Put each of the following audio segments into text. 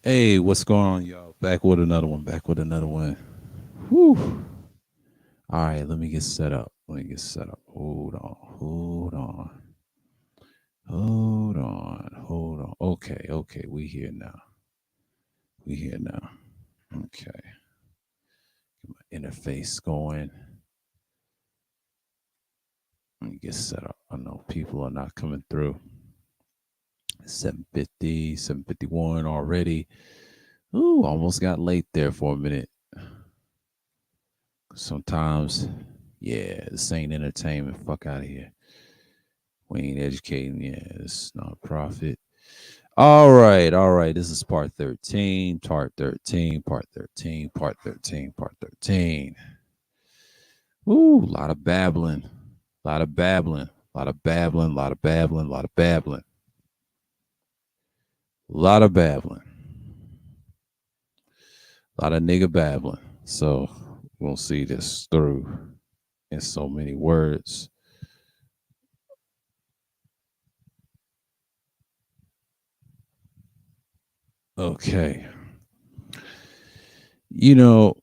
Hey, what's going on, y'all? Back with another one. Back with another one. Whew. All right, let me get set up. Let me get set up. Hold on. Hold on. Hold on. Hold on. Okay. Okay. We here now. We here now. Okay. Get my interface going. Let me get set up. I know people are not coming through. 750, 751 already. Ooh, almost got late there for a minute. Sometimes, yeah, this ain't entertainment. Fuck out of here. We ain't educating. Yeah, it's not a profit. All right, all right. This is part 13, part 13, part 13, part 13, part 13. Ooh, a lot of babbling, a lot of babbling, a lot of babbling, a lot of babbling, a lot of babbling, a lot of babbling, a lot of nigga babbling. So we'll see this through in so many words. Okay. You know,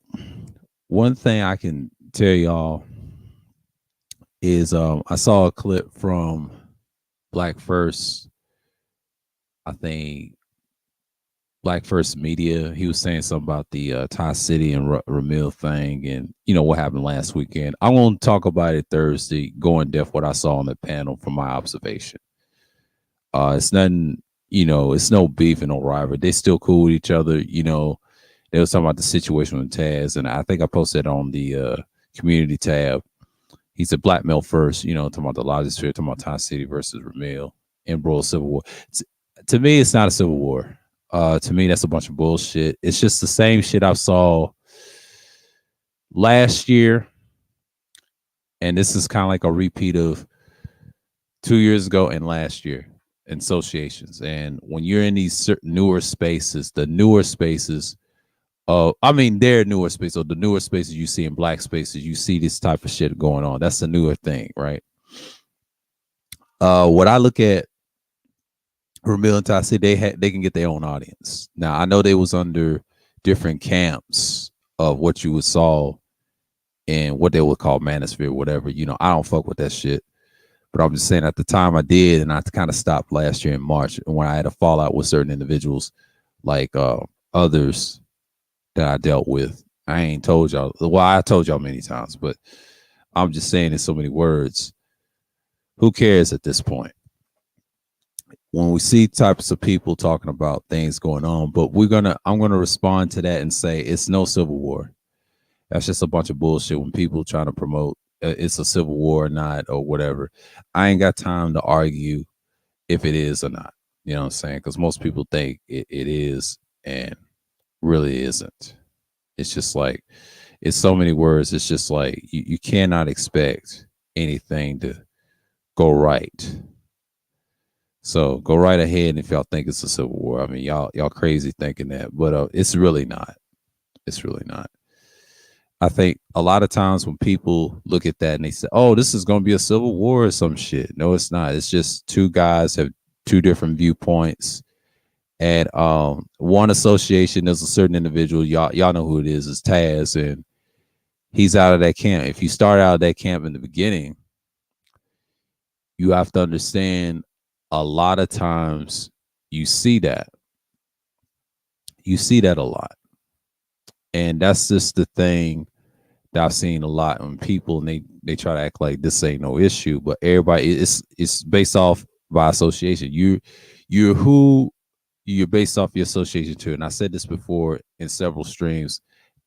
one thing I can tell y'all is I saw a clip from Black First, I think Black First Media. He was saying something about the Tie City and Ramil thing, and what happened last weekend. I won't talk about it Thursday. Go in depth what I saw on the panel from my observation. It's nothing. It's no beef and no rivalry. They still cool with each other. They was talking about the situation with Taz, and I think I posted on the community tab. He's a black male first. Talking about the logic sphere, talking about Tie City versus Ramil and Bro Civil War. To me, it's not a civil war. To me, that's a bunch of bullshit. It's just the same shit I saw last year, and this is kind of like a repeat of 2 years ago and last year in associations. And when you're in these certain newer spaces, the newer spaces, they're newer spaces. So the newer spaces you see in black spaces, you see this type of shit going on. That's the newer thing, right? What I look at Ramil and Tassi, they can get their own audience. Now I know they was under different camps of what you would saw in what they would call manosphere, whatever. I don't fuck with that shit. But I'm just saying at the time I did, and I kind of stopped last year in March when I had a fallout with certain individuals, like others that I dealt with. I ain't told y'all. Well, I told y'all many times, but I'm just saying in so many words. Who cares at this point? When we see types of people talking about things going on, but I'm gonna respond to that and say it's no civil war. That's just a bunch of bullshit when people trying to promote it's a civil war or not or whatever. I ain't got time to argue if it is or not. You know what I'm saying? Because most people think it is and really isn't. It's just like it's so many words. It's just like you cannot expect anything to go right. So go right ahead if y'all think it's a civil war. I mean, y'all crazy thinking that, but it's really not. It's really not. I think a lot of times when people look at that and they say, "Oh, this is going to be a civil war or some shit," no, it's not. It's just two guys have two different viewpoints, and one association. There's a certain individual. Y'all know who it is Taz, and he's out of that camp. If you start out of that camp in the beginning, you have to understand. A lot of times, you see that a lot, and that's just the thing that I've seen a lot when people and they try to act like this ain't no issue, but everybody it's based off by association. You're who you're based off your association to, and I said this before in several streams.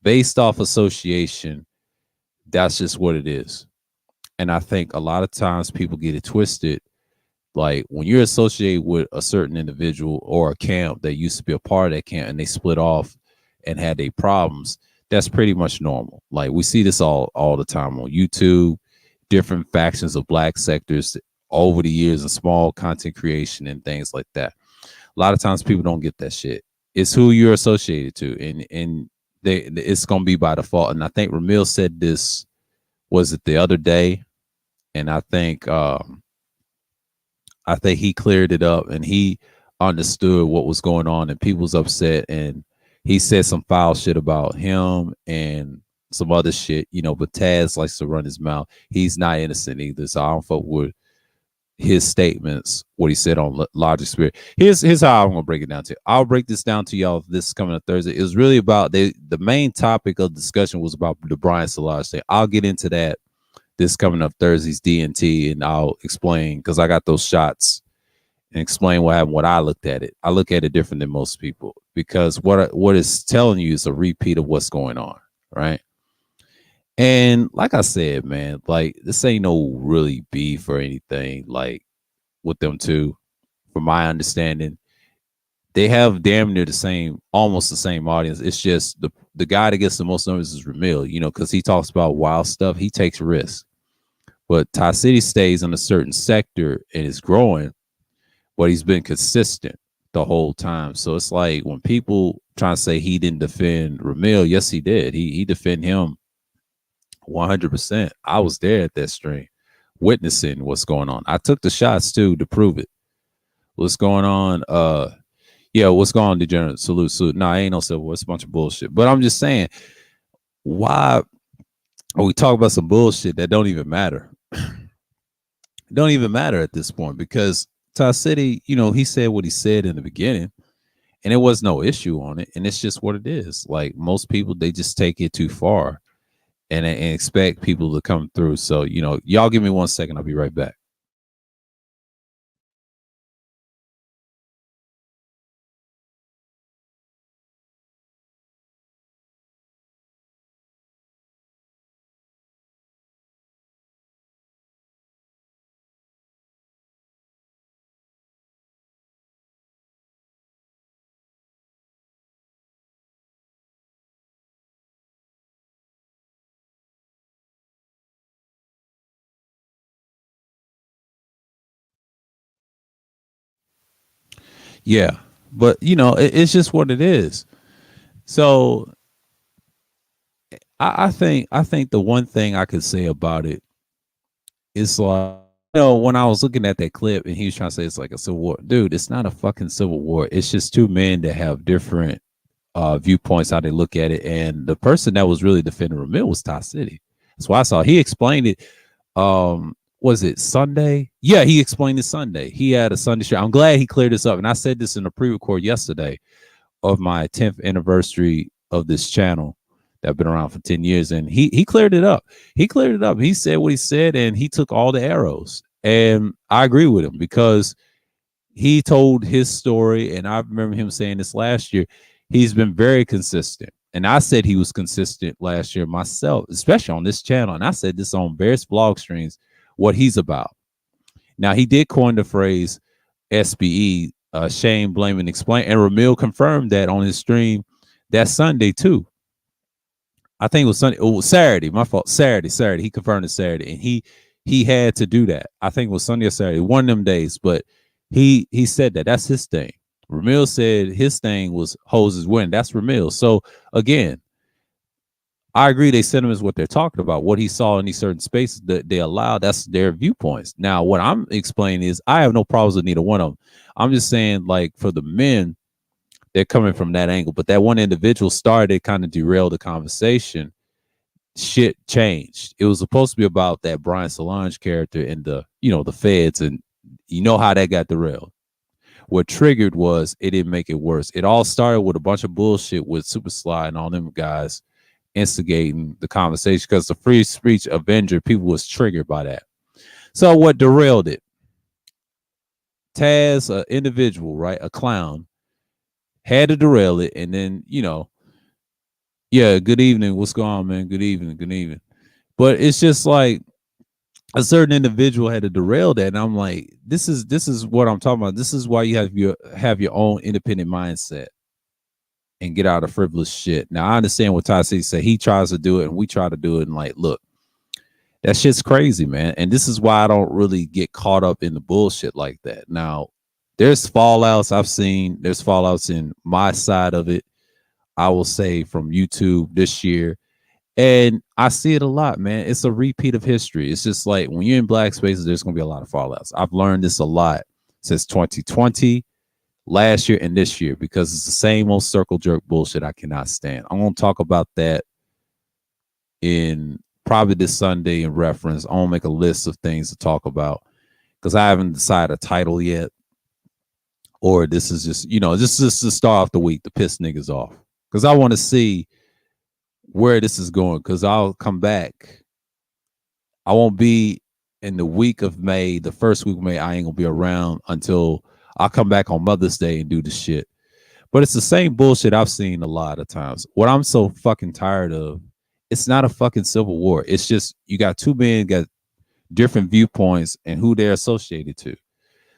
Based off association, that's just what it is. And I think a lot of times people get it twisted. Like when you're associated with a certain individual or a camp that used to be a part of that camp and they split off and had their problems, that's pretty much normal. Like we see this all the time on YouTube, different factions of black sectors over the years and small content creation and things like that. A lot of times people don't get that shit. It's who you're associated to, and it's gonna be by default. And I think Ramil said this was it the other day, and I think he cleared it up, and he understood what was going on and people's upset, and he said some foul shit about him and some other shit, but Taz likes to run his mouth. He's not innocent either, so I don't fuck with his statements, what he said on Logic Spirit. Here's how I'm gonna break it down to you. I'll break this down to y'all. This is coming up Thursday. It was really about the main topic of discussion was about the Brian Solage thing. I'll get into that this coming up Thursday's DNT, and I'll explain because I got those shots and explain what happened. What I looked at it, I look at it different than most people because what it's telling you is a repeat of what's going on, right? And like I said, man, like this ain't no really beef or anything like with them two. From my understanding, they have damn near the same, almost the same audience. It's just the guy that gets the most numbers is Ramil, because he talks about wild stuff. He takes risks. But Ty City stays in a certain sector and is growing, but he's been consistent the whole time. So it's like when people try to say he didn't defend Ramil, yes, he did. He defended him 100%. I was there at that stream, witnessing what's going on. I took the shots too to prove it. What's going on? Yeah, what's going on, degenerate? Salute. Nah, ain't no civil war. It's a bunch of bullshit. But I'm just saying, why are we talking about some bullshit that don't even matter? Don't even matter at this point because Ty City, he said what he said in the beginning, and it was no issue on it, and it's just what it is. Like most people, they just take it too far and expect people to come through. So, y'all give me 1 second. I'll be right back. Yeah, but it's just what it is. So I think the one thing I could say about it is like when I was looking at that clip and he was trying to say it's like a civil war, dude, it's not a fucking civil war. It's just two men that have different viewpoints how they look at it, and the person that was really defending Ramil was Ty City. That's why I saw he explained it. Was it Sunday? Yeah, he explained it Sunday. He had a Sunday show. I'm glad he cleared this up, and I said this in a pre-record yesterday of my 10th anniversary of this channel that I've been around for 10 years, and he cleared it up. He cleared it up. He said what he said, and he took all the arrows, and I agree with him because he told his story, and I remember him saying this last year. He's been very consistent. And I said he was consistent last year myself, especially on this channel. And I said this on various vlog streams, what he's about. Now, he did coin the phrase SBE, shame, blame, and explain. And Ramil confirmed that on his stream that Sunday, too. I think it was Sunday. Oh, Saturday. My fault. Saturday. He confirmed it Saturday. And he had to do that. I think it was Sunday or Saturday, one of them days. But he said that. That's his thing. Ramil said his thing was hoses win. That's Ramil. So again, I agree. They sent him as what they're talking about. What he saw in these certain spaces that they allow, that's their viewpoints. Now, what I'm explaining is I have no problems with neither one of them. I'm just saying, like, for the men, they're coming from that angle. But that one individual started kind of derailed the conversation. Shit changed. It was supposed to be about that Brian Solange character and the feds, and you know how that got derailed. What triggered was it didn't make it worse. It all started with a bunch of bullshit with Super Sly and all them guys instigating the conversation because the free speech Avenger, people was triggered by that. So what derailed it? Taz, an individual, right, a clown, had to derail it, and then yeah, good evening. What's going on, man? Good evening. But it's just like a certain individual had to derail that, and I'm like, this is what I'm talking about. This is why you have your own independent mindset and get out of frivolous shit. Now I understand what Ty City said. He tries to do it, and we try to do it, and like, look, that shit's crazy, man. And this is why I don't really get caught up in the bullshit like that. Now, there's fallouts I've seen. There's fallouts in my side of it. I will say from YouTube this year. And I see it a lot, man. It's a repeat of history. It's just like when you're in black spaces, there's going to be a lot of fallouts. I've learned this a lot since 2020. last year and this year, because it's the same old circle jerk bullshit I cannot stand. I'm gonna talk about that in probably this Sunday in reference. I'm gonna make a list of things to talk about because I haven't decided a title yet. Or this is just, just to start off the week to piss niggas off. Because I want to see where this is going. Because I'll come back. I won't be in the week of May, the first week of May. I ain't gonna be around until I'll come back on Mother's Day and do the shit. But it's the same bullshit I've seen a lot of times. What I'm so fucking tired of, it's not a fucking civil war. It's just you got two men got different viewpoints and who they're associated to.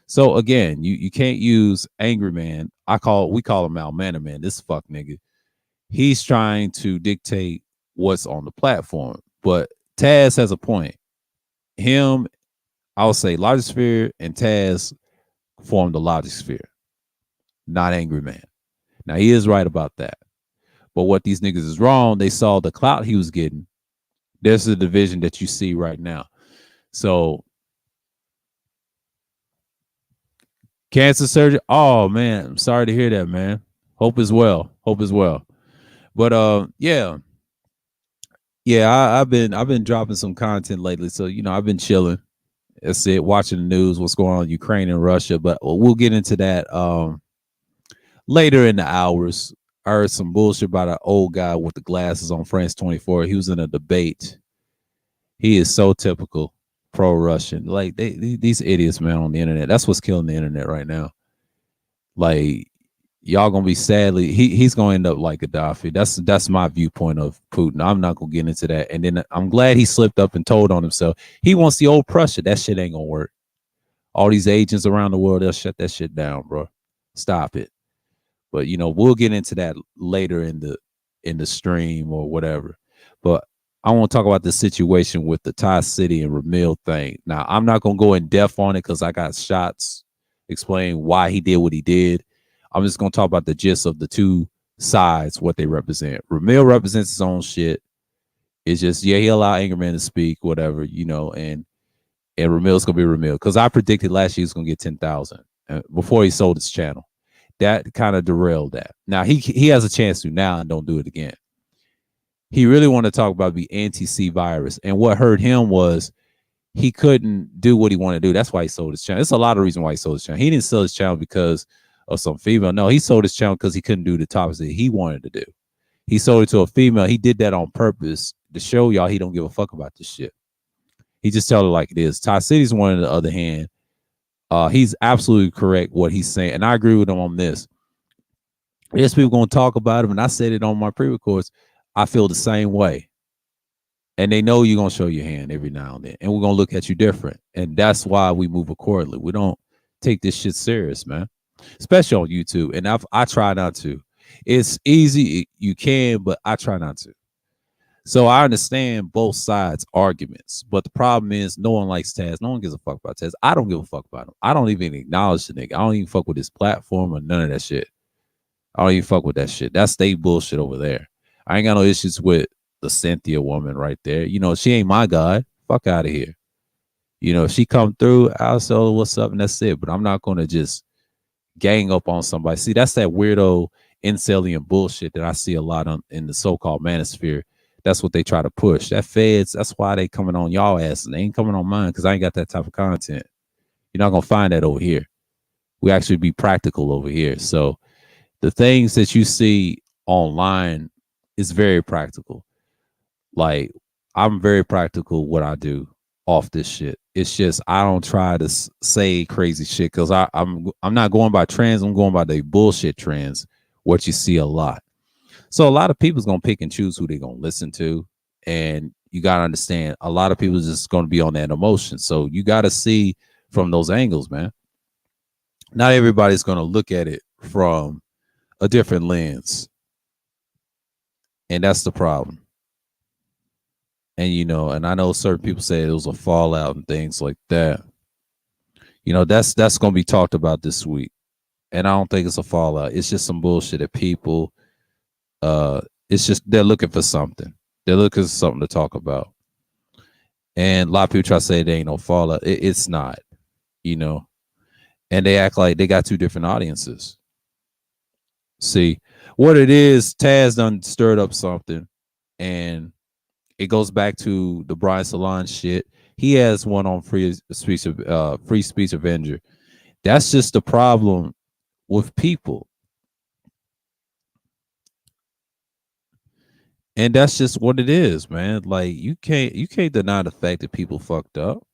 So again, you can't use Angry Man. We call him Almana Man. This fuck nigga. He's trying to dictate what's on the platform. But Taz has a point. Him, I would say Logic Sphere and Taz formed the Logic Sphere, not Angry Man. Now he is right about that. But what these niggas is wrong, they saw the clout he was getting. There's the division that you see right now. So cancer surgery. Oh man, I'm sorry to hear that, man. Hope as well. But yeah. I've been dropping some content lately. So I've been chilling. That's it. Watching the news, what's going on in Ukraine and Russia. But we'll get into that later in the hours. I heard some bullshit about an old guy with the glasses on France 24. He was in a debate. He is so typical pro-Russian. Like these idiots, man, on the internet. That's what's killing the internet right now. Like y'all gonna be sadly, he's gonna end up like Gaddafi. That's my viewpoint of Putin. I'm not gonna get into that. And then I'm glad he slipped up and told on himself. He wants the old Prussia. That shit ain't gonna work. All these agents around the world, they'll shut that shit down, bro. Stop it. But we'll get into that later in the stream or whatever. But I want to talk about the situation with the Thai City and Ramil thing. Now, I'm not going to go in depth on it because I got shots explaining why he did what he did. I'm just going to talk about the gist of the two sides, what they represent. Ramil represents his own shit. It's just, he allowed Angry Man to speak, whatever, and Ramil's going to be Ramil. Because I predicted last year he was going to get 10,000 before he sold his channel. That kind of derailed that. Now, he has a chance to now and don't do it again. He really wanted to talk about the anti-C virus. And what hurt him was he couldn't do what he wanted to do. That's why he sold his channel. There's a lot of reasons why he sold his channel. He didn't sell his channel because of some female. No, he sold his channel because he couldn't do the topics that he wanted to do. He sold it to a female. He did that on purpose to show y'all he don't give a fuck about this shit. He just tell it like it is. Thai City's one on the other hand. He's absolutely correct what he's saying. And I agree with him on this. Yes, people going to talk about him. And I said it on my pre-records. I feel the same way. And they know you're going to show your hand every now and then. And we're going to look at you different. And that's why we move accordingly. We don't take this shit serious, man. Especially on YouTube. And I try not to. It's easy. You can, but I try not to. So I understand both sides' arguments. But the problem is no one likes Taz. No one gives a fuck about Taz. I don't give a fuck about him. I don't even acknowledge the nigga. I don't even fuck with his platform or none of that shit. I don't even fuck with that shit. That's they bullshit over there. I ain't got no issues with the Cynthia woman right there. She ain't my god. Fuck out of here. If she come through, I'll say, oh, what's up? And that's it. But I'm not going to just gang up on somebody. See, that's that weirdo incelian bullshit that I see a lot in the so-called manosphere. That's what they try to push. That feds, that's why they coming on y'all ass. And they ain't coming on mine because I ain't got that type of content. You're not going to find that over here. We actually be practical over here. So the things that you see online is very practical. Like, I'm very practical what I do off this shit. It's just I don't try to say crazy shit because I'm not going by trends. I'm going by the bullshit trends, what you see a lot. So a lot of people's going to pick and choose who they're going to listen to. And you got to understand, a lot of people is just going to be on that emotion. So you got to see from those angles, man. Not everybody's going to look at it from a different lens. And that's the problem. And, and I know certain people say it was a fallout and things like that. That's going to be talked about this week. And I don't think it's a fallout. It's just some bullshit that people, it's just, they're looking for something. They're looking for something to talk about. And a lot of people try to say there ain't no fallout. It's not, And they act like they got two different audiences. See, what it is, Taz done stirred up something, and it goes back to the Brian Salon shit. He has one on free speech Avenger. That's just the problem with people, and that's just what it is, man. Like you can't deny the fact that people fucked up.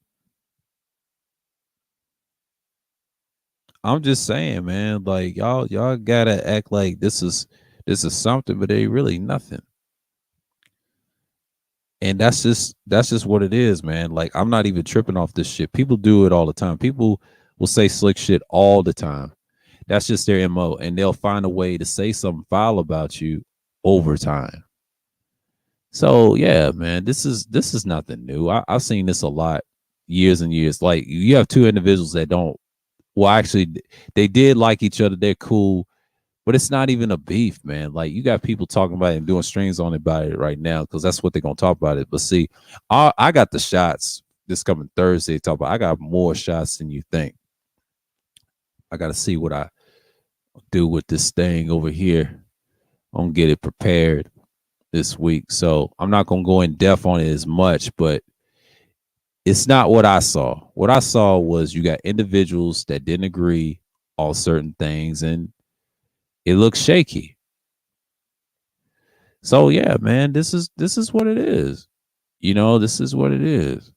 I'm just saying, man. Like y'all gotta act like this is something, but they really nothing. And that's just what it is, man. Like I'm not even tripping off this shit. People do it all the time. People will say slick shit all the time. That's just their MO. And they'll find a way to say something foul about you over time. So yeah, man, this is nothing new. I've seen this a lot, years and years. Like you have two individuals that don't, well, actually they did like each other, they're cool, but it's not even a beef, man. Like you got people talking about it and doing streams on it about it right now because that's what they're gonna talk about it. But see, I got the shots this coming Thursday. Talk about I got more shots than you think. I got to see what I do with this thing over here. I'm gonna get it prepared this week, so I'm not gonna go in depth on it as much. But it's not what I saw. What I saw was you got individuals that didn't agree on certain things, and it looks shaky. So yeah, man, this is what it is. This is what it is.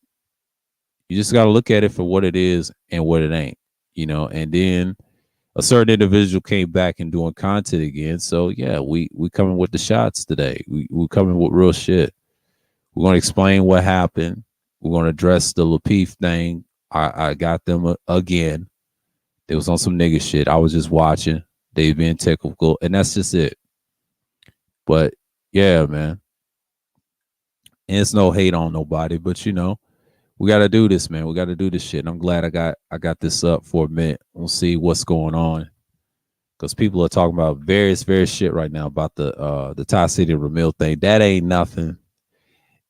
You just got to look at it for what it is and what it ain't. And then a certain individual came back and doing content again. So yeah, we coming with the shots today. We coming with real shit. We're gonna explain what happened. We're gonna address the Lapeef thing. I got them again. They was on some nigga shit. I was just watching. They being technical, and that's just it. But yeah, man. And it's no hate on nobody, but we got to do this, man. We got to do this shit. And I'm glad I got this up for a minute. We'll see what's going on because people are talking about various shit right now about the Tie City Ramil thing. That ain't nothing.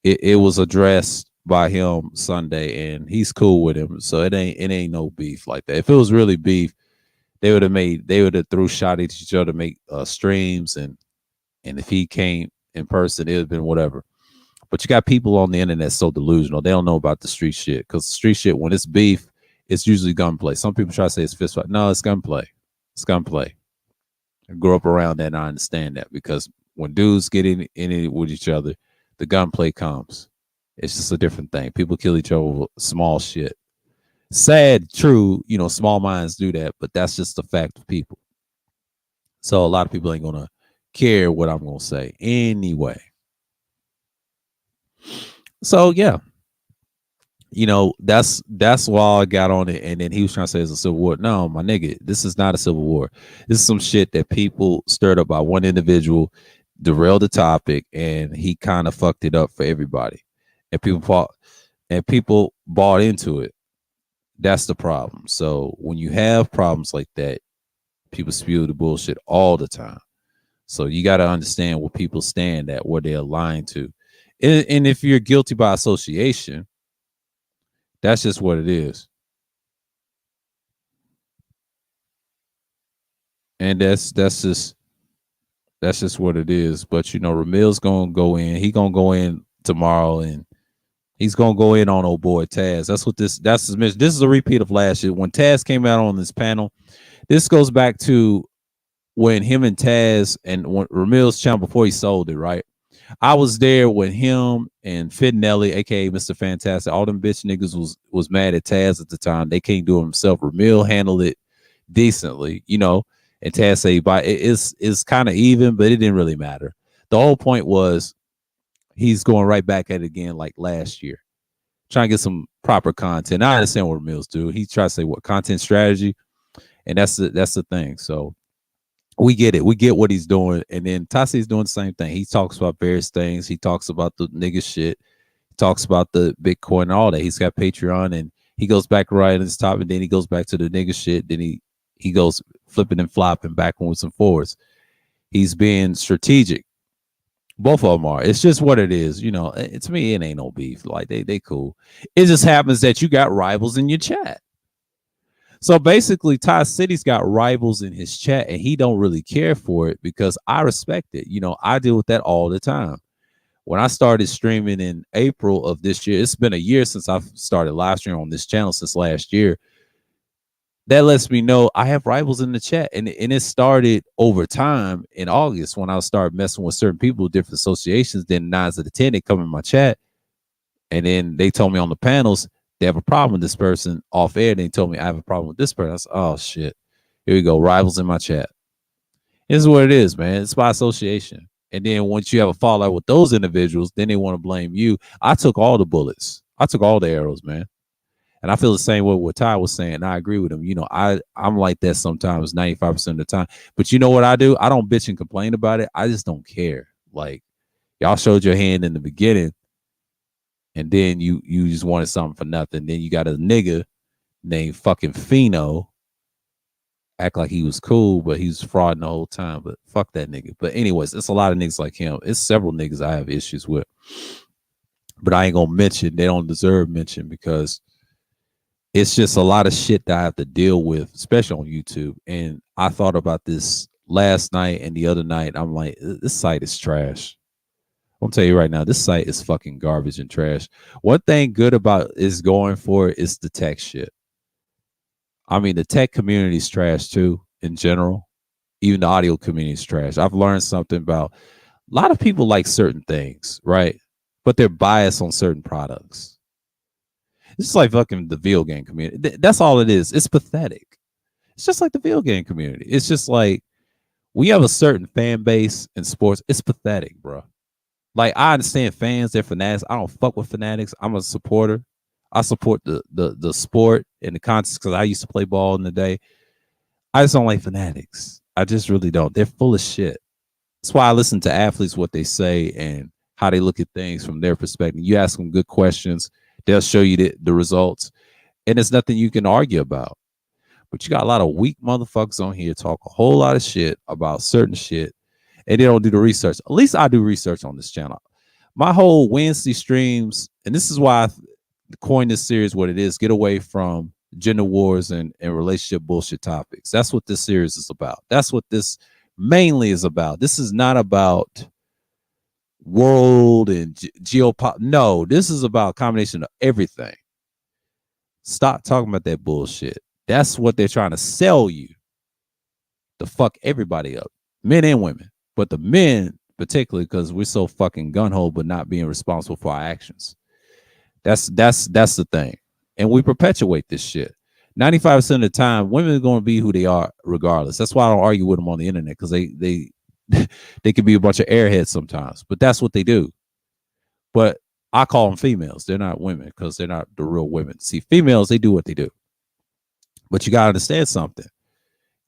It was addressed by him Sunday, and he's cool with him. So it ain't no beef like that. If it was really beef, they would have threw shot at each other, make streams, and if he came in person, it would have been whatever. But you got people on the internet so delusional. They don't know about the street shit. Because street shit, when it's beef, it's usually gunplay. Some people try to say it's fist fight. No, it's gunplay. It's gunplay. I grew up around that and I understand that. Because when dudes get in it with each other, the gunplay comes. It's just a different thing. People kill each other over small shit. Sad, true, small minds do that, but that's just the fact of people. So a lot of people ain't gonna care what I'm gonna say anyway. So yeah, that's why I got on it. And then he was trying to say it's a civil war. No, my nigga, this is not a civil war. This is some shit that people stirred up by one individual, derailed the topic, and he kind of fucked it up for everybody. And people bought into it. That's the problem. So when you have problems like that, people spew the bullshit all the time. So you got to understand what people stand at, what they're aligned to. And if you're guilty by association, that's just what it is. And that's just what it is. But Ramil's gonna go in. He gonna go in tomorrow, and he's gonna go in on old boy Taz. That's his mission. This is a repeat of last year when Taz came out on this panel. This goes back to when him and Taz and when Ramil's channel before he sold it, right? I was there with him and Fidnelli, aka Mr. Fantastic. All them bitch niggas was mad at Taz at the time. They can't do it himself. Ramil handled it decently, and Taz say by it's kind of even, but it didn't really matter. The whole point was he's going right back at it again like last year, trying to get some proper content. I understand what Ramil's do. He tries to say what content strategy, and that's the thing. So we get it. We get what he's doing. And then Tasi's doing the same thing. He talks about various things. He talks about the nigga shit. He talks about the Bitcoin and all that. He's got Patreon and he goes back right on his top and then he goes back to the nigga shit. Then he goes flipping and flopping backwards and forwards. He's being strategic. Both of them are. It's just what it is. To me, it ain't no beef. Like they cool. It just happens that you got rivals in your chat. So basically, Ty City's got rivals in his chat, and he don't really care for it because I respect it. I deal with that all the time. When I started streaming in April of this year, it's been a year since I've started live streaming on this channel since last year. That lets me know I have rivals in the chat, and it started over time in August when I started messing with certain people, different associations. Then 9 out of 10 they come in my chat, and then they told me on the panels they have a problem with this person off air. They told me I have a problem with this person. I said, oh shit, here we go, rivals in my chat. This is what it is, man. It's by association. And then once you have a fallout with those individuals, then they want to blame you. I took all the bullets. I took all the arrows, man. And I feel the same way what Ty was saying. I agree with him. I'm like that sometimes, 95% of the time. But you know what I do? I don't bitch and complain about it. I just don't care. Like, y'all showed your hand in the beginning, and then you just wanted something for nothing. Then you got a nigga named fucking Fino act like he was cool, but he was frauding the whole time. But fuck that nigga. But anyways, it's a lot of niggas like him. It's several niggas I have issues with. But I ain't gonna mention. They don't deserve mention because it's just a lot of shit that I have to deal with, especially on YouTube. And I thought about this last night and the other night. I'm like, this site is trash. I'm tell you right now, this site is fucking garbage and trash. One thing good about is going for it is the tech shit. I mean, the tech community is trash too, in general. Even the audio community is trash. I've learned something about a lot of people like certain things, right? But they're biased on certain products. It's just like fucking the video game community. That's all it is. It's pathetic. It's just like the video game community. It's just like we have a certain fan base in sports. It's pathetic, bro. Like, I understand fans, they're fanatics. I don't fuck with fanatics. I'm a supporter. I support the sport and the contest because I used to play ball in the day. I just don't like fanatics. I just really don't. They're full of shit. That's why I listen to athletes, what they say and how they look at things from their perspective. You ask them good questions, they'll show you the results, and it's nothing you can argue about. But you got a lot of weak motherfuckers on here talk a whole lot of shit about certain shit, and they don't do the research. At least I do research on this channel. My whole Wednesday streams, and this is why I coined this series what it is, get away from gender wars and relationship bullshit topics. That's what this series is about. That's what this mainly is about. This is not about world and geopolitics. No, this is about a combination of everything. Stop talking about that bullshit. That's what they're trying to sell you to fuck everybody up, men and women. But the men, particularly, because we're so fucking gun-ho, but not being responsible for our actions. That's the thing. And we perpetuate this shit. 95% of the time, women are going to be who they are regardless. That's why I don't argue with them on the internet, because they they can be a bunch of airheads sometimes, but that's what they do. But I call them females. They're not women because they're not the real women. See, females, they do what they do. But you got to understand something.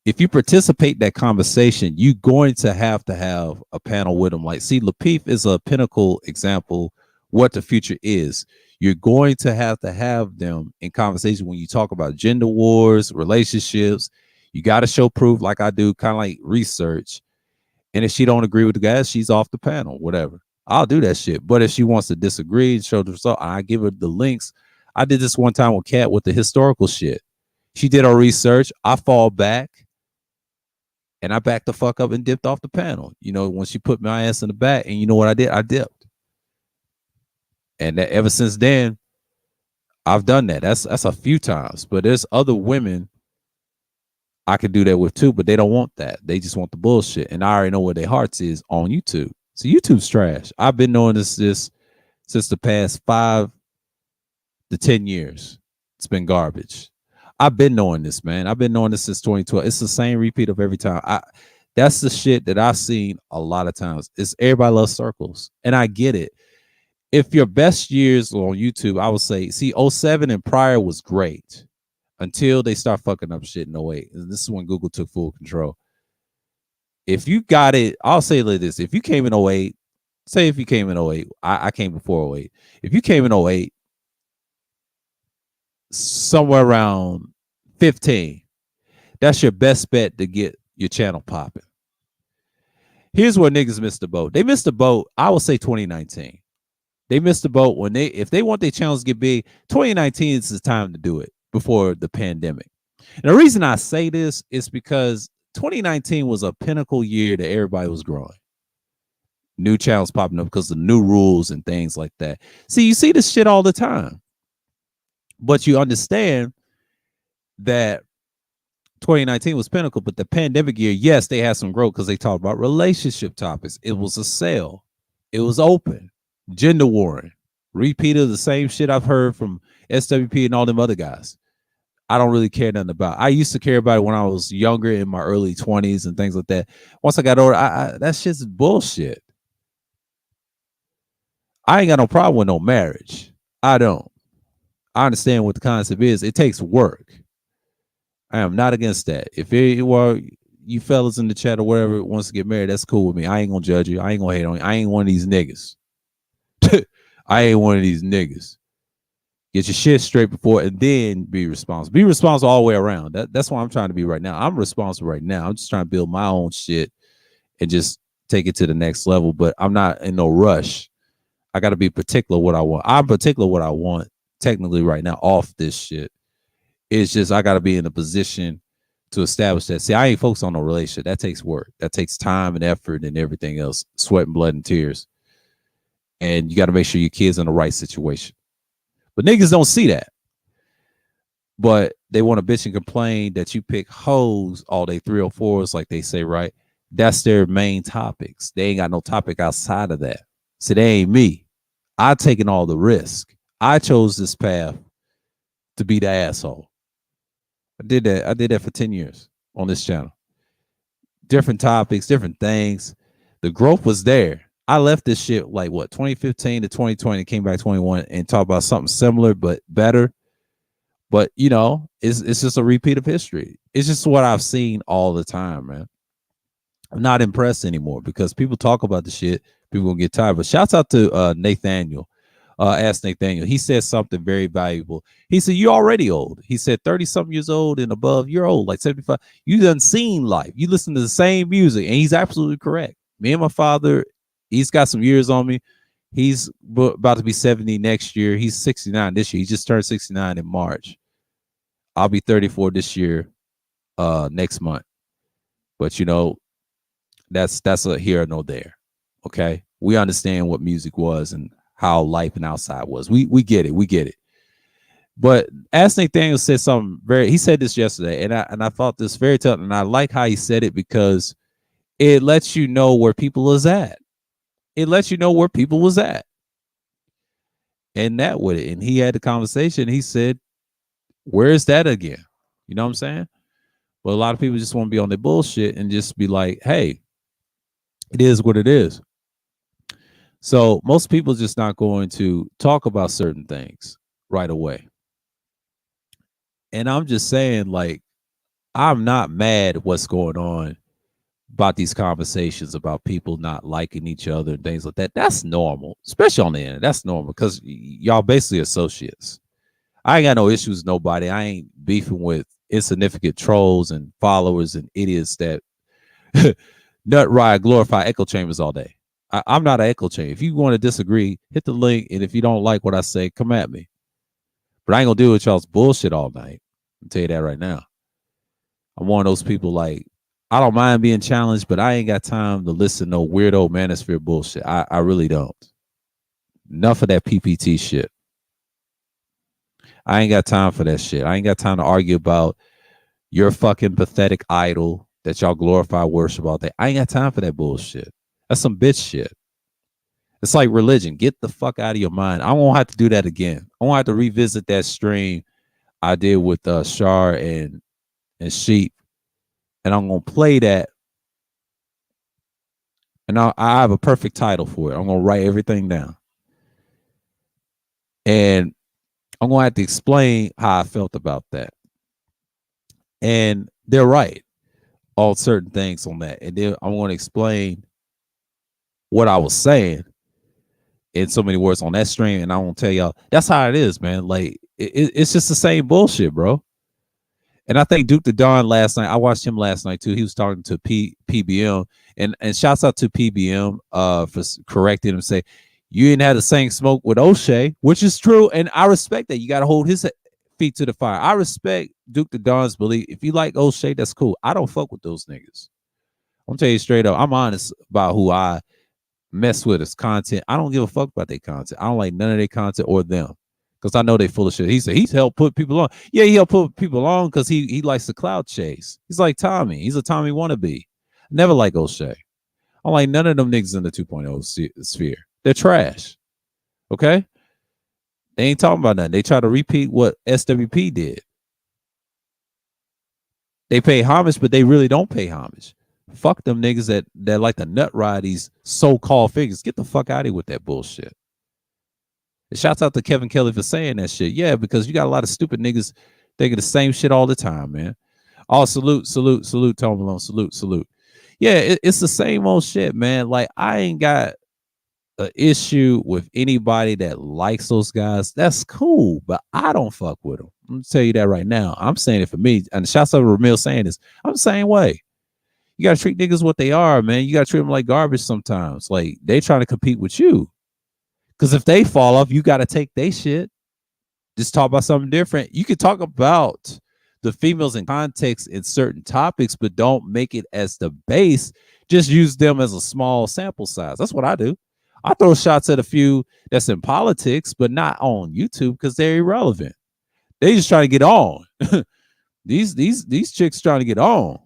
If you participate in that conversation, you're going to have a panel with them. Like, see, Lapeef is a pinnacle example what the future is. You're going to have them in conversation when you talk about gender wars, relationships. You got to show proof like I do, kind of like research. And if she don't agree with the guys, she's off the panel, whatever. I'll do that shit. But if she wants to disagree, show the result, I give her the links. I did this one time with Kat with the historical shit. She did her research. I fall back. And I backed the fuck up and dipped off the panel. When she put my ass in the back, and you know what I did? I dipped. And ever since then, I've done that. That's a few times. But there's other women I could do that with too, but they don't want that. They just want the bullshit. And I already know where their hearts is on YouTube. So YouTube's trash. I've been knowing this since the past 5 to 10 years. It's been garbage. I've been knowing this, man. I've been knowing this since 2012. It's the same repeat of every time. That's the shit that I've seen a lot of times. It's everybody loves circles. And I get it. If your best years on YouTube, I would say, see, 07 and prior was great until they start fucking up shit in 08. And this is when Google took full control. If you got it, I'll say like this. If you came in 08, say if you came in 08, I came before 08. If you came in 08, somewhere around 15, that's your best bet to get your channel popping. Here's where niggas missed the boat. They missed the boat, I would say 2019. They missed the boat if they want their channels to get big, 2019 is the time to do it before the pandemic. And the reason I say this is because 2019 was a pinnacle year that everybody was growing. New channels popping up because of new rules and things like that. See, you see this shit all the time. But you understand that 2019 was pinnacle, but the pandemic year, yes, they had some growth because they talked about relationship topics. It was a sale. It was open. Gender warring. Repeat of the same shit I've heard from SWP and all them other guys. I don't really care nothing about. I used to care about it when I was younger in my early 20s and things like that. Once I got older, that shit's bullshit. I ain't got no problem with no marriage. I don't. I understand what the concept is. It takes work. I am not against that. If you fellas in the chat or whatever wants to get married, that's cool with me. I ain't gonna judge you. I ain't gonna hate on you. I ain't one of these niggas. I ain't one of these niggas. Get your shit straight before and then be responsible. Be responsible all the way around. That's what I'm trying to be right now. I'm responsible right now. I'm just trying to build my own shit and just take it to the next level. But I'm not in no rush. I got to be particular what I want. I'm particular what I want technically right now off this shit. It's just I got to be in a position to establish that. See, I ain't focused on no relationship. That takes work. That takes time and effort and everything else, sweat and blood and tears. And you got to make sure your kid's in the right situation. But niggas don't see that. But they want to bitch and complain that you pick hoes all day 304s, like they say, right? That's their main topics. They ain't got no topic outside of that. So they ain't me. I taken all the risk. I chose this path to be the asshole. I did that for 10 years on this channel. Different topics, different things. The growth was there. I left this shit like what 2015 to 2020, came back 21 and talked about something similar but better. But you know, it's just a repeat of history. It's just what I've seen all the time, man. I'm not impressed anymore because people talk about the shit. People gonna get tired. But shouts out to Nathaniel. Ask Nathaniel. He said something very valuable. He said, "You're already old." He said, 30-something years old and above, you're old, like 75. You done seen life. You listen to the same music, and he's absolutely correct. Me and my father, he's got some years on me. He's about to be 70 next year. He's 69 this year. He just turned 69 in March. I'll be 34 this year, next month. But you know, that's a here or no there. Okay, we understand what music was and how life and outside was. We get it. We get it. But as Nathaniel said something he said this yesterday, and I thought this very telling, and I like how he said it because it lets you know where people is at. It lets you know where people was at. And that with it. And he had the conversation. He said, where's that again? You know what I'm saying? But a lot of people just want to be on their bullshit and just be like, hey, it is what it is. So most people just not going to talk about certain things right away. And I'm just saying, like, I'm not mad at what's going on about these conversations about people not liking each other and things like that. That's normal, especially on the internet. That's normal because y'all basically associates. I ain't got no issues with nobody. I ain't beefing with insignificant trolls and followers and idiots that nut ride glorify echo chambers all day. I'm not an echo chamber. If you want to disagree, hit the link. And if you don't like what I say, come at me. But I ain't gonna deal with y'all's bullshit all night. I'll tell you that right now. I'm one of those people like, I don't mind being challenged, but I ain't got time to listen to no weirdo manosphere bullshit. I really don't. Enough of that PPT shit. I ain't got time for that shit. I ain't got time to argue about your fucking pathetic idol that y'all glorify, worship all day. I ain't got time for that bullshit. That's some bitch shit. It's like religion. Get the fuck out of your mind. I won't have to do that again. I won't have to revisit that stream I did with Shar and Sheep. And I'm going to play that. And I have a perfect title for it. I'm going to write everything down. And I'm going to have to explain how I felt about that. And they're right. All certain things on that. And then I'm going to explain what I was saying in so many words on that stream. And I won't tell y'all. That's how it is, man. Like, it's just the same bullshit, bro. And I think Duke the Don last night, I watched him last night too. He was talking to PBM, and shouts out to PBM for correcting him, say you didn't have the same smoke with O'Shea, which is true, and I respect that. You got to hold his feet to the fire. I respect Duke the Don's belief. If you like O'Shea, that's cool. I don't fuck with those niggas. I'm telling you straight up. I'm honest about who I mess with as content. I don't give a fuck about their content. I don't like none of their content or them. Because I know they full of shit. He said he's helped put people on. Yeah, he helped put people on because he likes the cloud chase. He's like Tommy. He's a Tommy wannabe. Never like O'Shea. I don't like none of them niggas in the 2.0 sphere. They're trash. Okay? They ain't talking about nothing. They try to repeat what SWP did. They pay homage, but they really don't pay homage. Fuck them niggas that like to nut ride these so-called figures. Get the fuck out of here with that bullshit. And shouts out to Kevin Kelly for saying that shit. Yeah, because you got a lot of stupid niggas thinking the same shit all the time, man. Oh, salute, Tom Malone. Salute. Yeah, it's the same old shit, man. Like, I ain't got an issue with anybody that likes those guys. That's cool, but I don't fuck with them. I'm gonna tell you that right now. I'm saying it for me. And shouts out to Ramil saying this. I'm the same way. You gotta treat niggas what they are, man. You gotta treat them like garbage sometimes. Like, they trying to compete with you. Because if they fall off, you gotta take their shit. Just talk about something different. You can talk about the females in context in certain topics, but don't make it as the base. Just use them as a small sample size. That's what I do. I throw shots at a few that's in politics, but not on YouTube because they're irrelevant. They just trying to get on. these chicks trying to get on.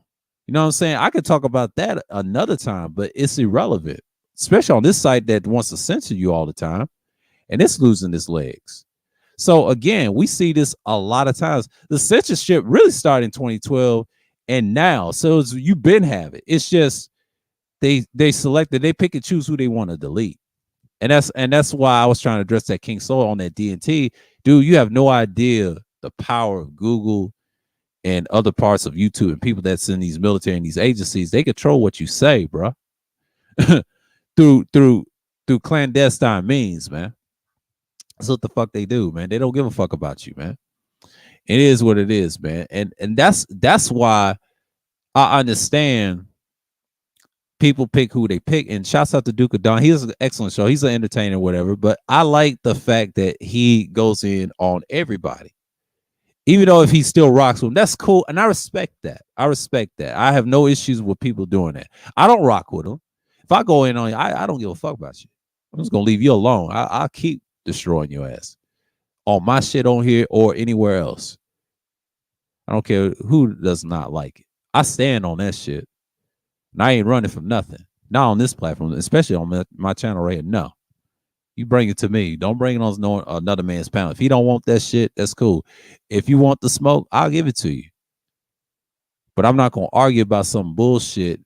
You know what I'm saying? I could talk about that another time, but it's irrelevant, especially on this site that wants to censor you all the time, and it's losing its legs. So again, we see this a lot of times. The censorship really started in 2012, and now, so you've been having. It's just they selected, they pick and choose who they want to delete, and that's why I was trying to address that King Soul on that DNT. Dude, you have no idea the power of Google and other parts of YouTube and people that's in these military and these agencies. They control what you say, bro. through clandestine means, man. That's what the fuck they do, man. They don't give a fuck about you, man. It is what it is, man. And that's why I understand people pick who they pick. And shouts out to Duke of Don. He has an excellent show. He's an entertainer, whatever. But I like the fact that he goes in on everybody. Even though if he still rocks with them, that's cool. And I respect that. I have no issues with people doing that. I don't rock with them. If I go in on you, I don't give a fuck about you. I'm just going to leave you alone. I'll keep destroying your ass on my shit on here or anywhere else. I don't care who does not like it. I stand on that shit. And I ain't running from nothing. Not on this platform, especially on my channel right here. No. You bring it to me. Don't bring it on another man's panel. If he don't want that shit, that's cool. If you want the smoke, I'll give it to you. But I'm not going to argue about some bullshit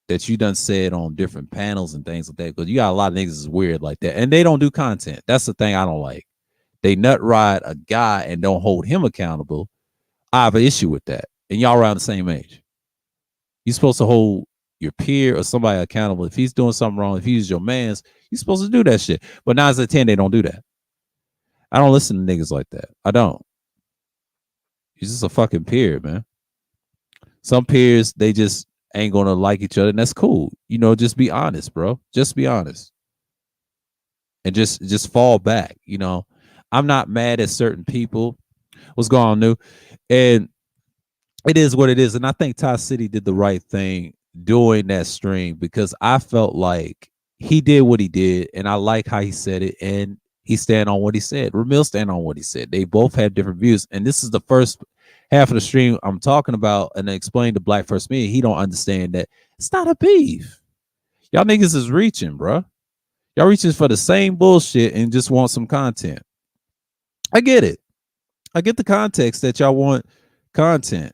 that you done said on different panels and things like that. Because you got a lot of niggas is weird like that. And they don't do content. That's the thing I don't like. They nut ride a guy and don't hold him accountable. I have an issue with that. And y'all around the same age. You're supposed to hold your peer or somebody accountable. If he's doing something wrong, if he's your man's, you're supposed to do that shit. But 9 out of 10, they don't do that. I don't listen to niggas like that. I don't. He's just a fucking peer, man. Some peers, they just ain't gonna like each other, and that's cool. You know, just be honest, bro. Just be honest. And just fall back. You know, I'm not mad at certain people. What's going on, New? And it is what it is. And I think Ty City did the right thing doing that stream because I felt like he did what he did, and I like how he said it, and he stand on what he said. Ramil stand on what he said. They both have different views, and this is the first half of the stream I'm talking about, and I explained to Black First Me, he don't understand that it's not a beef. Y'all niggas is reaching, bro. Y'all reaching for the same bullshit and just want some content. I get it. I get the context that y'all want content.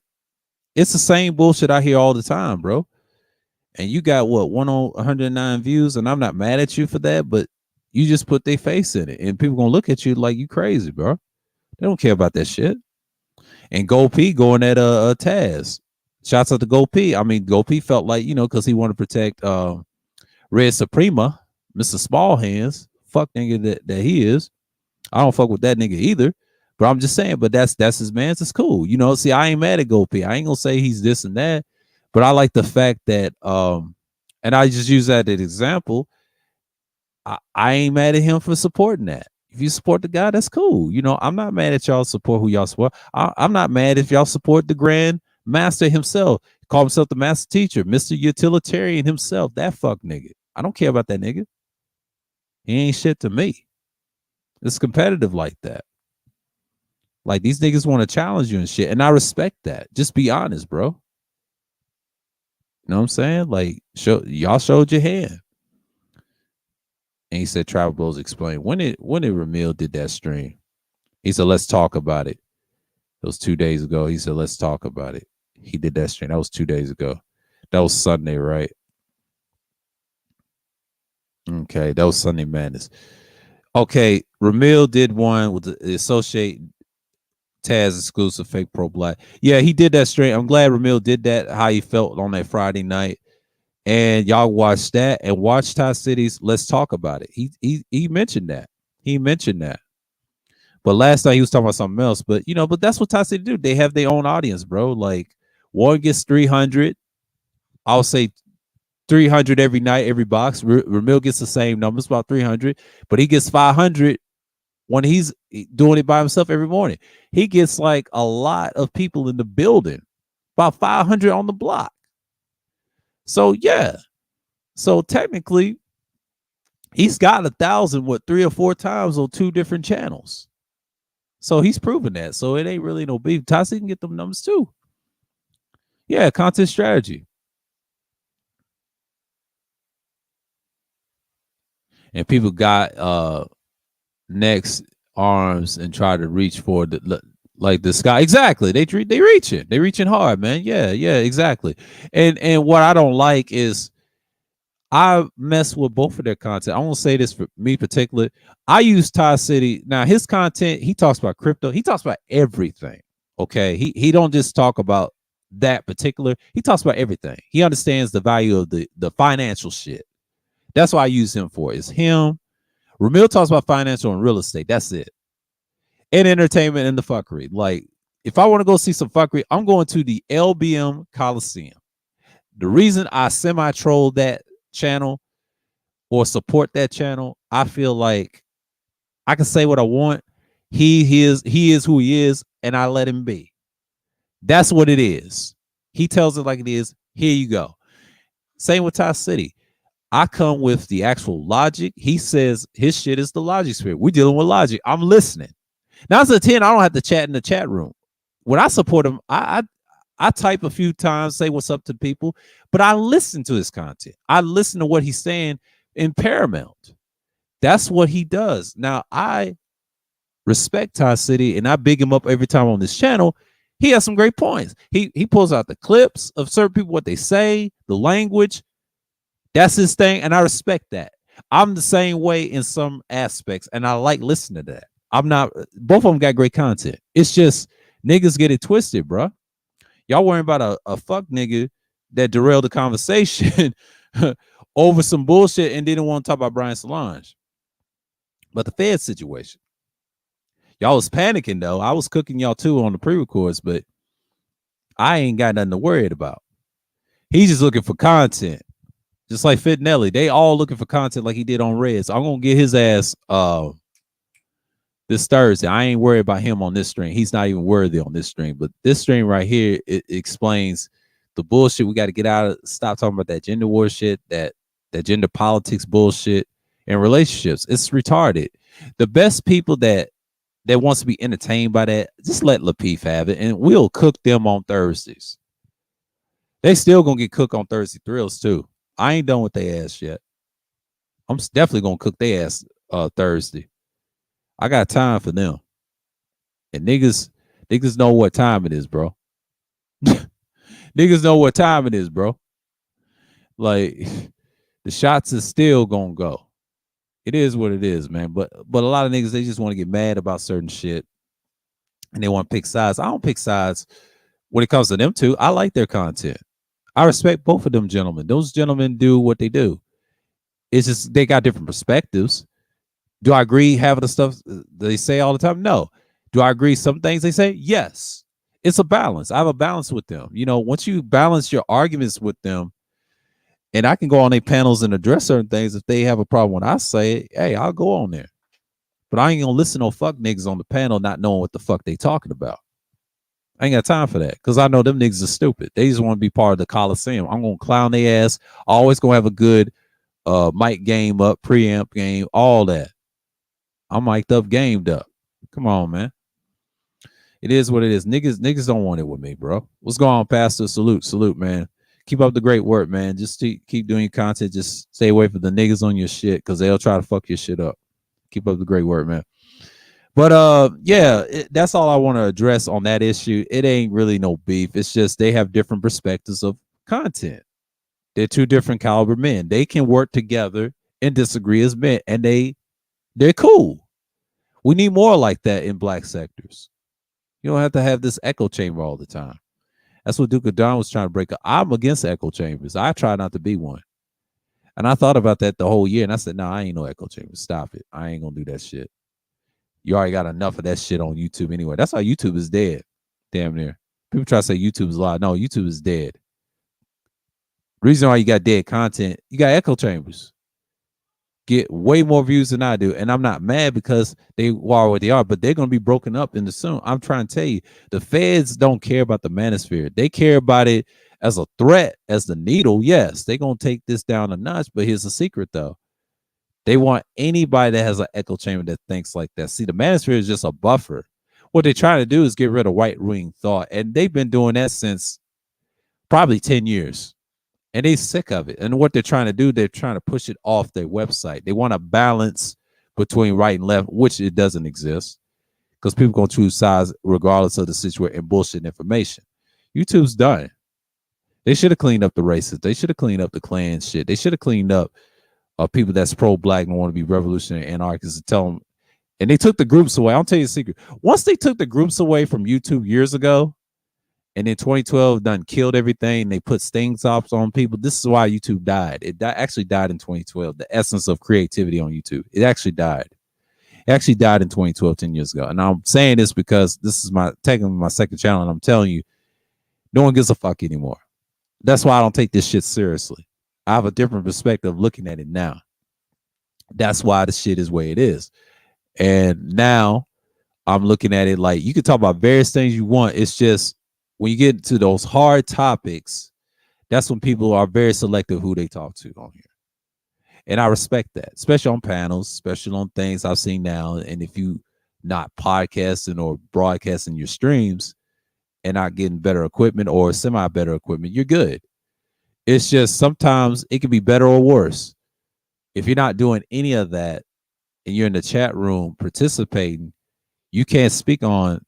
It's the same bullshit I hear all the time, bro. And you got what, 109 views, and I'm not mad at you for that, but you just put their face in it, and people gonna look at you like you crazy, bro. They don't care about that shit. And Go P going at Taz. Shouts out to Go P. I mean, Go P felt like, you know, because he wanted to protect Red Suprema, Mr. Small Hands. Fuck nigga that he is. I don't fuck with that nigga either. But I'm just saying, but that's his man's. It's cool. You know, see, I ain't mad at Go P. I ain't gonna say he's this and that. But I like the fact that, and I just use that as an example. I ain't mad at him for supporting that. if you support the guy, that's cool. You know, I'm not mad at y'all support who y'all support. I'm not mad if y'all support the Grand Master himself. He called himself the Master Teacher, Mr. Utilitarian himself. That fuck nigga. I don't care about that nigga. He ain't shit to me. It's competitive like that. Like these niggas want to challenge you and shit, and I respect that. Just be honest, bro. You know what I'm saying? Like, y'all showed your hand. And he said, Travel Blows explained. When did Ramil did that stream? He said, let's talk about it. It was 2 days ago. He said, let's talk about it. He did that stream. That was 2 days ago. That was Sunday, right? Okay, that was Sunday Madness. Okay, Ramil did one with the Associate Taz exclusive fake pro black. Yeah, he did that stream. I'm glad Ramil did that, how he felt on that Friday night. And y'all watch that and watch Ty City's Let's Talk About It. He mentioned that. He mentioned that. But last night he was talking about something else. But you know, but that's what Ty City do. They have their own audience, bro. Like Warren gets 300. I'll say 300 every night, every box. Ramil gets the same numbers, about 300, but he gets 500 when he's doing it by himself every morning. He gets like a lot of people in the building, about 500 on the block. So yeah, so technically, he's got 1,000 what 3 or 4 times on 2 different channels. So he's proven that. So it ain't really no beef. Tassi can get them numbers too. Yeah, content strategy. And people got next arms and try to reach for the like the sky. Exactly. They reaching. They reaching hard, man. Yeah, exactly. And what I don't like is I mess with both of their content. I won't say this for me particularly. I use Ty City. Now his content, he talks about crypto. He talks about everything. Okay. He don't just talk about that particular. He talks about everything. He understands the value of the financial shit. That's what I use him for. Is him. Ramil talks about financial and real estate. That's it. And entertainment and the fuckery. Like, if I want to go see some fuckery, I'm going to the LBM Coliseum. The reason I semi-troll that channel or support that channel, I feel like I can say what I want. He is who he is, and I let him be. That's what it is. He tells it like it is. Here you go. Same with Ty City. I come with the actual logic. He says his shit is the logic spirit. We're dealing with logic. I'm listening. Now it's a 10. I don't have to chat in the chat room. When I support him, I type a few times, say what's up to people, but I listen to his content. I listen to what he's saying in Paramount. That's what he does. Now I respect Ty City and I big him up every time on this channel. He has some great points. He pulls out the clips of certain people, what they say, the language. That's his thing, and I respect that. I'm the same way in some aspects, and I like listening to that. I'm not. Both of them got great content. It's just niggas get it twisted, bro. Y'all worrying about a fuck nigga that derailed the conversation over some bullshit and didn't want to talk about Brian Solange. But the Fed situation, y'all was panicking though. I was cooking y'all too on the pre-records, but I ain't got nothing to worry about. He's just looking for content. Just like Fitnelli, they all looking for content like he did on Red. So I'm gonna get his ass this Thursday. I ain't worried about him on this stream. He's not even worthy on this stream. But this stream right here, it explains the bullshit we got to get out of. Stop talking about that gender war shit, that gender politics bullshit, and relationships. It's retarded. The best people that wants to be entertained by that, just let Lapeef have it, and we'll cook them on Thursdays. They still gonna get cooked on Thursday Thrills too. I ain't done with their ass yet. I'm definitely gonna cook their ass Thursday. I got time for them. And niggas know what time it is, bro. Niggas know what time it is, bro. Like the shots is still gonna go. It is what it is, man. But a lot of niggas, they just want to get mad about certain shit and they want to pick sides. I don't pick sides when it comes to them two. I like their content. I respect both of them gentlemen. Those gentlemen do what they do. It's just they got different perspectives. Do I agree having the stuff they say all the time? No. Do I agree some things they say? Yes. It's a balance. I have a balance with them. You know, once you balance your arguments with them, and I can go on their panels and address certain things. If they have a problem when I say it, hey, I'll go on there. But I ain't gonna listen to no fuck niggas on the panel not knowing what the fuck they talking about. I ain't got time for that because I know them niggas are stupid. They just want to be part of the Coliseum. I'm gonna clown their ass. Always gonna have a good mic game up, preamp game, all that. I'm mic'd up, gamed up. Come on, man. It is what it is. Niggas don't want it with me, bro. What's going on, Pastor? Salute, man. Keep up the great work, man. Just keep doing your content. Just stay away from the niggas on your shit because they'll try to fuck your shit up. Keep up the great work, man. But yeah, that's all I want to address on that issue. It ain't really no beef. It's just they have different perspectives of content. They're two different caliber men. They can work together and disagree as men, and they're cool. We need more like that in black sectors. You don't have to have this echo chamber all the time. That's what Duke of Don was trying to break up. I'm against echo chambers. I try not to be one. And I thought about that the whole year, and I said, no, I ain't no echo chamber. Stop it. I ain't gonna do that shit. You already got enough of that shit on YouTube anyway. That's why YouTube is dead. Damn near. People try to say YouTube is alive. No, YouTube is dead. The reason why you got dead content, you got echo chambers. Get way more views than I do. And I'm not mad because they are what they are, but they're going to be broken up in the soon. I'm trying to tell you, the feds don't care about the manosphere. They care about it as a threat, as the needle. Yes, they're going to take this down a notch, but here's the secret, though. They want anybody that has an echo chamber that thinks like that. See, the manosphere is just a buffer. What they're trying to do is get rid of right-wing thought, and they've been doing that since probably 10 years. And they're sick of it. And what they're trying to do, they're trying to push it off their website. They want a balance between right and left, which it doesn't exist because people going to choose sides regardless of the situation and bullshit information. YouTube's done. They should have cleaned up the racists. They should have cleaned up the Klan shit. They should have cleaned up people that's pro-black and want to be revolutionary anarchists and tell them. And they took the groups away. I'll tell you a secret. Once they took the groups away from YouTube years ago, and in 2012, done killed everything. They put sting stops on people. This is why YouTube died. It actually died in 2012. The essence of creativity on YouTube. It actually died. It actually died in 2012, 10 years ago. And I'm saying this because this is taking my second channel, and I'm telling you, no one gives a fuck anymore. That's why I don't take this shit seriously. I have a different perspective of looking at it now. That's why the shit is where it is. And now I'm looking at it like you can talk about various things you want. It's just when you get to those hard topics, that's when people are very selective who they talk to on here. And I respect that, especially on panels, especially on things I've seen now. And if you not podcasting or broadcasting your streams and not getting better equipment or semi-better equipment, you're good. It's just sometimes it can be better or worse. If you're not doing any of that and you're in the chat room participating, you can't speak on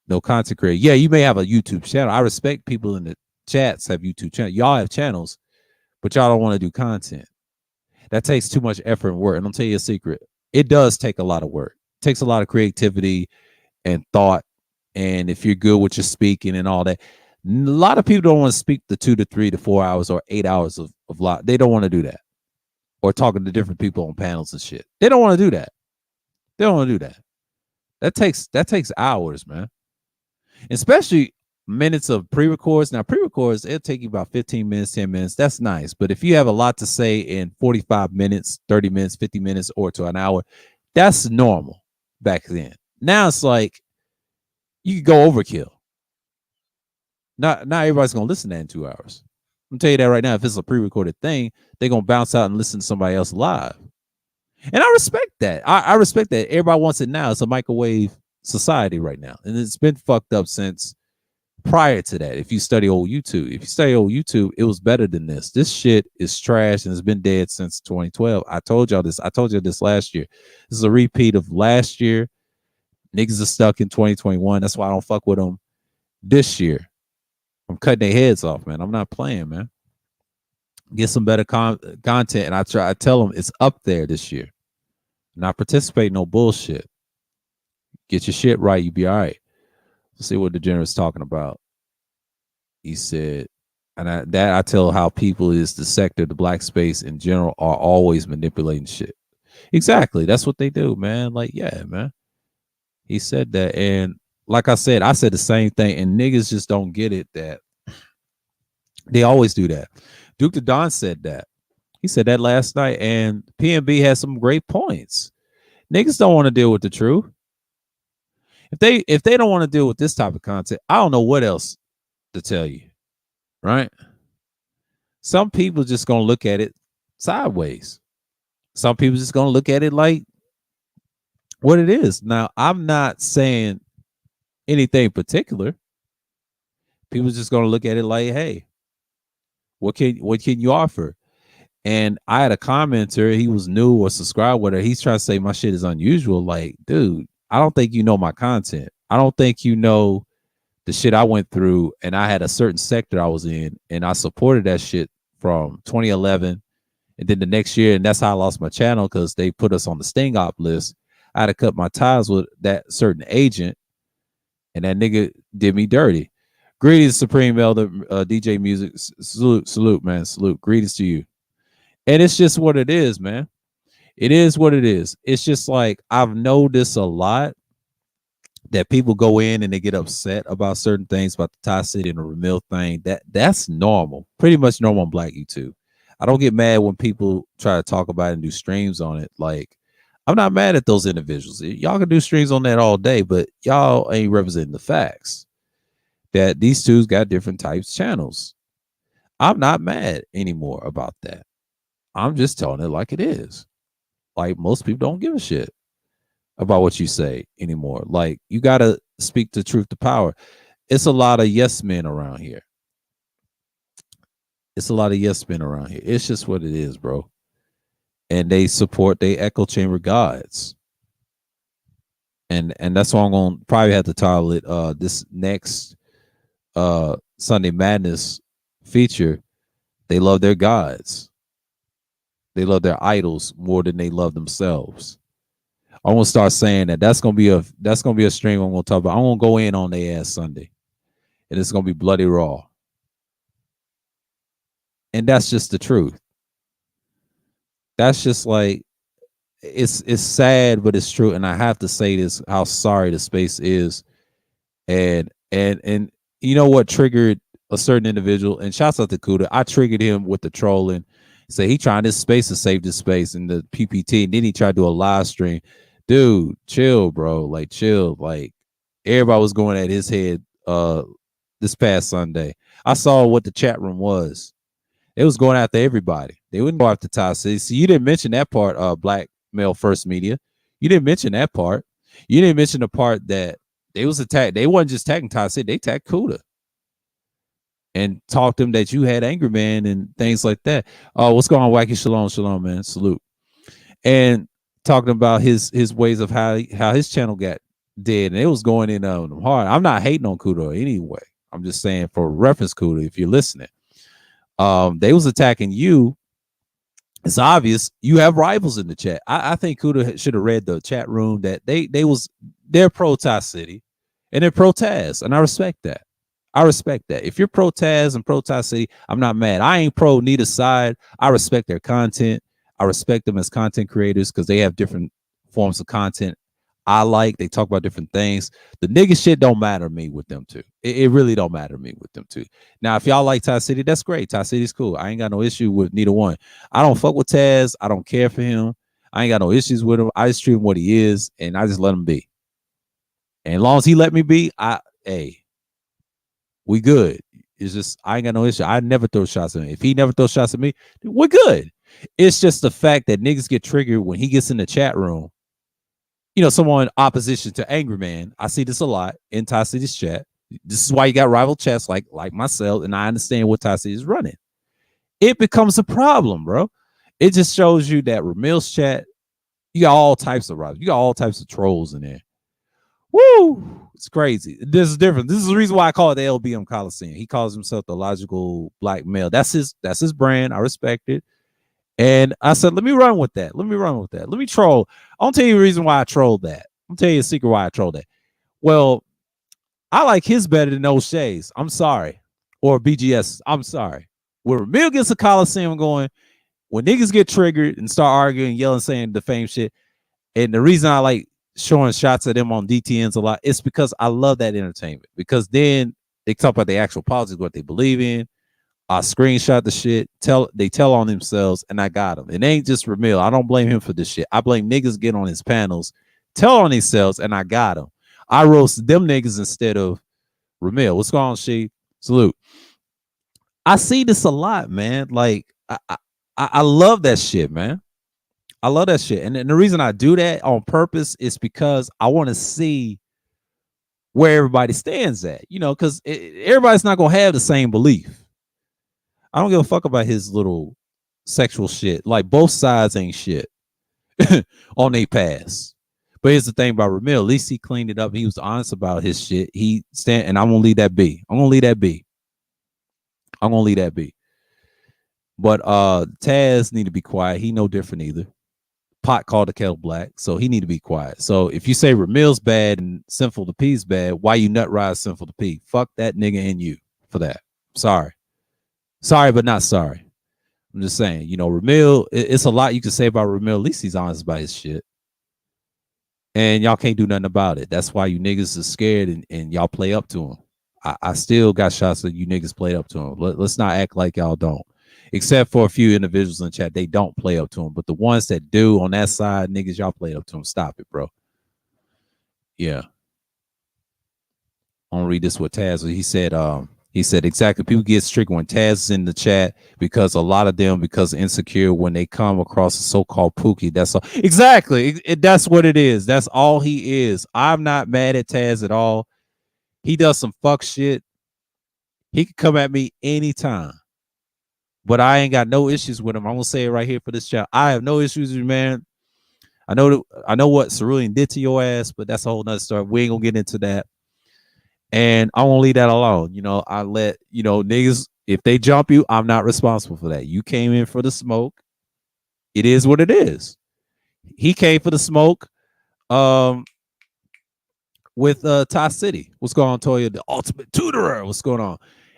no content creator. Yeah, you may have a YouTube channel. I respect people in the chats have YouTube channels. Y'all have channels, but y'all don't want to do content. That takes too much effort and work. And I'll tell you a secret. It does take a lot of work. It takes a lot of creativity and thought. And if you're good with your speaking and all that, a lot of people don't want to speak the 2 to 3 to 4 hours or 8 hours of live. They don't want to do that. Or talking to different people on panels and shit. They don't want to do that. They don't want to do that. That takes hours, man. Especially minutes of pre-records. Now, pre-records, it'll take you about 15 minutes, 10 minutes. That's nice. But if you have a lot to say in 45 minutes, 30 minutes, 50 minutes, or to an hour, that's normal back then. Now it's like you could go overkill. Not everybody's going to listen to that in 2 hours. I'm going to tell you that right now. If it's a pre-recorded thing, they're going to bounce out and listen to somebody else live. And I respect that. I respect that. Everybody wants it now. It's a microwave society right now. And it's been fucked up since prior to that. If you study old YouTube, it was better than this. This shit is trash and it's been dead since 2012. I told y'all this. I told you this last year. This is a repeat of last year. Niggas are stuck in 2021. That's why I don't fuck with them this year. I'm cutting their heads off, man. I'm not playing, man. Get some better content. And I tell them it's up there this year. Not participate in no bullshit. Get your shit right. You be all right. Let's see what the general's talking about. He said, and I tell how people is the sector, the black space in general are always manipulating shit. Exactly. That's what they do, man. Like, yeah, man. He said that. And like I said the same thing. And niggas just don't get it that they always do that. Duke the Don said that. He said that last night. And PNB has some great points. Niggas don't want to deal with the truth. If they don't want to deal with this type of content, I don't know what else to tell you, right? Some people just gonna look at it sideways. Some people just gonna look at it like what it is. Now, I'm not saying anything particular. People just gonna look at it like, hey, what can you offer? And I had a commenter, he was new or subscribed with her. He's trying to say my shit is unusual. Like, dude, I don't think you know my content. I don't think you know the shit I went through. And I had a certain sector I was in, and I supported that shit from 2011. And then the next year, and that's how I lost my channel because they put us on the sting op list. I had to cut my ties with that certain agent, and that nigga did me dirty. Greetings, Supreme Elder, DJ Music. Salute, man. Salute. Greetings to you. And it's just what it is, man. It is what it is. It's just like I've noticed a lot that people go in and they get upset about certain things about the Thai City and the Ramil thing. That's normal, pretty much normal on Black YouTube. I don't get mad when people try to talk about it and do streams on it. Like, I'm not mad at those individuals. Y'all can do streams on that all day, but y'all ain't representing the facts that these two's got different types channels. I'm not mad anymore about that. I'm just telling it like it is. Like, most people don't give a shit about what you say anymore. Like, you got to speak the truth to power. It's a lot of yes men around here. It's a lot of yes men around here. It's just what it is, bro. And they support they echo chamber gods. And that's why I'm gonna probably have to title it this next Sunday Madness feature. They love their gods. They love their idols more than they love themselves. I'm gonna start saying that. That's gonna be a stream I'm gonna talk about. I'm gonna go in on their ass Sunday, and it's gonna be bloody raw. And that's just the truth. That's just like it's sad, but it's true. And I have to say this: how sorry the space is, and you know what triggered a certain individual. And shouts out to Kuda. I triggered him with the trolling. Say he trying this space to save this space in the PPT, and then he tried to do a live stream. Dude, chill, bro. Like, chill. Like, everybody was going at his head this past Sunday. I saw what the chat room was. It was going after everybody. They wouldn't go after Thai City. See, you didn't mention that part, Black Male First Media. You didn't mention that part. You didn't mention the part that they was attacked. They wasn't just attacking Thai City. They attacked Kuda and talked to them that you had Angry Man and things like that. Oh, what's going on, Wacky? Shalom, man. Salute. And talking about his ways of how his channel got dead, and it was going in on them hard. I'm not hating on Kuda anyway. I'm just saying for reference, Kuda, if you're listening. They was attacking you. It's obvious you have rivals in the chat. I think Kuda should have read the chat room that they're pro Thai City and they're pro Taz, and I respect that. I respect that. If you're pro Taz and pro Thai City, I'm not mad. I ain't pro neither side. I respect their content. I respect them as content creators because they have different forms of content I like. They talk about different things. The nigga shit don't matter to me with them too. It really don't matter to me with them too. Now, if y'all like Thai City, that's great. Thai City's cool. I ain't got no issue with neither one. I don't fuck with Taz. I don't care for him. I ain't got no issues with him. I just treat him what he is, and I just let him be. And as long as he let me be, we good. It's just I ain't got no issue. I never throw shots at him. If he never throws shots at me, we're good. It's just the fact that niggas get triggered when he gets in the chat room. You know, someone in opposition to Angry Man. I see this a lot in Thai City's chat. This is why you got rival chats like myself, and I understand what Thai City is running. It becomes a problem, bro. It just shows you that Ramil's chat, you got all types of rivals. You got all types of trolls in there. Woo! It's crazy. This is different. This is the reason why I call it the LBM Coliseum. He calls himself the logical black male. That's his brand. I respect it. And I said, let me run with that. Let me troll. I'll tell you the reason why I trolled that. I'll tell you a secret why I trolled that. Well, I like his better than O'Shea's. I'm sorry. Or BGS. I'm sorry. When Ramil gets a Coliseum going, when niggas get triggered and start arguing, yelling, saying defame shit, and the reason I like showing shots at them on DTNs a lot, it's because I love that entertainment. Because then they talk about the actual politics, what they believe in. I screenshot the shit. They tell on themselves, and I got them. It ain't just Ramil. I don't blame him for this shit. I blame niggas get on his panels, tell on themselves, and I got them. I roast them niggas instead of Ramil. What's going on, she? Salute. I see this a lot, man. Like I love that shit, man. I love that shit, and the reason I do that on purpose is because I want to see where everybody stands at. You know, because everybody's not gonna have the same belief. I don't give a fuck about his little sexual shit. Like both sides ain't shit on they pass. But here's the thing about Ramil. At least he cleaned it up. He was honest about his shit. And I'm gonna leave that be. I'm gonna leave that be. But Taz need to be quiet. He no different either. Pot called the kettle black, so he need to be quiet. So if you say Ramil's bad and Sinful to P's bad, why you nut rise Sinful to P? Fuck that nigga and you for that. Sorry, but not sorry. I'm just saying, you know, Ramil, it's a lot you can say about Ramil. At least he's honest about his shit. And y'all can't do nothing about it. That's why you niggas are scared and y'all play up to him. I still got shots that you niggas play up to him. Let's not act like y'all don't. Except for a few individuals in the chat, they don't play up to him. But the ones that do on that side, niggas, y'all play up to him. Stop it, bro. Yeah. I'm gonna read this with Taz. He said exactly. People get strict when Taz is in the chat because a lot of them because insecure when they come across a so-called Pookie. That's all. Exactly. That's what it is. That's all he is. I'm not mad at Taz at all. He does some fuck shit. He can come at me anytime. But I ain't got no issues with him. I'm gonna say it right here for this chat. I have no issues with you, man. I know what Cerulean did to your ass, but that's a whole nother story. We ain't gonna get into that. And I won't leave that alone. You know, I let, you know, niggas, if they jump you, I'm not responsible for that. You came in for the smoke. It is what it is. He came for the smoke with Ty City. What's going on, Toya? The ultimate tutorer. What's going on?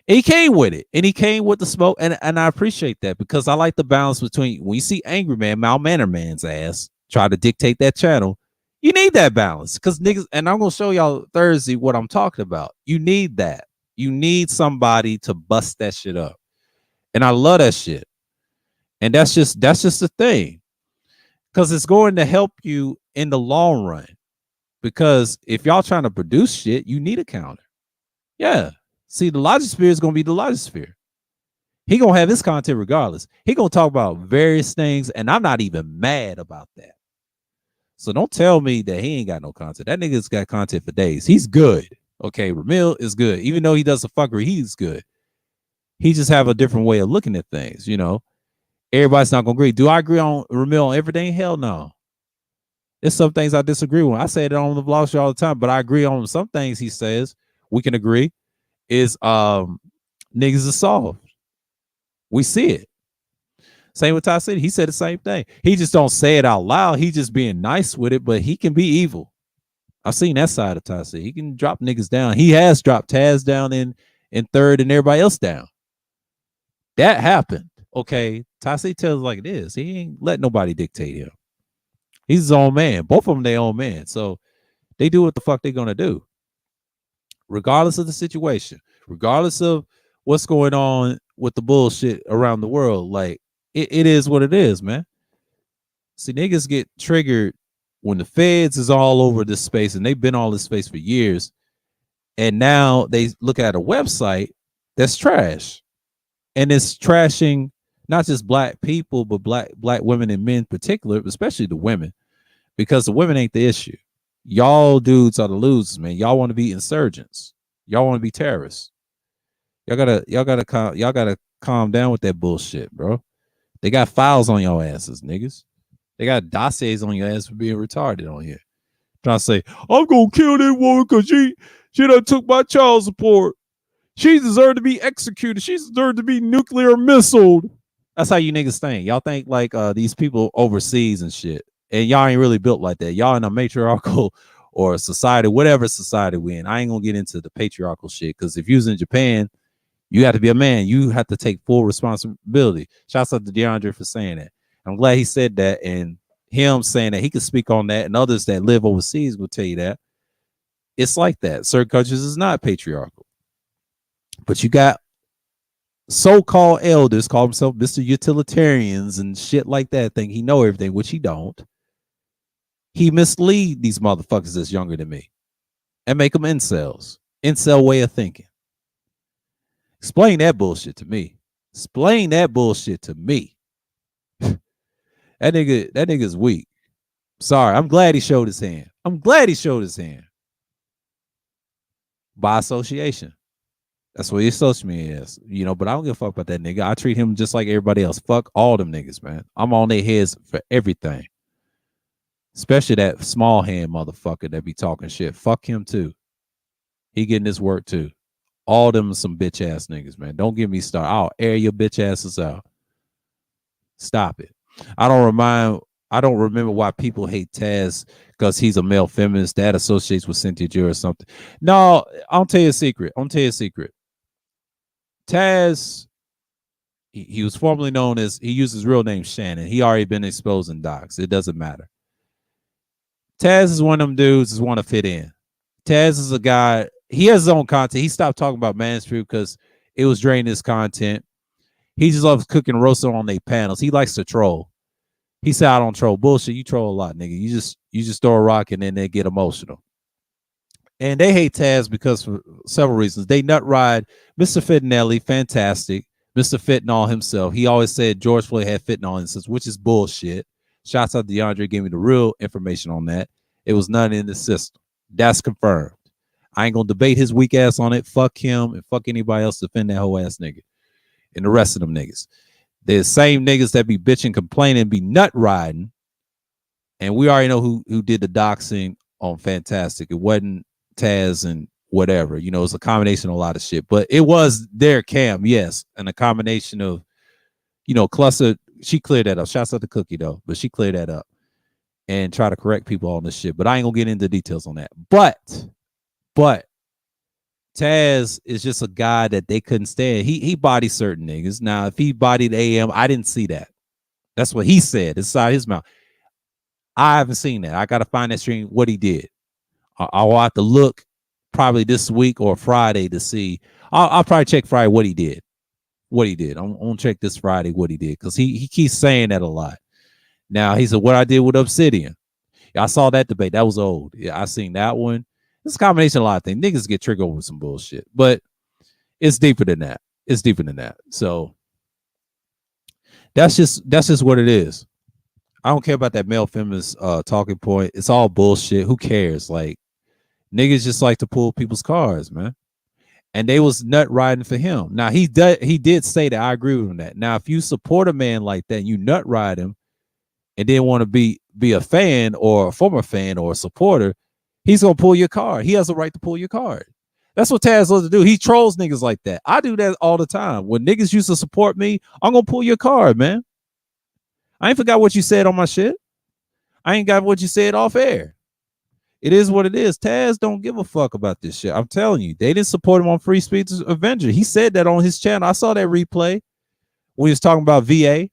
And he came with it. And he came with the smoke. And I appreciate that because I like the balance between when you see Angry Man, Malmanner Man's ass try to dictate that channel. You need that balance because niggas, and I'm gonna show y'all Thursday what I'm talking about. You need that. You need somebody to bust that shit up. And I love that shit. And that's just the thing. Because it's going to help you in the long run. Because if y'all trying to produce shit, you need a counter. Yeah. See, the Logisphere is gonna be the Logisphere. He gonna have his content regardless. He gonna talk about various things, and I'm not even mad about that. So don't tell me that he ain't got no content. That nigga's got content for days. He's good. Okay, Ramil is good. Even though he does a fuckery, he's good. He just have a different way of looking at things, you know. Everybody's not gonna agree. Do I agree on Ramil on everything? Hell no. There's some things I disagree with. I say it on the vlog show all the time, but I agree on some things he says. We can agree. Is niggas are soft. We see it. Same with Ty City. He said the same thing. He just don't say it out loud. He just being nice with it, but he can be evil. I've seen that side of Ty City. He can drop niggas down. He has dropped Taz down in third and everybody else down. That happened. Okay. Ty City tells it like it is. He ain't let nobody dictate him. He's his own man. Both of them their own man. So they do what the fuck they're gonna do. Regardless of the situation, regardless of what's going on with the bullshit around the world, like it is what it is, man. See, niggas get triggered when the feds is all over this space and they've been all this space for years. And now they look at a website that's trash. And it's trashing not just black people, but black women and men in particular, especially the women, because the women ain't the issue. Y'all dudes are the losers, man. Y'all want to be insurgents. Y'all want to be terrorists. Y'all gotta calm down with that bullshit, bro. They got files on your asses, niggas. They got dossiers on your ass for being retarded on here. Trying to say, I'm gonna kill that woman because she done took my child support. She deserved to be executed. She deserved to be nuclear missiled. That's how you niggas think. Y'all think like these people overseas and shit. And y'all ain't really built like that. Y'all in a matriarchal or society, whatever society we in. I ain't gonna get into the patriarchal shit because if you was in Japan, you have to be a man. You have to take full responsibility. Shouts out to DeAndre for saying that. I'm glad he said that, and him saying that he could speak on that, and others that live overseas will tell you that. It's like that. Certain countries is not patriarchal. But you got so-called elders call themselves Mr. Utilitarians and shit like that, think he know everything, which he don't. He mislead these motherfuckers that's younger than me and make them incels. Incel way of thinking. Explain that bullshit to me. Explain that bullshit to me. That nigga's weak. Sorry, I'm glad he showed his hand. I'm glad he showed his hand. By association. That's what he associates me as. You know, but I don't give a fuck about that nigga. I treat him just like everybody else. Fuck all them niggas, man. I'm on their heads for everything. Especially that small hand motherfucker that be talking shit. Fuck him too. He getting his work too. All them some bitch ass niggas, man. Don't get me started. I'll air your bitch asses out. Stop it. I don't remember why people hate Taz because he's a male feminist. That associates with Cynthia Ju or something. No, I'll tell you a secret. Taz, he was formerly known as, he used his real name Shannon. He already been exposed in docs. It doesn't matter. Taz is one of them dudes who want to fit in. Taz is a guy, he has his own content. He stopped talking about Mansfield because it was draining his content. He just loves cooking roasting on their panels. He likes to troll. He said, I don't troll. Bullshit. You troll a lot, nigga. You just throw a rock and then they get emotional. And they hate Taz because for several reasons. They nut ride Mr. Fittinelli, fantastic. Mr. Fentanyl himself. He always said George Floyd had fentanyl instance, which is bullshit. Shouts out to DeAndre, gave me the real information on that. It was none in the system. That's confirmed. I ain't gonna debate his weak ass on it. Fuck him and fuck anybody else defend that whole ass nigga. And the rest of them niggas. The same niggas that be bitching, complaining, be nut riding. And we already know who did the doxing on Fantastic. It wasn't Taz and whatever. You know, it's a combination of a lot of shit. But it was their cam, yes. And a combination of, you know, Cluster. She cleared that up. Shouts out to Cookie, though. But she cleared that up. And try to correct people on this shit. But I ain't gonna get into details on that. But Taz is just a guy that they couldn't stand. He bodied certain niggas. Now, if he bodied AM, I didn't see that. That's what he said inside his mouth. I haven't seen that. I got to find that stream, what he did. I'll have to look probably this week or Friday to see. I'll probably check Friday what he did. I'm going to check this Friday what he did because he keeps saying that a lot. Now, he said, what I did with Obsidian. I saw that debate. That was old. Yeah, I seen that one. It's a combination of a lot of things. Niggas get triggered over some bullshit, but it's deeper than that. So that's just what it is. I don't care about that male feminist talking point. It's all bullshit. Who cares? Like, niggas just like to pull people's cars, man. And they was nut riding for him. Now, he did say that. I agree with him that. Now, if you support a man like that, and you nut ride him, and then want to be a fan or a former fan or a supporter, he's gonna pull your card. He has a right to pull your card. That's what Taz loves to do. He trolls niggas like that. I do that all the time. When niggas used to support me, I'm gonna pull your card, man. I ain't forgot what you said on my shit. I ain't got what you said off air. It is what it is. Taz don't give a fuck about this shit. I'm telling you, they didn't support him on Free Speech Avenger. He said that on his channel. I saw that replay when he was talking about VA.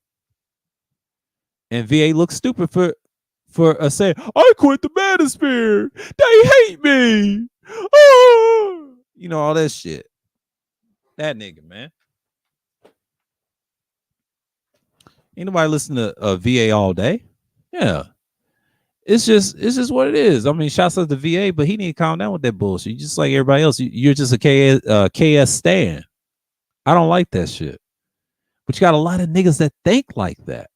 And VA looks stupid for saying, I quit the manosphere. They hate me. Oh. You know, all that shit. That nigga, man. Ain't nobody listen to VA all day. Yeah. It's just what it is. I mean, shouts out to VA, but he need to calm down with that bullshit. Just like everybody else, you're just a KS stan. I don't like that shit. But you got a lot of niggas that think like that.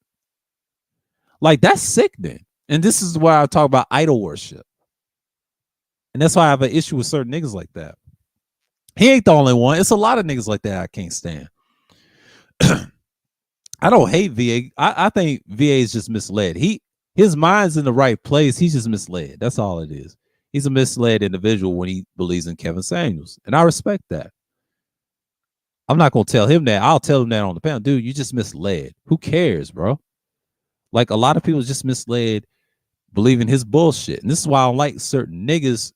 Like, that's sickening. And this is why I talk about idol worship. And that's why I have an issue with certain niggas like that. He ain't the only one. It's a lot of niggas like that I can't stand. I don't hate VA. I think VA is just misled. His mind's in the right place. He's just misled. That's all it is. He's a misled individual when he believes in Kevin Samuels. And I respect that. I'm not going to tell him that. I'll tell him that on the panel. Dude, you just misled. Who cares, bro? Like, a lot of people just misled believing his bullshit. And this is why I don't like certain niggas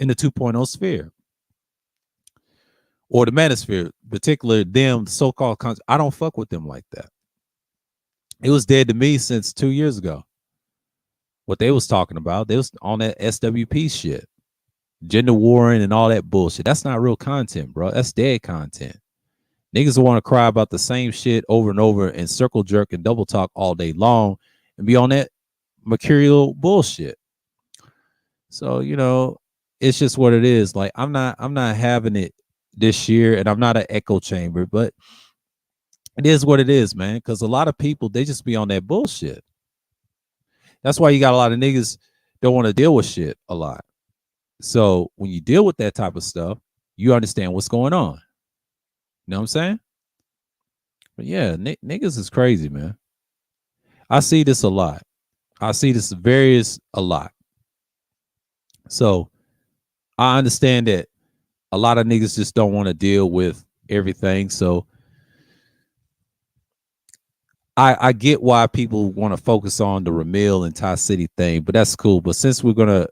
in the 2.0 sphere. Or the manosphere, particularly them, so-called, I don't fuck with them like that. It was dead to me since 2 years ago. What they was talking about, they was on that SWP shit. Gender warring and all that bullshit. That's not real content, bro. That's dead content. Niggas want to cry about the same shit over and over and circle jerk and double talk all day long and be on that mercurial bullshit. So, it's just what it is. Like I'm not having it this year, and I'm not an echo chamber, but it is what it is, man. Because a lot of people, they just be on that bullshit. That's why you got a lot of niggas don't want to deal with shit a lot. So when you deal with that type of stuff, you understand what's going on. You know what I'm saying? But yeah, niggas is crazy, man. I see this a lot. I see this a lot. So I understand that a lot of niggas just don't want to deal with everything. So I get why people want to focus on the Ramil and Ty City thing, but that's cool. But since we're gonna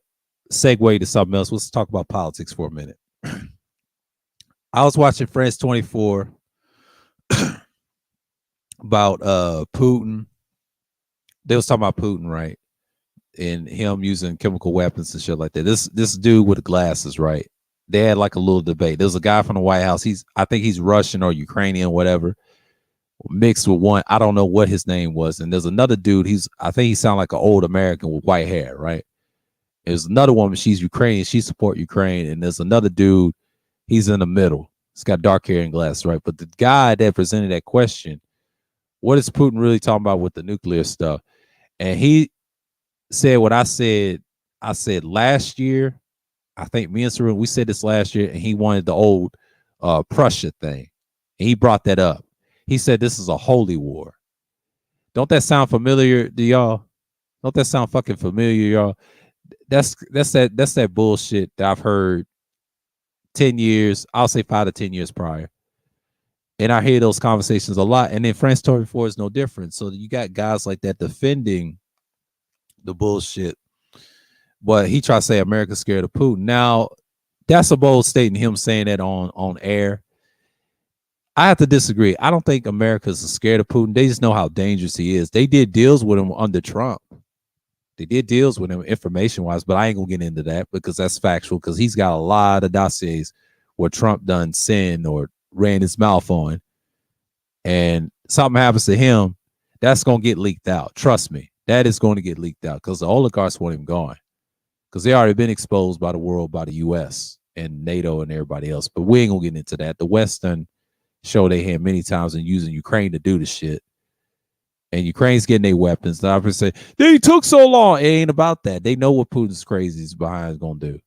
segue to something else, let's talk about politics for a minute. I was watching France 24 about Putin. They was talking about Putin, right? And him using chemical weapons and shit like that. This dude with the glasses, right? They had like a little debate. There's a guy from the White House. I think he's Russian or Ukrainian, whatever, mixed with one. I don't know what his name was. And there's another dude. I think he sounded like an old American with white hair, right? There's another woman. She's Ukrainian. She support Ukraine. And there's another dude. He's in the middle. He's got dark hair and glasses, right? But the guy that presented that question, what is Putin really talking about with the nuclear stuff? And he said what I said. I said last year, I think me and Saru, we said this last year, and he wanted the old Prussia thing. And he brought that up. He said this is a holy war. Don't that sound familiar to y'all? Don't that sound fucking familiar, y'all? That's that bullshit that I've heard 10 years, I'll say 5 to 10 years prior. And I hear those conversations a lot. And then France 24 is no different. So you got guys like that defending the bullshit. But he tried to say America's scared of Putin. Now, that's a bold statement, him saying that on air. I have to disagree. I don't think America's scared of Putin. They just know how dangerous he is. They did deals with him under Trump. They did deals with him information-wise, but I ain't going to get into that because that's factual, because he's got a lot of dossiers where Trump done sin or ran his mouth on. And something happens to him, that's going to get leaked out. Trust me, that is going to get leaked out because the oligarchs want him gone. Because they already been exposed by the world, by the U.S. and NATO and everybody else. But we ain't gonna get into that. The West done show they hand many times in using Ukraine to do the shit. And Ukraine's getting their weapons. The opposite say, they took so long. It ain't about that. They know what Putin's crazy is behind is gonna do.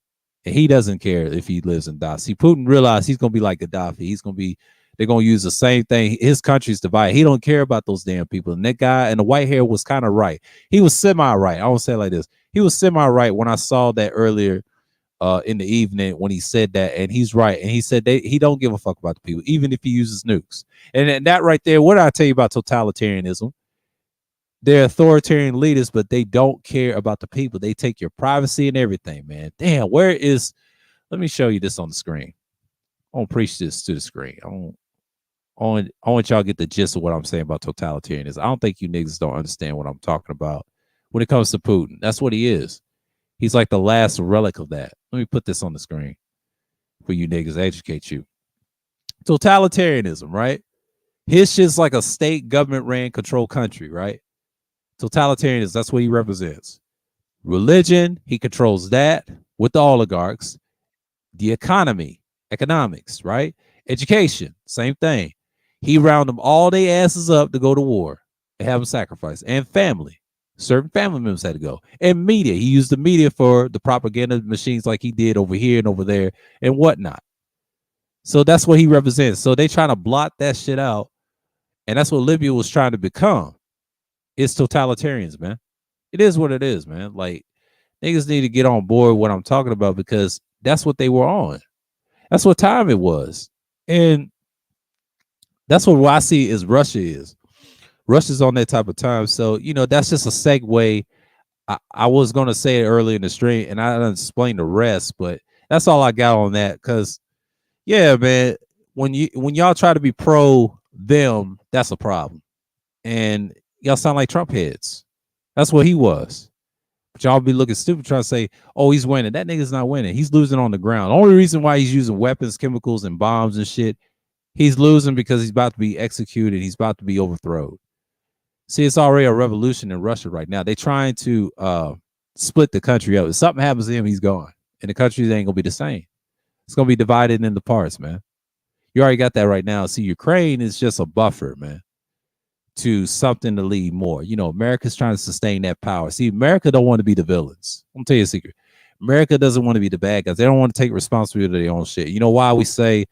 And he doesn't care if he lives and dies. See, Putin realized he's gonna be like Gaddafi. They're gonna use the same thing. His country's divided. He don't care about those damn people. And that guy and the white hair was kind of right. He was semi-right. I won't say it like this. He was semi-right when I saw that earlier in the evening when he said that, and he's right. And he said he don't give a fuck about the people, even if he uses nukes. And that right there, what did I tell you about totalitarianism? They're authoritarian leaders, but they don't care about the people. They take your privacy and everything, man. Damn, let me show you this on the screen. I won't preach this to the screen. I want y'all to get the gist of what I'm saying about totalitarianism. I don't think you niggas don't understand what I'm talking about when it comes to Putin. That's what he is. He's like the last relic of that. Let me put this on the screen for you niggas to educate you. Totalitarianism, right? His shit's like a state government ran control country, right? Totalitarianism, that's what he represents. Religion, he controls that with the oligarchs. The economics, right? Education, same thing. He round them all their asses up to go to war and have them sacrifice. And family. Certain family members had to go. And media. He used the media for the propaganda machines like he did over here and over there and whatnot. So that's what he represents. So they trying to blot that shit out. And that's what Libya was trying to become. It's totalitarians, man. It is what it is, man. Like, niggas need to get on board what I'm talking about because that's what they were on. That's what time it was. And that's what I see is Russia is. Russia's on that type of time. So, that's just a segue. I was going to say it earlier in the stream, and I didn't explain the rest, but that's all I got on that. Because, yeah, man, when y'all try to be pro them, that's a problem. And y'all sound like Trump heads. That's what he was. But y'all be looking stupid trying to say, oh, he's winning. That nigga's not winning. He's losing on the ground. The only reason why he's using weapons, chemicals, and bombs and shit, He's losing because he's about to be executed. He's about to be overthrown. See, it's already a revolution in Russia right now. They're trying to split the country up. If something happens to him, he's gone. And the country ain't gonna be the same. It's gonna be divided into parts, man. You already got that right now. See, Ukraine is just a buffer, man, to something to lead more. You know, America's trying to sustain that power. See, America don't want to be the villains. I'm gonna tell you a secret. America doesn't want to be the bad guys. They don't want to take responsibility for their own shit. You know why we say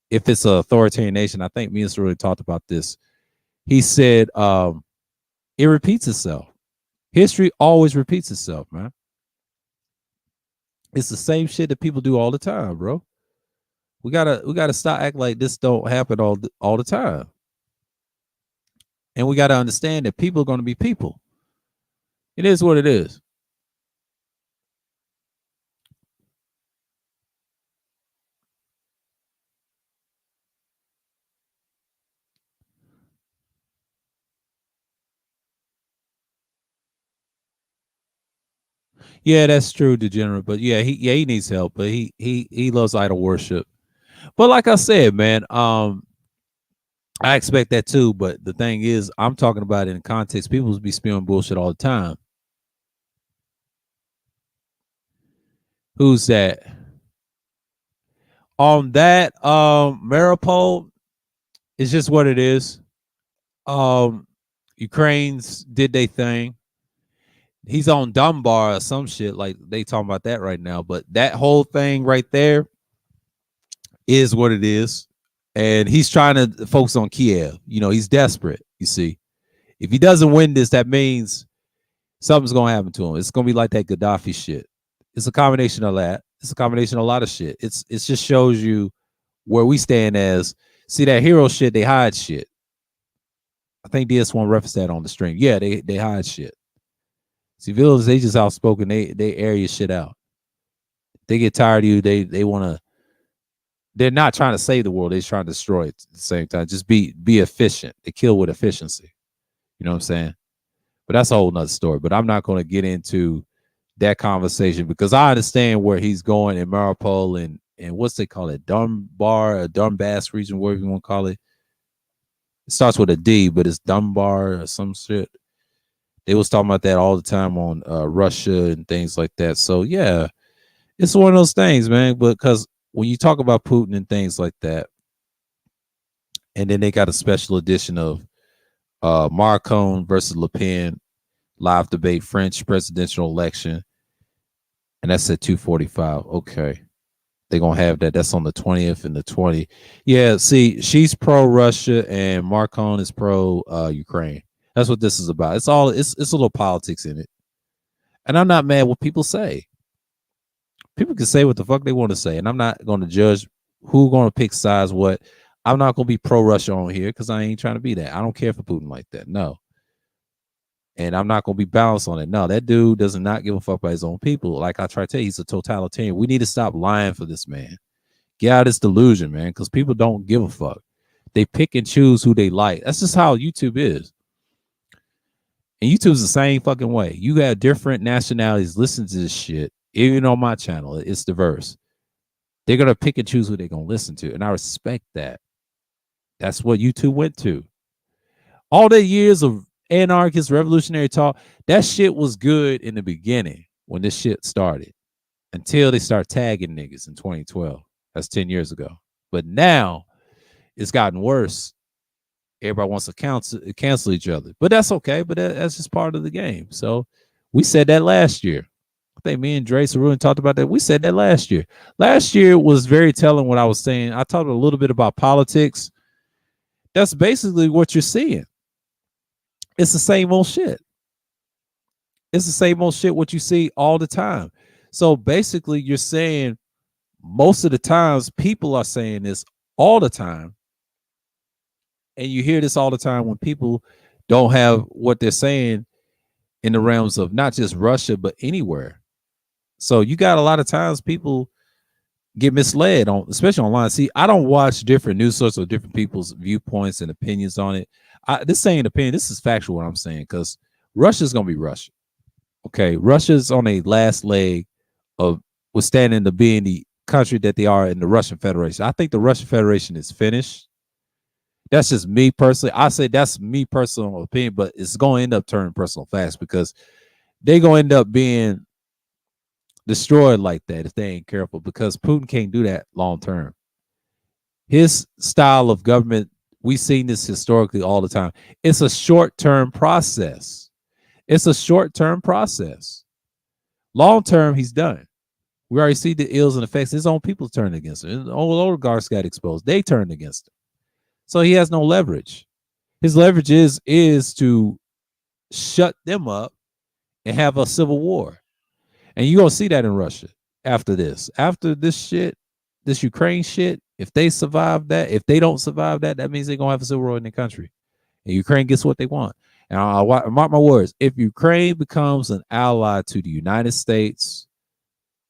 if it's an authoritarian nation? I think me and Sir really talked about this. He said it repeats itself. History always repeats itself, man. It's the same shit that people do all the time, bro. We gotta stop acting like this don't happen all the time. And we gotta understand that people are gonna be people. It is what it is. Yeah, that's true, degenerate. But yeah, he needs help. But he loves idol worship. But like I said, man, I expect that too. But the thing is, I'm talking about it in context. People be spewing bullshit all the time. Who's that? On that, Maripol is just what it is. Ukraine's did they thing. He's on Dunbar or some shit. Like they talking about that right now. But that whole thing right there is what it is. And he's trying to focus on Kiev. You know, he's desperate, you see. If he doesn't win this, that means something's gonna happen to him. It's gonna be like that Gaddafi shit. It's a combination of that. It's a combination of a lot of shit. It just shows you where we stand as see that hero shit, they hide shit. I think DS1 referenced that on the stream. Yeah, they hide shit. See, villains, they just outspoken. They air your shit out. They get tired of you. They want to. They're not trying to save the world. They're trying to destroy it at the same time. Just be efficient. They kill with efficiency. You know what I'm saying? But that's a whole nother story. But I'm not going to get into that conversation because I understand where he's going in Mariupol and what's they call it, Dunbar, or Donbass region, whatever you want to call it. It starts with a D, but it's Dunbar or some shit. They was talking about that all the time on Russia and things like that. So yeah, it's one of those things, man. But because when you talk about Putin and things like that, and then they got a special edition of Macron versus Le Pen live debate French presidential election, and that's at 2:45. Okay, they're gonna have that. That's on the 20th and the 20th. Yeah, see, she's pro Russia and Macron is pro Ukraine. That's what this is about. It's a little politics in it. And I'm not mad what people say. People can say what the fuck they want to say, and I'm not going to judge who going to pick sides what. I'm not going to be pro Russia on here because I ain't trying to be that. I don't care for Putin like that. No. And I'm not going to be balanced on it. No, that dude does not give a fuck about his own people. Like I try to tell you, he's a totalitarian. We need to stop lying for this man. Get out of this delusion, man, because people don't give a fuck. They pick and choose who they like. That's just how YouTube is. And YouTube's the same fucking way. You got different nationalities listen to this shit. Even on my channel, it's diverse. They're gonna pick and choose who they're gonna listen to, and I respect that. That's what YouTube went to. All the years of anarchist revolutionary talk, that shit was good in the beginning when this shit started, until they start tagging niggas in 2012. That's 10 years ago. But now it's gotten worse. Everybody wants to cancel each other, but that's okay. But that's just part of the game. So we said that last year. I think me and Dre Cerulli talked about that. We said that last year. Last year was very telling what I was saying. I talked a little bit about politics. That's basically what you're seeing. It's the same old shit. It's the same old shit what you see all the time. So basically, you're saying most of the times people are saying this all the time. And you hear this all the time when people don't have what they're saying in the realms of not just Russia, but anywhere. So you got a lot of times people get misled on, especially online. See, I don't watch different news sources or different people's viewpoints and opinions on it. This ain't opinion. This is factual what I'm saying, because Russia's going to be Russia. Okay. Russia's on a last leg of withstanding to being the country that they are in the Russian Federation. I think the Russian Federation is finished. That's just me personally. I say that's me personal opinion, but it's going to end up turning personal facts because they're going to end up being destroyed like that if they ain't careful because Putin can't do that long term. His style of government, we've seen this historically all the time. It's a short term process. It's a short term process. Long term, he's done. We already see the ills and effects. His own people turned against him. His own oligarchs got exposed. They turned against him. So he has no leverage. His leverage is to shut them up and have a civil war. And you're gonna see that in Russia after this. After this shit, this Ukraine shit, if they survive that, if they don't survive that, that means they're gonna have a civil war in their country. And Ukraine gets what they want. And I'll mark my words, if Ukraine becomes an ally to the United States,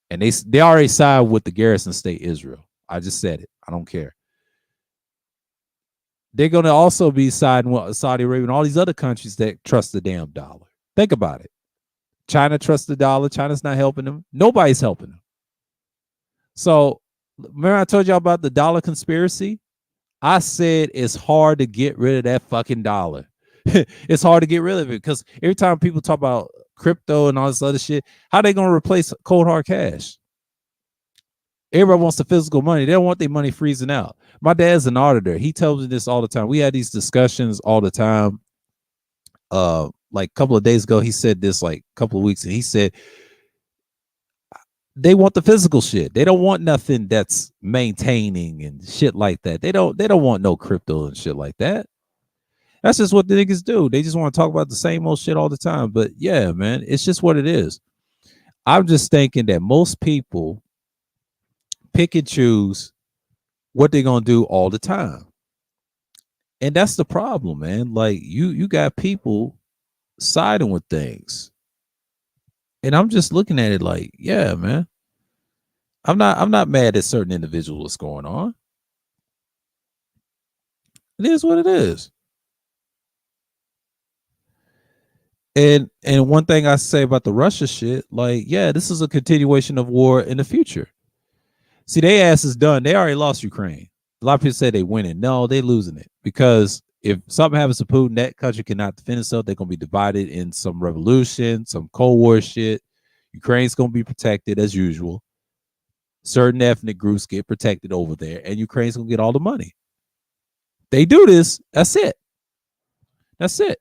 and they already side with the garrison state Israel. I just said it. I don't care. They're going to also be siding with Saudi Arabia and all these other countries that trust the damn dollar. Think about it. China trusts the dollar. China's not helping them. Nobody's helping them. So remember I told y'all about the dollar conspiracy? I said it's hard to get rid of that fucking dollar. It's hard to get rid of it because every time people talk about crypto and all this other shit, how they going to replace cold hard cash? Everybody wants the physical money. They don't want their money freezing out. My dad's an auditor. He tells me this all the time. We had these discussions all the time. Like a couple of days ago, he said this like a couple of weeks, and he said they want the physical shit. They don't want nothing that's maintaining and shit like that. They don't want no crypto and shit like that. That's just what the niggas do. They just want to talk about the same old shit all the time. But yeah, man, it's just what it is. I'm just thinking that most people pick and choose what they're gonna do all the time. And that's the problem, man. Like you got people siding with things. And I'm just looking at it like, yeah, man. I'm not mad at certain individuals what's going on. It is what it is. And one thing I say about the Russia shit, like, yeah, this is a continuation of war in the future. See, they ass is done. They already lost Ukraine. A lot of people say they winning. No, they losing it because if something happens to Putin, that country cannot defend itself. They're gonna be divided in some revolution, some Cold War shit. Ukraine's gonna be protected as usual. Certain ethnic groups get protected over there, and Ukraine's gonna get all the money. They do this. That's it. That's it.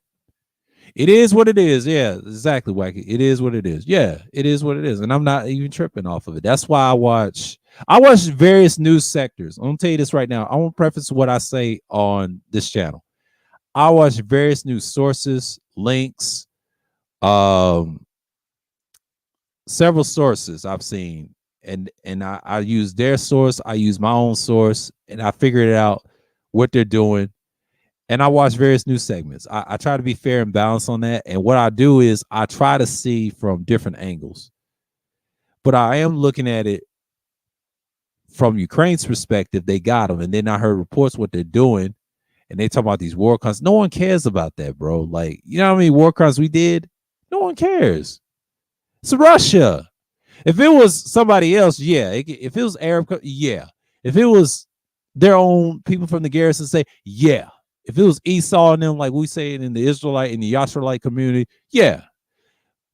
It is what it is. Yeah, exactly, Wacky. It is what it is. Yeah, it is what it is. And I'm not even tripping off of it. That's why I watch various news sectors. I'm gonna tell you this right now. I want to preface what I say on this channel. I watch various news sources, links, several sources I've seen, and I use their source, I use my own source, and I figured it out what they're doing. And I watch various news segments. I try to be fair and balanced on that. And what I do is I try to see from different angles. But I am looking at it from Ukraine's perspective. They got them. And then I heard reports what they're doing. And they talk about these war crimes. No one cares about that, bro. Like, you know how many war crimes we did? No one cares. It's Russia. If it was somebody else, yeah. If it was Arab, yeah. If it was their own people from the garrison, say, yeah. If it was Esau and them, like we say it in the Israelite, in the Yashraelite community, yeah.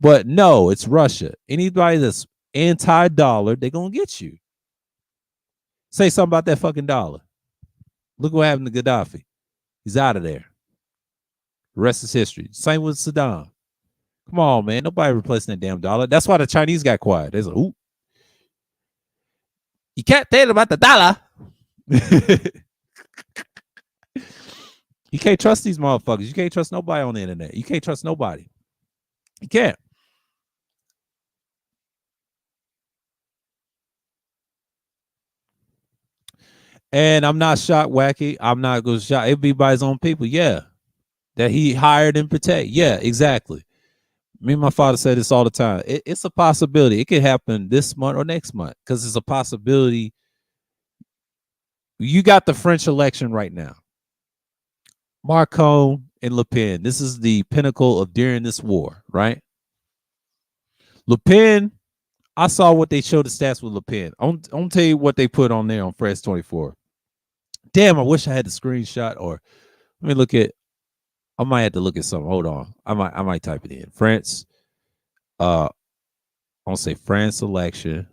But no, it's Russia. Anybody that's anti-dollar, they're going to get you. Say something about that fucking dollar. Look what happened to Gaddafi. He's out of there. The rest is history. Same with Saddam. Come on, man. Nobody replacing that damn dollar. That's why the Chinese got quiet. They're like, ooh. You can't tell about the dollar. You can't trust these motherfuckers. You can't trust nobody on the internet. You can't trust nobody. You can't. And I'm not shocked, Wacky. I'm not going to shock. It'd be by his own people. Yeah. That he hired and protect. Yeah, exactly. Me and my father said this all the time. It's a possibility. It could happen this month or next month because it's a possibility. You got the French election right now. Macron and Le Pen. This is the pinnacle of during this war, right? Le Pen, I saw what they showed the stats with Le Pen. I'm gonna tell you what they put on there on Fresh 24. Damn, I wish I had the screenshot. Or let me look at. I might have to look at something. Hold on. I might type it in. France. I want to say France election.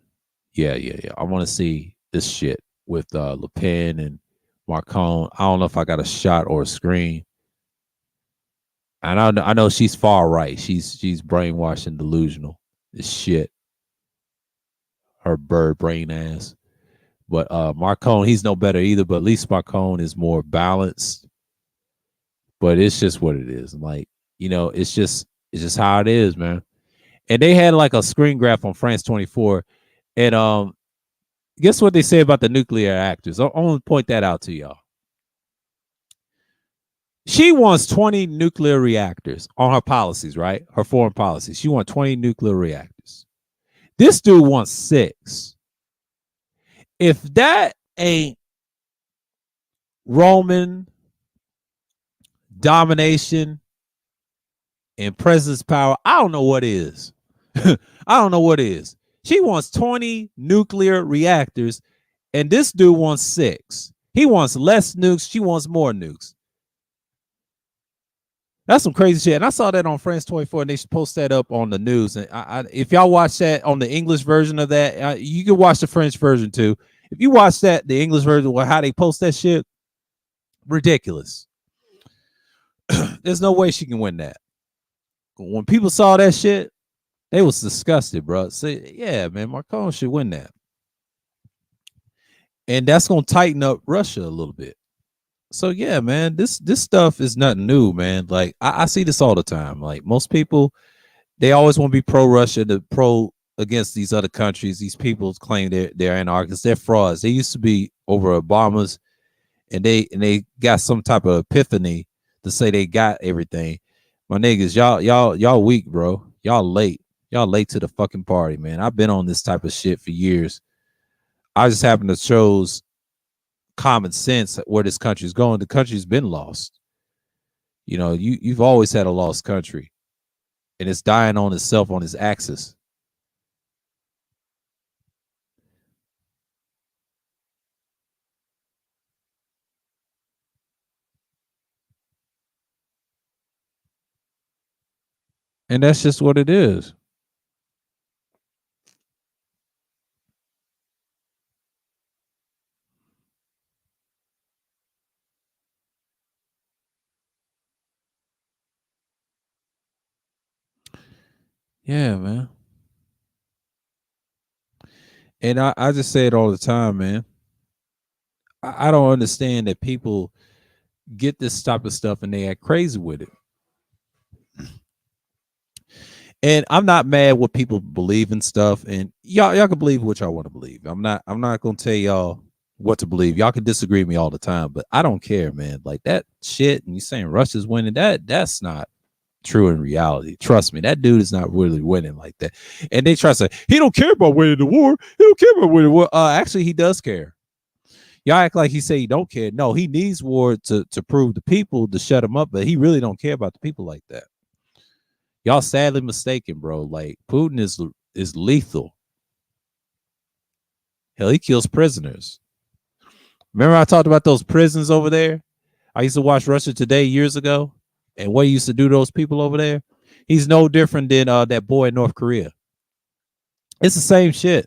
Yeah. I want to see this shit with Le Pen and Macron. I don't know if I got a shot or a screen. And I know she's far right. She's brainwashed and delusional. This shit. Her bird brain ass. But Marcone, he's no better either. But at least Marcone is more balanced. But it's just what it is. Like, it's just how it is, man. And they had like a screen graph on France 24. And guess what they say about the nuclear reactors? I want to point that out to y'all. She wants 20 nuclear reactors on her policies, right? Her foreign policies. She wants 20 nuclear reactors. This dude wants 6. If that ain't Roman domination and presence power, I don't know what is. I don't know what is. She wants 20 nuclear reactors, and this dude wants 6. He wants less nukes. She wants more nukes. That's some crazy shit. And I saw that on France 24, and they should post that up on the news. And if y'all watch that on the English version of that, you can watch the French version too. If you watch that, the English version, how they post that shit, ridiculous. There's no way she can win that. When people saw that shit, they was disgusted, bro. Say, yeah, man, Macron should win that. And that's going to tighten up Russia a little bit. So yeah, man, this stuff is nothing new, man. Like I see this all the time. Like most people, they always want to be pro-Russia, the pro against these other countries. These people claim they're anarchists. They're frauds. They used to be over Obama's, and they got some type of epiphany to say they got everything. My niggas, y'all weak, bro. Y'all late. Y'all late to the fucking party, man. I've been on this type of shit for years. I just happen to chose common sense where this country's going. The country's been lost. You've always had a lost country, and it's dying on itself on its axis. And that's just what it is. Yeah, man. And I just say it all the time, man. I don't understand that people get this type of stuff and they act crazy with it. And I'm not mad what people believe in stuff, and y'all can believe what y'all want to believe. I'm not gonna tell y'all what to believe. Y'all can disagree with me all the time, but I don't care, man. Like that shit, and you saying Russia's winning, that's not true in reality. Trust me, that dude is not really winning like that. And they try to say he don't care about winning the war. He don't care about winning the war. Actually, he does care. Y'all act like he say he don't care. No, he needs war to prove the people to shut him up, but he really don't care about the people like that. Y'all sadly mistaken, bro. Like Putin is lethal. Hell, he kills prisoners. Remember I talked about those prisons over there? I used to watch Russia Today years ago, and what he used to do to those people over there. He's no different than that boy in North Korea. It's the same shit.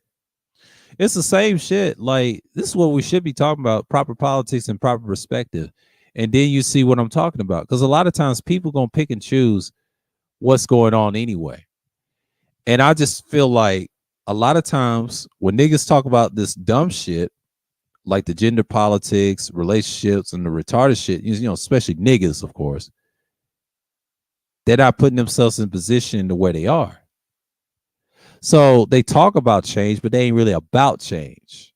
It's the same shit. Like this is what we should be talking about: proper politics and proper perspective. And then you see what I'm talking about. Because a lot of times people gonna pick and choose what's going on anyway. And I just feel like a lot of times when niggas talk about this dumb shit, like the gender politics, relationships, and the retarded shit, especially niggas, of course, they're not putting themselves in position the way they are. So they talk about change, but they ain't really about change.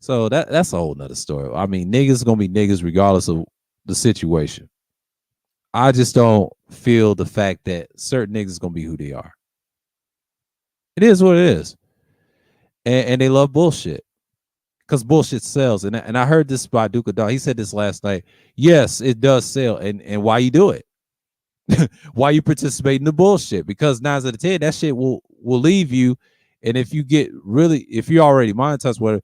So that's a whole nother story. I mean, niggas gonna be niggas regardless of the situation. I just don't feel the fact that certain niggas gonna be who they are. It is what it is. And they love bullshit. Because bullshit sells. And I heard this by Duke of Dawn. He said this last night. Yes, it does sell. And why you do it? Why you participate in the bullshit? Because 9 out of 10, that shit will leave you. And if you get really, if you're already monetized, whatever,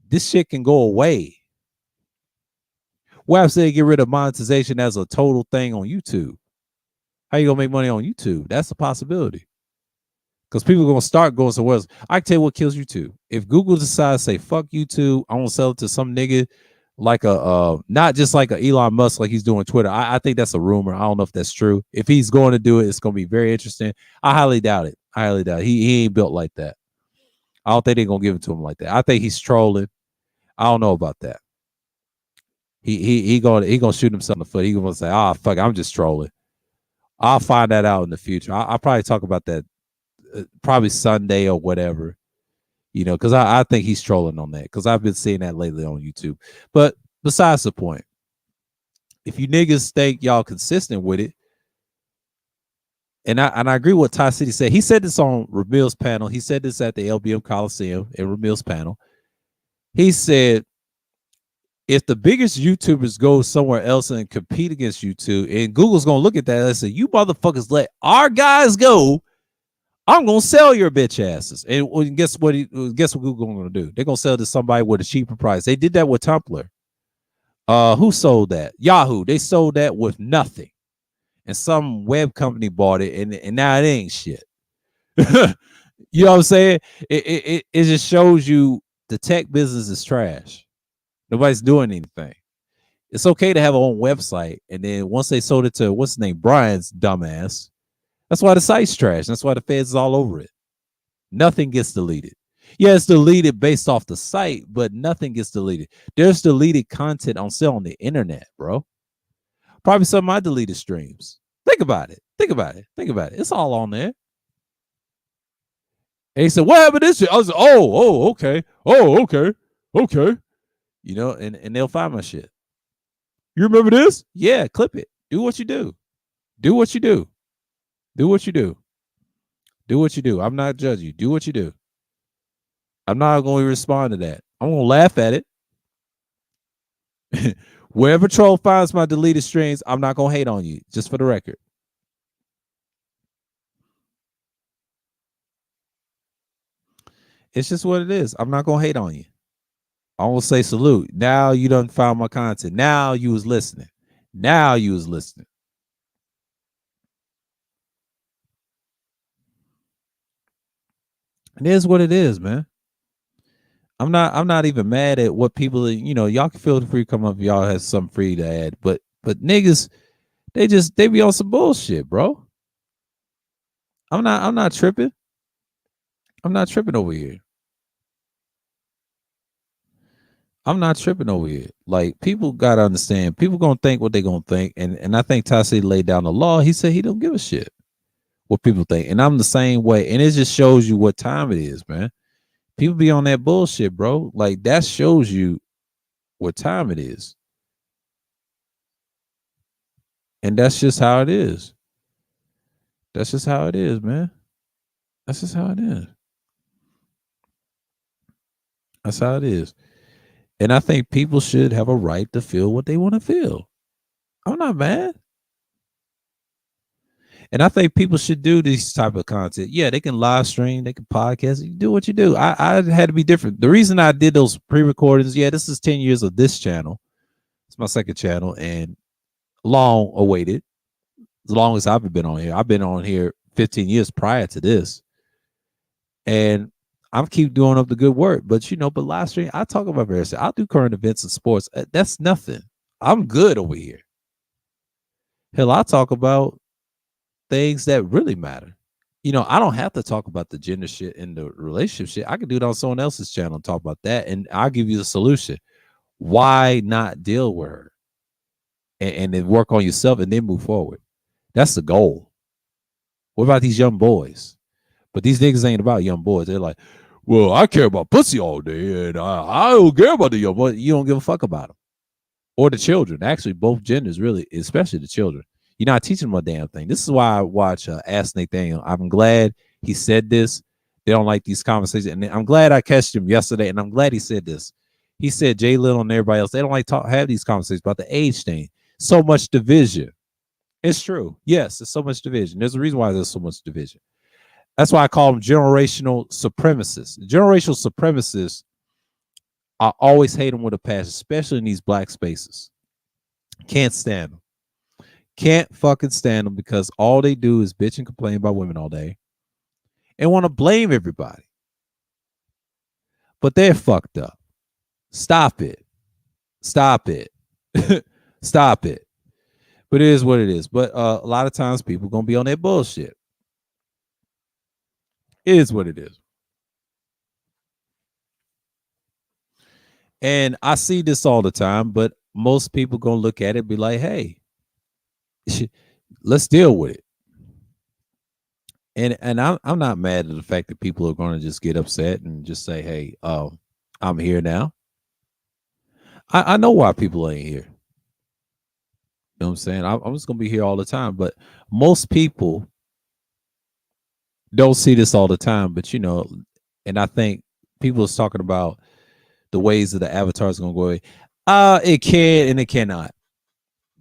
This shit can go away. What if they get rid of monetization as a total thing on YouTube? How you gonna make money on YouTube? That's a possibility. Because people are gonna start going somewhere else. I can tell you what kills YouTube. If Google decides to say fuck YouTube, I want to sell it to some nigga like a not just like a Elon Musk like he's doing Twitter. I think that's a rumor. I don't know if that's true. If he's going to do it, it's gonna be very interesting. I highly doubt it. I highly doubt it. He ain't built like that. I don't think they're gonna give it to him like that. I think he's trolling. I don't know about that. He gonna shoot himself in the foot. He gonna say, "Ah, fuck, I'm just trolling." I'll find that out in the future. I'll probably talk about that probably Sunday or whatever, because I think he's trolling on that because I've been seeing that lately on YouTube. But besides the point, if you niggas think y'all consistent with it, and I agree with what Ty City said. He said this on Ramil's panel. He said this at the LBM Coliseum at Ramil's panel. He said, if the biggest YouTubers go somewhere else and compete against YouTube, and Google's gonna look at that and say, "You motherfuckers let our guys go, I'm gonna sell your bitch asses." And guess what? Guess what Google gonna do? They're gonna sell to somebody with a cheaper price. They did that with Tumblr. Who sold that? Yahoo. They sold that with nothing, and some web company bought it, and now it ain't shit. You know what I'm saying? It just shows you the tech business is trash. Nobody's doing anything. It's okay to have a own website, and then once they sold it to what's his name, Brian's dumbass, that's why the site's trash. That's why the feds is all over it. Nothing gets deleted. Yeah, it's deleted based off the site, but nothing gets deleted. There's deleted content on sale on the internet, bro. Probably some of my deleted streams. Think about it. Think about it. Think about it. It's all on there. And he said, "What happened to this shit?" I was like, "Oh, okay. Oh, okay. Okay." And they'll find my shit. You remember this? Yeah, clip it. Do what you do. Do what you do. Do what you do. Do what you do. I'm not judging you. Do what you do. I'm not going to respond to that. I'm going to laugh at it. Wherever troll finds my deleted streams, I'm not going to hate on you, just for the record. It's just what it is. I'm not going to hate on you. I won't say salute. Now you done found my content. Now you was listening. Now you was listening. It is what it is, man. I'm not even mad at what people, y'all can feel free to come up if y'all have something free to add. But niggas, they be on some bullshit, bro. I'm not tripping. I'm not tripping over here. I'm not tripping over here. Like, people gotta understand. People gonna think what they gonna think, and I think Tassi laid down the law. He said he don't give a shit what people think, and I'm the same way. And it just shows you what time it is, man. People be on that bullshit, bro. Like, that shows you what time it is, and that's just how it is. That's just how it is, man. That's just how it is. That's how it is. And I think people should have a right to feel what they want to feel. I'm not mad. And I think people should do this type of content. Yeah, they can live stream, they can podcast, you do what you do. I had to be different. The reason I did those pre-recordings, this is 10 years of this channel. It's my second channel and long awaited. As long as I've been on here. I've been on here 15 years prior to this. And I'm keep doing up the good work. But but live stream, I talk about various. I'll do current events and sports. That's nothing. I'm good over here. Hell, I talk about things that really matter. I don't have to talk about the gender shit and the relationship shit. I can do it on someone else's channel and talk about that, and I'll give you the solution. Why not deal with her and then work on yourself and then move forward? That's the goal. What about these young boys? But these niggas ain't about young boys. They're like, well, I care about pussy all day, and I don't care about the young boys. You don't give a fuck about them. Or the children. Actually, both genders, really, especially the children. You're not teaching them a damn thing. This is why I watch Ask Nathaniel. I'm glad he said this. They don't like these conversations. And I'm glad I catched him yesterday, and I'm glad he said this. He said Jay Little and everybody else, they don't like have these conversations about the age thing. So much division. It's true. Yes, there's so much division. There's a reason why there's so much division. That's why I call them generational supremacists. Generational supremacists I always hate them with a passion, especially in these black spaces. Can't stand them. Can't fucking stand them because all they do is bitch and complain about women all day and want to blame everybody. But they're fucked up. Stop it. Stop it. Stop it. But it is what it is. But a lot of times people gonna be on that bullshit. It is what it is. And I see this all the time, but most people gonna look at it and be like, hey, let's deal with it. And I'm not mad at the fact that people are gonna just get upset and just say, hey, I'm here now. I know why people ain't here. You know what I'm saying? I'm just gonna be here all the time. But most people don't see this all the time. But and I think people is talking about the ways that the avatar is gonna go away. It can and it cannot.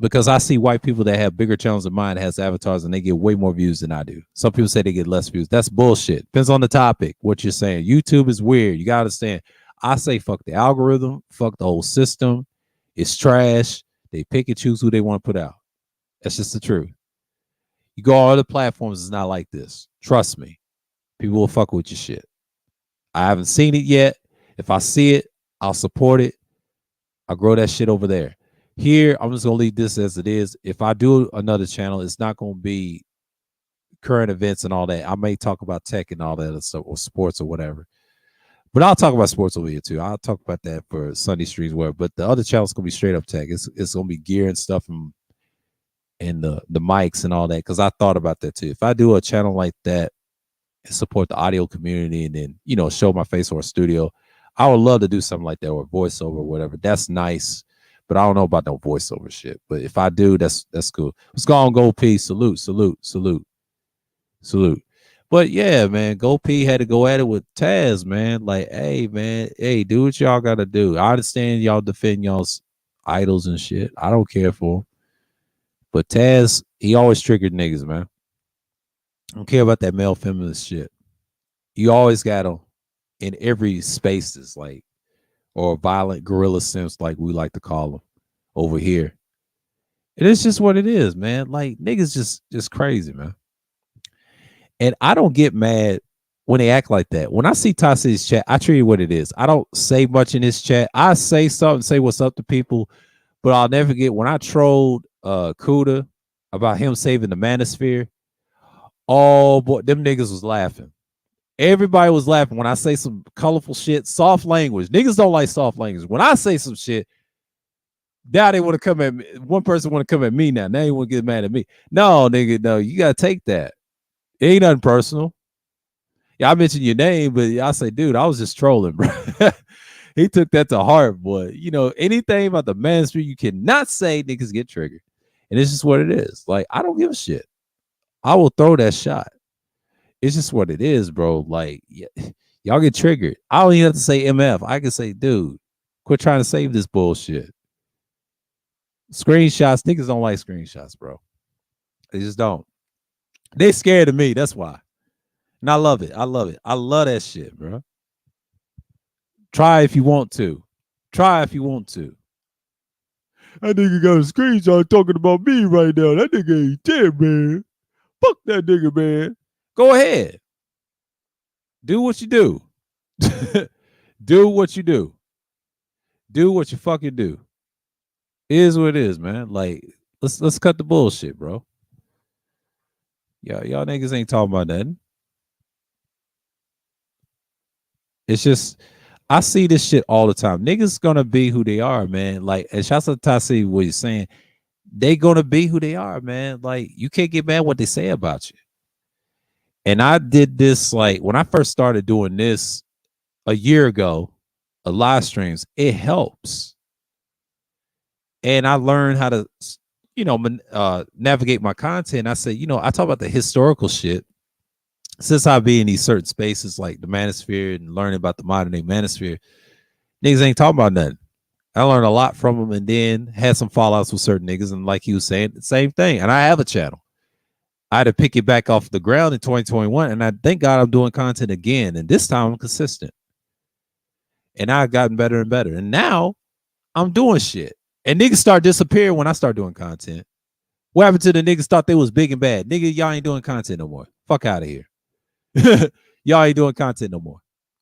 Because I see white people that have bigger channels than mine has avatars and they get way more views than I do. Some people say they get less views. That's bullshit. Depends on the topic, what you're saying. YouTube is weird. You gotta understand. I say fuck the algorithm, fuck the whole system. It's trash. They pick and choose who they want to put out. That's just the truth. You go on other platforms, it's not like this. Trust me. People will fuck with your shit. I haven't seen it yet. If I see it, I'll support it. I'll grow that shit over there. Here, I'm just gonna leave this as it is. If I do another channel, it's not gonna be current events and all that. I may talk about tech and all that or sports or whatever. But I'll talk about sports over here too. I'll talk about that for Sunday streams, whatever. But the other channel's gonna be straight up tech. It's gonna be gear and stuff and the mics and all that. Because I thought about that too. If I do a channel like that and support the audio community and then show my face or a studio, I would love to do something like that or voiceover or whatever. That's nice. But I don't know about no voiceover shit. But if I do, that's cool. Let's go on Gold P. Salute. But yeah, man, Gold P had to go at it with Taz, man. Like, hey, man, do what y'all gotta do. I understand y'all defend y'all's idols and shit. I don't care for him. But Taz, he always triggered niggas, man. I don't care about that male feminist shit. You always got them in every spaces, like, or violent guerrilla simps, like we like to call them over here. And it's just what it is, man. Like, niggas just crazy, man. And I don't get mad when they act like that. When I see Tossie's chat, I treat it what it is. I don't say much in this chat. I say something, say what's up to people, but I'll never forget when I trolled Kuda about him saving the manosphere. Oh boy, them niggas was laughing. Everybody was laughing when I say some colorful shit, soft language. Niggas don't like soft language. When I say some shit, now they want to come at me. One person want to come at me now. Now you want to get mad at me. No, nigga, no, you gotta take that. It ain't nothing personal. Yeah, I mentioned your name, but I say, dude, I was just trolling, bro. He took that to heart, boy. Anything about the manosphere you cannot say, niggas get triggered. And it's just what it is. Like, I don't give a shit. I will throw that shot. It's just what it is, bro. Like, y'all get triggered. I don't even have to say MF. I can say, dude, quit trying to save this bullshit. Screenshots, niggas don't like screenshots, bro. They just don't. They scared of me. That's why. And I love it. I love it. I love that shit, bro. Try if you want to. Try if you want to. That nigga got a screenshot talking about me right now. That nigga ain't dead, man. Fuck that nigga, man. Go ahead. Do what you do. Do what you do. Do what you fucking do. It is what it is, man. Like, let's cut the bullshit, bro. Y'all niggas ain't talking about nothing. It's just, I see this shit all the time. Niggas gonna be who they are, man. Like, and shouts out to Tasi, what you're saying. They gonna be who they are, man. Like, you can't get mad what they say about you. And I did this, like, when I first started doing this a year ago, live streams, it helps. And I learned how to, navigate my content. I say, I talk about the historical shit. Since I be in these certain spaces like the manosphere and learning about the modern day manosphere, niggas ain't talking about nothing. I learned a lot from them and then had some fallouts with certain niggas. And like he was saying, the same thing. And I have a channel. I had to pick it back off the ground in 2021. And I thank God I'm doing content again. And this time I'm consistent. And I've gotten better and better. And now I'm doing shit. And niggas start disappearing when I start doing content. What happened to the niggas thought they was big and bad? Nigga, y'all ain't doing content no more. Fuck out of here. Y'all ain't doing content no more.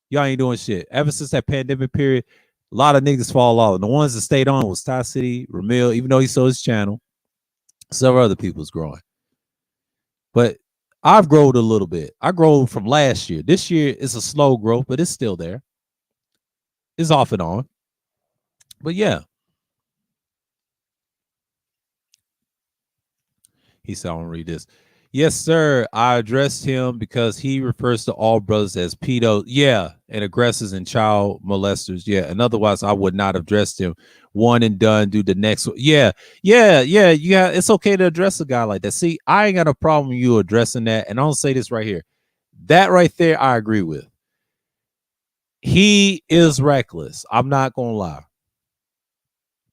Y'all ain't doing shit. Ever since that pandemic period, a lot of niggas fall off. And the ones that stayed on was Ty City, Ramil, even though he sold his channel. Several other people's growing. But I've grown a little bit. I grew from last year. This year is a slow growth, but it's still there. It's off and on. But yeah. He said, I want to read this. Yes, sir. I addressed him because he refers to all brothers as pedos. Yeah. And aggressors and child molesters. Yeah. And otherwise, I would not have addressed him. One and done, do the next one. Yeah. Yeah. Yeah. Yeah. It's okay to address a guy like that. See, I ain't got a problem with you addressing that. And I'll say this right here. That right there, I agree with. He is reckless. I'm not going to lie.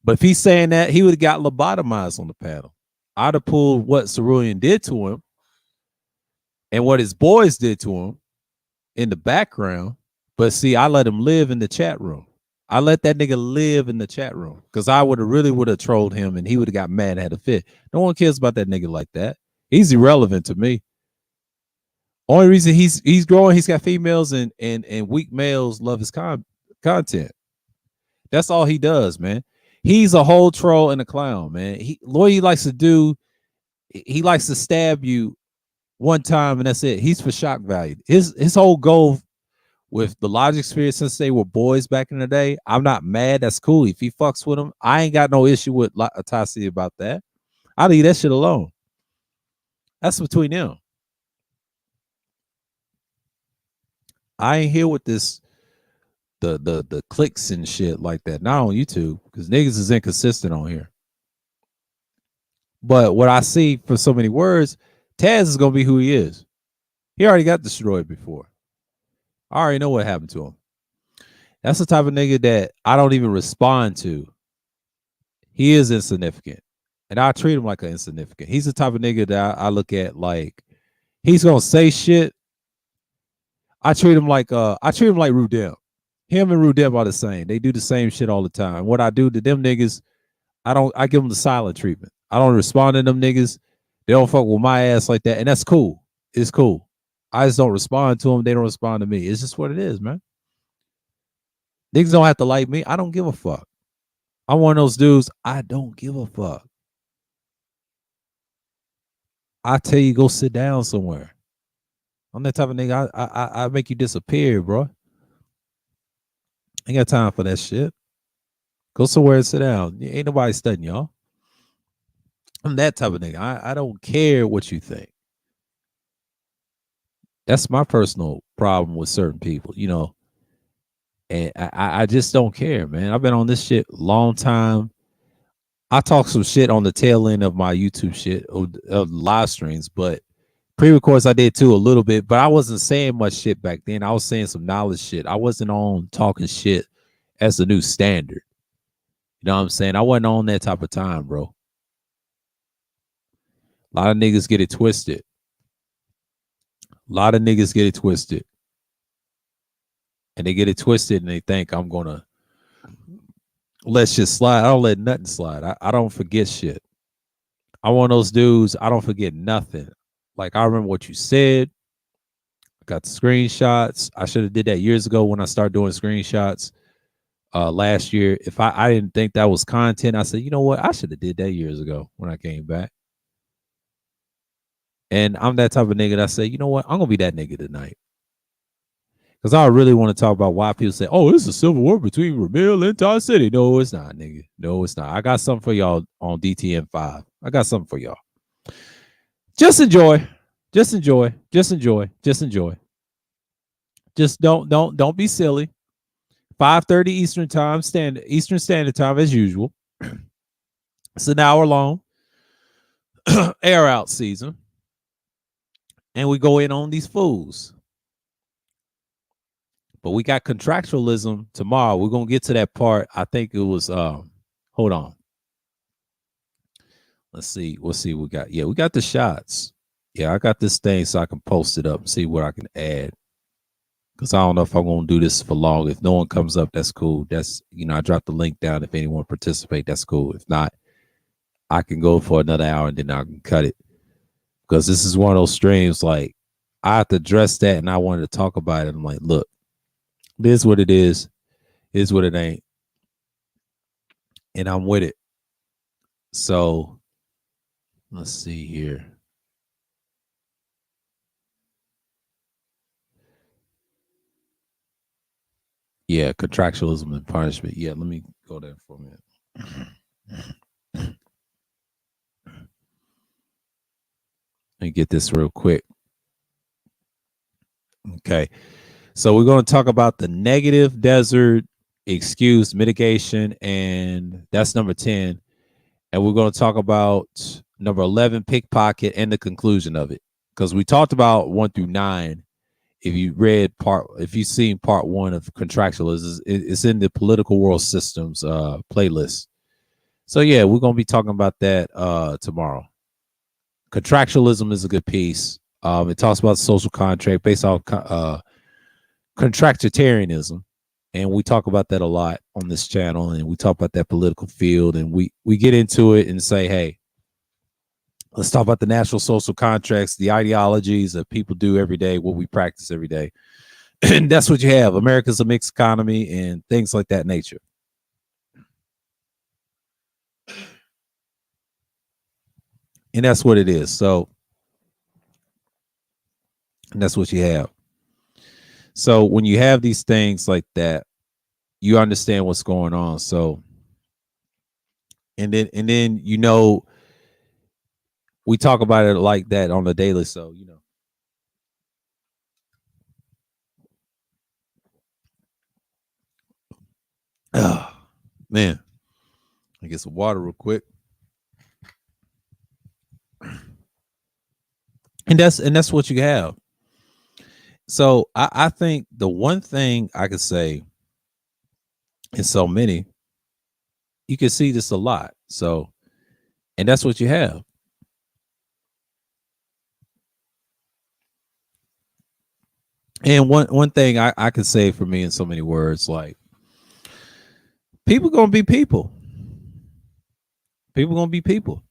But if he's saying that, he would have got lobotomized on the panel. I'd have pulled what Cerulean did to him and what his boys did to him in the background. But see, I let him live in the chat room. I let that nigga live in the chat room because I would have trolled him and he would have got mad, had a fit. No one cares about that nigga like that. He's irrelevant to me. Only reason he's growing, he's got females and weak males love his content. That's all he does, man. He's a whole troll and a clown, man. He likes to do, he likes to stab you one time and that's it. He's for shock value. His whole goal with the Logic Sphere since they were boys back in the day, I'm not mad. That's cool. If he fucks with him, I ain't got no issue with Atasi about that. I leave that shit alone. That's between them. I ain't here with this the clicks and shit like that. Not on YouTube because niggas is inconsistent on here. But what I see for so many words, Taz is gonna be who he is. He already got destroyed before. I already know what happened to him. That's the type of nigga that I don't even respond to. He is insignificant. And I treat him like an insignificant. He's the type of nigga that I look at like he's gonna say shit. I treat him like Rudem. Him and Rudem are the same. They do the same shit all the time. What I do to them niggas, I give them the silent treatment. I don't respond to them niggas. They don't fuck with my ass like that. And that's cool. It's cool. I just don't respond to them. They don't respond to me. It's just what it is, man. Niggas don't have to like me. I don't give a fuck. I'm one of those dudes. I don't give a fuck. I tell you, go sit down somewhere. I'm that type of nigga. I make you disappear, bro. Ain't got time for that shit. Go somewhere and sit down. Ain't nobody studying y'all. I'm that type of nigga. I don't care what you think. That's my personal problem with certain people, you know. And I just don't care, man. I've been on this shit a long time. I talk some shit on the tail end of my YouTube shit of live streams, but pre-records I did too a little bit, but I wasn't saying much shit back then. I was saying some knowledge shit. I wasn't on talking shit as the new standard. You know what I'm saying? I wasn't on that type of time, bro. A lot of niggas get it twisted. And they get it twisted and they think I'm going to let shit slide. I don't let nothing slide. I don't forget shit. I'm one of those dudes. I don't forget nothing. Like, I remember what you said. I got the screenshots. I should have did that years ago when I started doing screenshots last year. If I didn't think that was content, I said, you know what? I should have did that years ago when I came back. And I'm that type of nigga that I say, you know what? I'm going to be that nigga tonight. Because I really want to talk about why people say, oh, it's a civil war between Ramil and Todd City. No, it's not, nigga. No, it's not. I got something for y'all on DTM5. I got something for y'all. Just enjoy. Just enjoy. Just enjoy. Just enjoy. Just don't be silly. 5:30 Eastern Standard Time as usual. It's an hour long air out season. And we go in on these fools. But we got contractualism tomorrow. We're going to get to that part. I think it was, hold on. Let's see. We'll see what we got. Yeah, we got the shots. Yeah, I got this thing so I can post it up and see what I can add. because I don't know if I'm gonna do this for long. If no one comes up, that's cool. That's I dropped the link down. If anyone participate, that's cool. If not, I can go for another hour and then I can cut it. Because this is one of those streams like I have to address that and I wanted to talk about it. I'm like, look, this is what it is what it ain't. And I'm with it. So let's see here. Yeah, contractualism and punishment. Yeah, let me go there for a minute. Let me get this real quick. Okay. So we're going to talk about the negative desert excuse mitigation, and that's number 10. And we're going to talk about number 11, pickpocket, and the conclusion of it. Because we talked about 1 through 9. If you've seen part 1 of contractualism, it's in the political world systems playlist. So yeah, we're going to be talking about that tomorrow. Contractualism is a good piece. It talks about social contract based off contractarianism, and we talk about that a lot on this channel, and we talk about that political field, and we get into it and say, hey, let's talk about the national social contracts, the ideologies that people do every day, what we practice every day. And that's what you have. America's a mixed economy and things like that nature. And that's what it is. So, and that's what you have. So when you have these things like that, you understand what's going on. So, and then we talk about it like that on the daily. So, man, I get some water real quick. And that's what you have. So I think the one thing I could say in so many, you can see this a lot. So, and that's what you have. And one thing I could say for me in so many words, like people gonna be people. People gonna be people.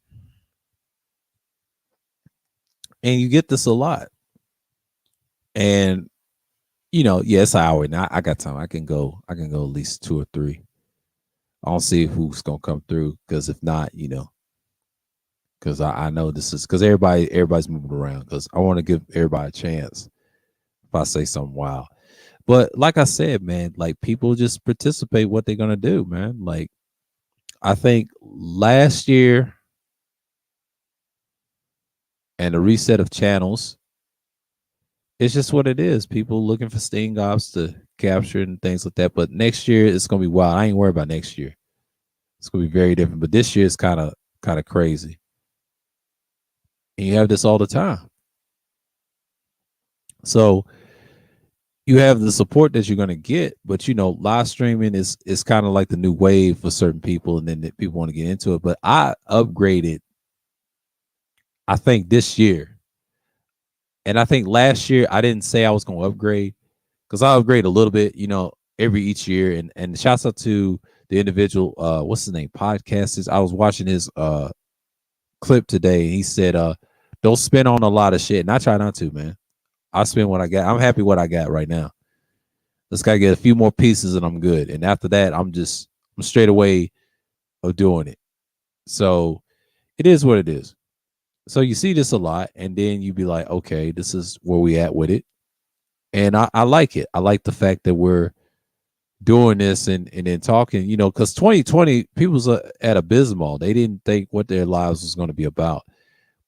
And you get this a lot. And yeah, it's an hour now. I got time. I can go at least 2 or 3. I don't see who's gonna come through, because if not, because I know this is because everybody's moving around, because I want to give everybody a chance if I say something wild. But like I said, man, like people just participate what they're gonna do, man. Like I think last year and the reset of channels, it's just what it is. People looking for sting ops to capture and things like that. But next year it's gonna be wild. I ain't worried about next year. It's gonna be very different. But this year is kind of crazy. And you have this all the time. So you have the support that you're going to get, but live streaming is kind of like the new wave for certain people, and then people want to get into it. But I upgraded, I think this year, and I think last year I didn't say I was going to upgrade, because I upgrade a little bit, each year. And shouts out to the individual, what's his name, podcasters. I was watching his clip today, and he said, don't spend on a lot of shit, and I try not to, man. I spend what I got. I'm happy what I got right now. Let's gotta get a few more pieces and I'm good. And after that, I'm straight away of doing it. So it is what it is. So you see this a lot, and then you be like, okay, this is where we at with it. And I like it. I like the fact that we're doing this and then talking, because 2020, people was at abysmal. They didn't think what their lives was going to be about.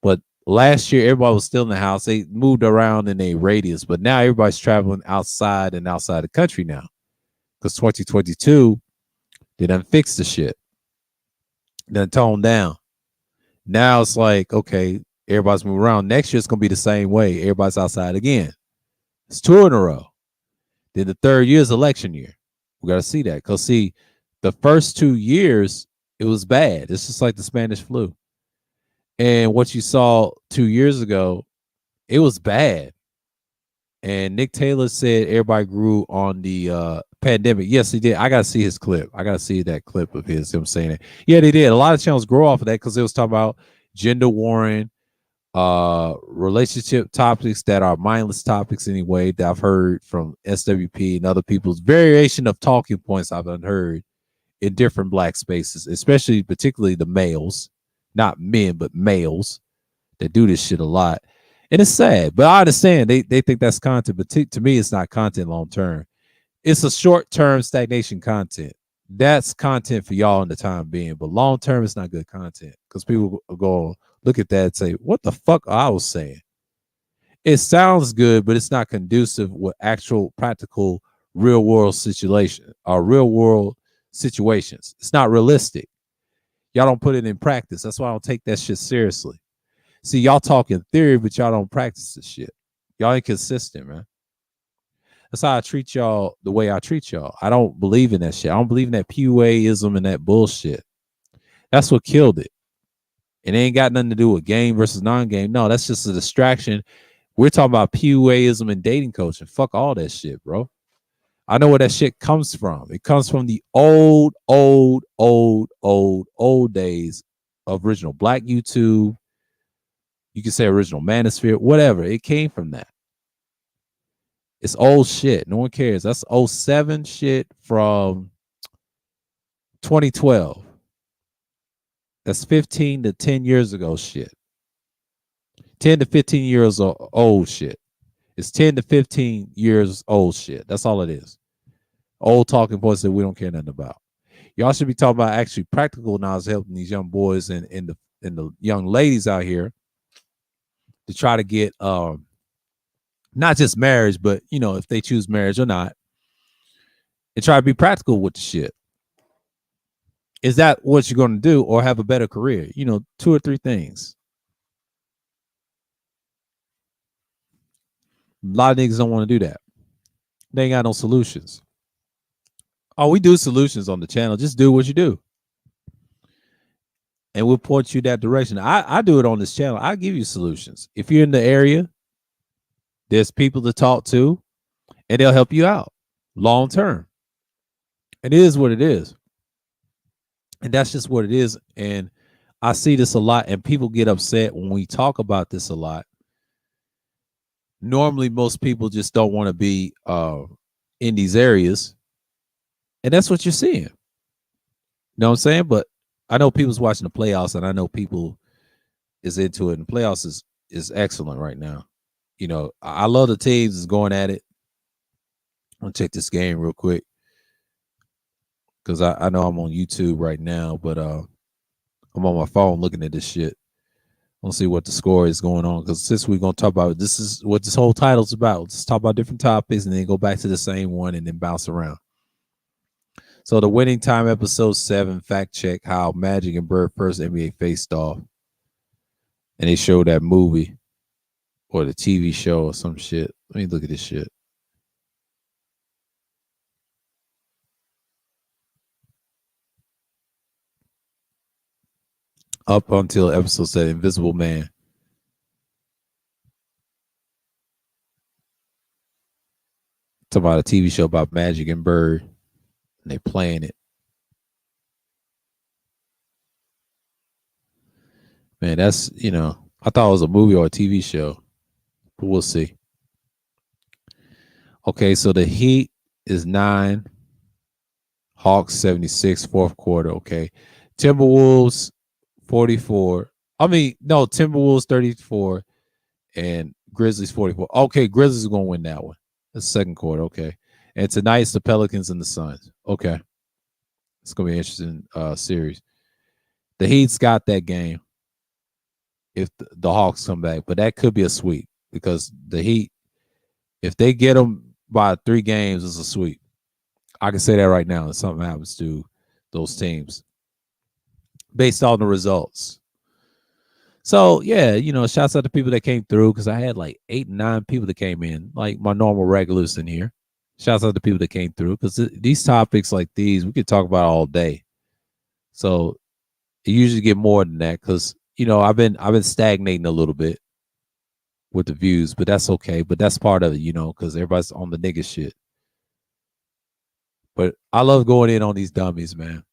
But last year, everybody was still in the house. They moved around in a radius, but now everybody's traveling outside the country now, because 2022, they done fixed the shit, done toned down. Now it's like, okay, everybody's moving around. Next year, it's going to be the same way. Everybody's outside again. It's 2 in a row. Then the third year is election year. We got to see that, because see, the first 2 years, it was bad. It's just like the Spanish flu. And what you saw 2 years ago, it was bad. And Nick Taylor said everybody grew on the pandemic. Yes, he did. I gotta see his clip. I gotta see that clip of him saying it. Yeah, they did. A lot of channels grow off of that because it was talking about gender warring, relationship topics that are mindless topics anyway, that I've heard from SWP and other people's variation of talking points I've heard in different black spaces, especially particularly the males, not men, but males that do this shit a lot. And it's sad, but I understand they think that's content, but to me, it's not content long term. It's a short term stagnation content. That's content for y'all in the time being, but long term, it's not good content because people will go look at that and say, "What the fuck I was saying?" It sounds good, but it's not conducive with actual practical real world situation or real world situations. It's not realistic. Y'all don't put it in practice. That's why I don't take that shit seriously. See, y'all talk in theory, but y'all don't practice this shit. Y'all ain't consistent, man. That's how I treat y'all the way I treat y'all. I don't believe in that shit. I don't believe in that PUAism and that bullshit. That's what killed it. It ain't got nothing to do with game versus non-game. No, that's just a distraction. We're talking about PUAism and dating coaching. Fuck all that shit, bro. I know where that shit comes from. It comes from the old days of original Black YouTube. You can say original Manosphere, whatever. It came from that. It's old shit. No one cares. That's 07 shit from 2012. That's 15 to 10 years ago shit. 10 to 15 years old shit. It's 10 to 15 years old shit. That's all it is. Old talking points that we don't care nothing about. Y'all should be talking about actually practical knowledge helping these young boys and the young ladies out here to try to get not just marriage, but if they choose marriage or not, and try to be practical with the shit. Is that what you're going to do, or have a better career? 2 or 3 things. A lot of niggas don't want to do that. They ain't got no solutions. Oh, we do solutions on the channel. Just do what you do, and we'll point you that direction. I do it on this channel. I give you solutions. If you're in the area, there's people to talk to, and they'll help you out long term. It is what it is. And that's just what it is. And I see this a lot, and people get upset when we talk about this a lot. Normally, most people just don't want to be in these areas. And that's what you're seeing. You know what I'm saying? But I know people's watching the playoffs, and I know people is into it. And the playoffs is excellent right now. I love the teams is going at it. I'm going to check this game real quick, because I know I'm on YouTube right now, but I'm on my phone looking at this shit. Let's see what the score is going on, because since we're going to talk about this is what this whole title's about. Let's talk about different topics and then go back to the same one and then bounce around. So the winning time, episode 7, fact check how Magic and Bird first NBA faced off. And they showed that movie or the TV show or some shit. Let me look at this shit. Up until episode 7, Invisible Man. Talking about a TV show about Magic and Bird, and they playing it. Man, that's, I thought it was a movie or a TV show, but we'll see. Okay, so the Heat is 9, Hawks 76, fourth quarter. Okay, Timberwolves 44. Timberwolves 34 and Grizzlies 44. Okay, Grizzlies are going to win that one. The second quarter. Okay, and tonight's the Pelicans and the Suns. Okay, it's going to be an interesting series. The Heat's got that game if the Hawks come back, but that could be a sweep, because the Heat, if they get them by 3 games, it's a sweep. I can say that right now if something happens to those teams based on the results. So, yeah, shouts out to people that came through, because I had like 8, 9 people that came in, like my normal regulars in here. Shouts out to people that came through, because these topics like these, we could talk about all day. So you usually get more than that, because, I've been stagnating a little bit. with the views, but that's okay. But that's part of it, because everybody's on the nigga shit. But I love going in on these dummies, man.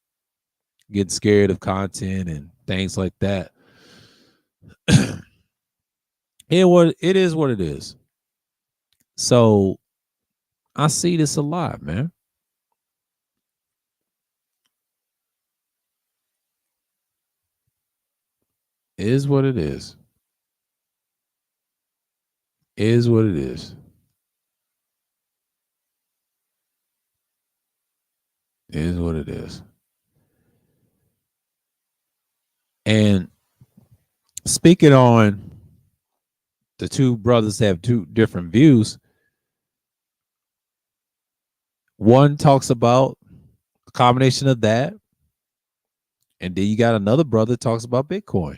Getting scared of content and things like that. It is what it is. So I see this a lot, man. It is what it is. It is what it is. It is what it is. And speaking on the two brothers have two different views. One talks about a combination of that, and then you got another brother talks about Bitcoin.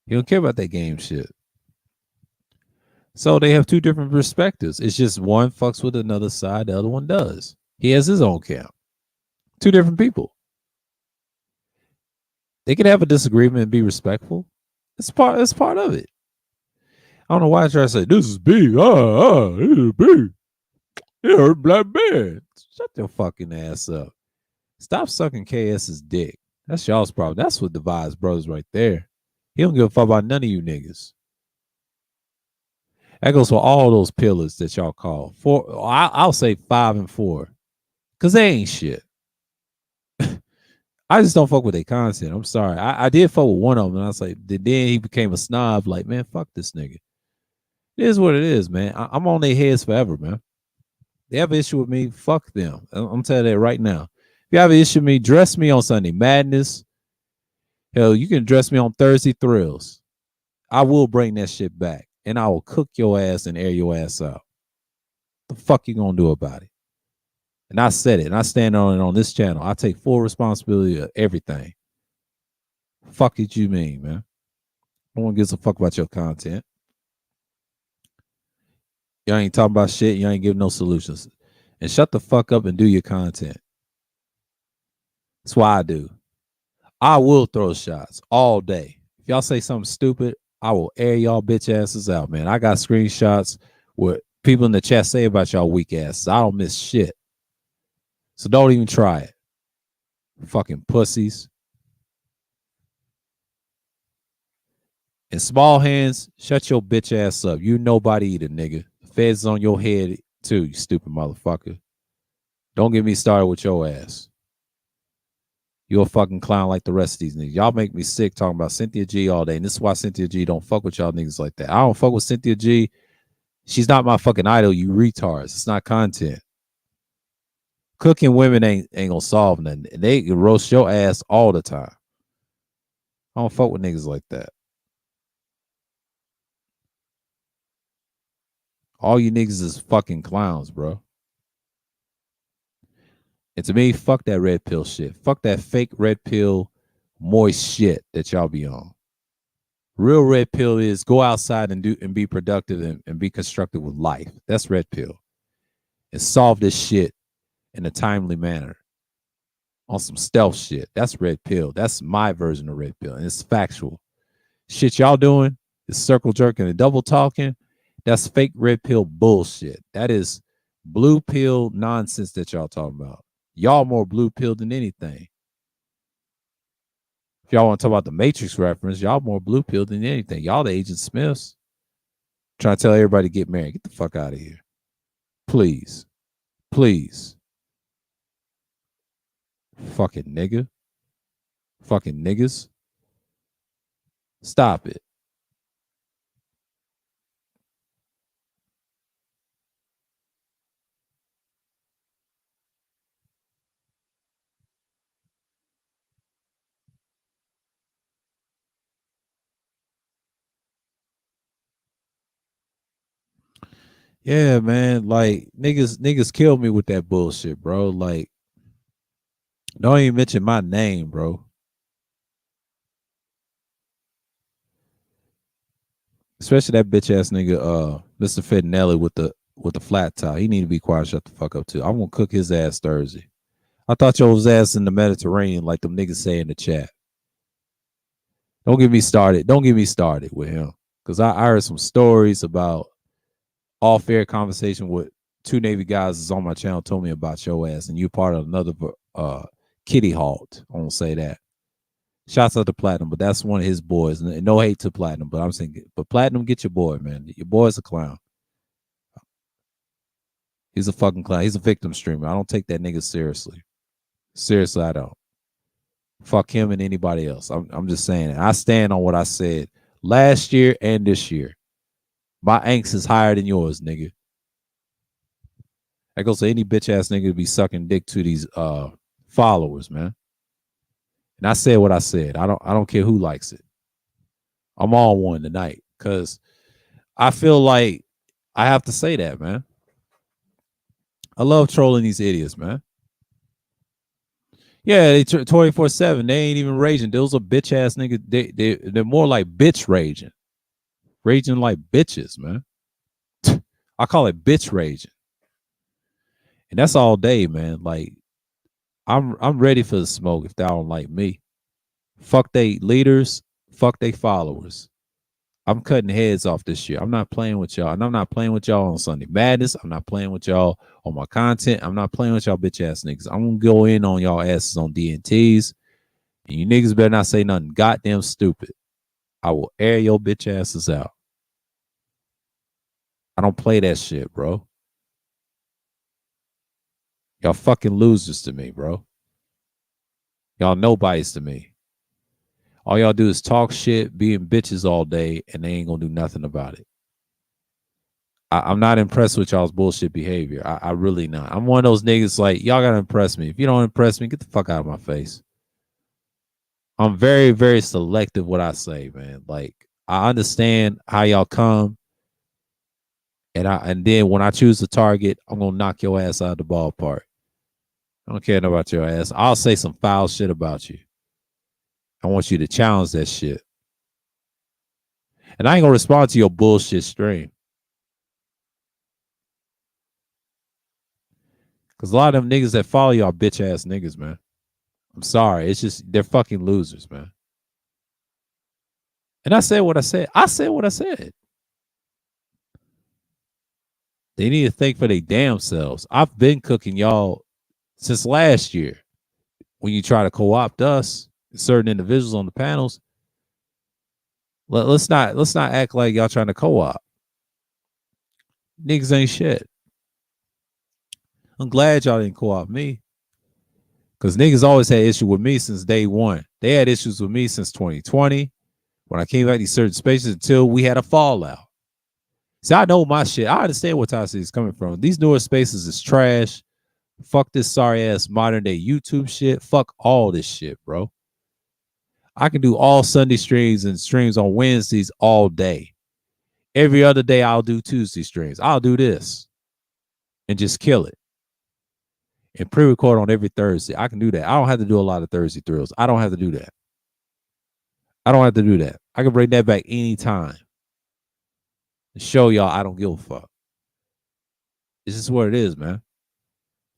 He don't care about that game shit. So they have two different perspectives. It's just one fucks with another side, the other one does. He has his own camp. Two different people. They can have a disagreement and be respectful. It's part of it. I don't know why I try to say this is B. This is B. You're a black man. Shut your fucking ass up. Stop sucking KS's dick. That's y'all's problem. That's what divides brothers right there. He don't give a fuck about none of you niggas. That goes for all those pillars that y'all call. I'll say 5 and 4. Because they ain't shit. I just don't fuck with their content. I'm sorry. I did fuck with one of them. And I was like, then he became a snob. Like, man, fuck this nigga. It is what it is, man. I'm on their heads forever, man. They have an issue with me, fuck them. I'm telling you that right now. If you have an issue with me, dress me on Sunday Madness. Hell, you can dress me on Thursday Thrills. I will bring that shit back. And I will cook your ass and air your ass out. The fuck you gonna do about it? And I said it, and I stand on it on this channel. I take full responsibility of everything. Fuck it you mean, man. No one gives a fuck about your content. Y'all ain't talking about shit. You ain't giving no solutions. And shut the fuck up and do your content. That's why I do. I will throw shots all day. If y'all say something stupid, I will air y'all bitch asses out, man. I got screenshots with people in the chat say about y'all weak asses. I don't miss shit. So don't even try it. Fucking pussies. And small hands, shut your bitch ass up. You nobody either, nigga. The feds on your head too, you stupid motherfucker. Don't get me started with your ass. You're a fucking clown like the rest of these niggas. Y'all make me sick talking about Cynthia G all day. And this is why Cynthia G don't fuck with y'all niggas like that. I don't fuck with Cynthia G. She's not my fucking idol, you retards. It's not content. Cooking women ain't gonna solve nothing. They can roast your ass all the time. I don't fuck with niggas like that. All you niggas is fucking clowns, bro. And to me, fuck that red pill shit. Fuck that fake red pill moist shit that y'all be on. Real red pill is go outside and do and be productive and be constructive with life. That's red pill. And solve this shit in a timely manner. On some stealth shit. That's red pill. That's my version of red pill. And it's factual. Shit y'all doing is circle jerking and double talking. That's fake red pill bullshit. That is blue pill nonsense that y'all talking about. Y'all more blue pill than anything. If y'all want to talk about the Matrix reference, y'all more blue pill than anything. Y'all the Agent Smiths. Trying to tell everybody to get married. Get the fuck out of here. Please. Please. Fucking nigga. Fucking niggas. Stop it. Yeah, man. Like niggas killed me with that bullshit, bro. Like, don't even mention my name, bro. Especially that bitch ass nigga, Mr. Fedinelli with the flat top. He need to be quiet. Shut the fuck up too. I'm gonna cook his ass Thursday. I thought your ass in the Mediterranean, like them niggas say in the chat. Don't get me started. Don't get me started with him. Because I heard some stories about off-air conversation with two Navy guys is on my channel told me about your ass, and you part of another kitty halt. I won't say that. Shouts out to Platinum, but that's one of his boys. And no hate to Platinum, but I'm saying, but Platinum, get your boy, man. Your boy's a clown. He's a fucking clown. He's a victim streamer. I don't take that nigga seriously. Seriously, I don't. Fuck him and anybody else. I'm just saying it. I stand on what I said last year and this year. My angst is higher than yours, nigga. That goes to any bitch ass nigga to be sucking dick to these followers, man. And I said what I said. I don't care who likes it. I'm on one tonight because I feel like I have to say that, man. I love trolling these idiots, man. Yeah, they 24/7. They ain't even raging. Those are bitch ass niggas. They're more like bitch raging like bitches, man. I call it bitch raging, and that's all day, man. Like I'm ready for the smoke if they don't like me. Fuck they leaders. Fuck they followers. I'm cutting heads off this year. I'm not playing with y'all. And I'm not playing with y'all on Sunday Madness. I'm not playing with y'all on my content. I'm not playing with y'all bitch ass niggas. I'm going to go in on y'all asses on DNTs. And you niggas better not say nothing goddamn stupid. I will air your bitch asses out. I don't play that shit, bro. Y'all fucking losers to me, bro. Y'all nobodies to me. All y'all do is talk shit, being bitches all day, and they ain't gonna do nothing about it. I'm not impressed with y'all's bullshit behavior. I really not. I'm one of those niggas like, y'all gotta impress me. If you don't impress me, get the fuck out of my face. I'm very, very selective what I say, man. Like, I understand how y'all come, and then when I choose a target, I'm gonna knock your ass out of the ballpark. I don't care about your ass. I'll say some foul shit about you. I want you to challenge that shit. And I ain't gonna respond to your bullshit stream. Because a lot of them niggas that follow you are bitch ass niggas, man. I'm sorry. It's just, they're fucking losers, man. And I said what I said. I said what I said. They need to think for their damn selves. I've been cooking y'all since last year. When you try to co-opt us, certain individuals on the panels, let's not act like y'all trying to co-op. Niggas ain't shit. I'm glad y'all didn't co-opt me. Because niggas always had issue with me since day one. They had issues with me since 2020. When I came back to these certain spaces until we had a fallout. See, I know my shit. I understand where Toxic is coming from. These newer spaces is trash. Fuck this sorry ass modern day YouTube shit. Fuck all this shit, bro. I can do all Sunday streams and streams on Wednesdays all day. Every other day, I'll do Tuesday streams. I'll do this and just kill it. And pre-record on every Thursday. I can do that. I don't have to do a lot of Thursday thrills. I don't have to do that. I don't have to do that. I can bring that back anytime. And show y'all I don't give a fuck. It's just what it is, man.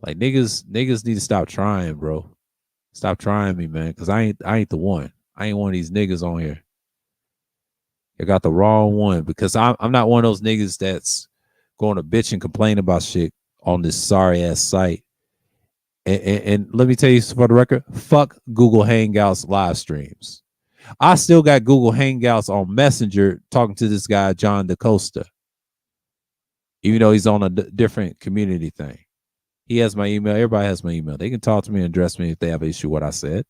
Like niggas need to stop trying, bro. Stop trying me, man. Cause I ain't the one. I ain't one of these niggas on here. You got the wrong one because I'm not one of those niggas that's going to bitch and complain about shit on this sorry ass site. And let me tell you for the record, fuck Google Hangouts live streams. I still got Google Hangouts on Messenger talking to this guy, John DaCosta. Even though he's on a different community thing. He has my email. Everybody has my email. They can talk to me and address me if they have an issue with what I said.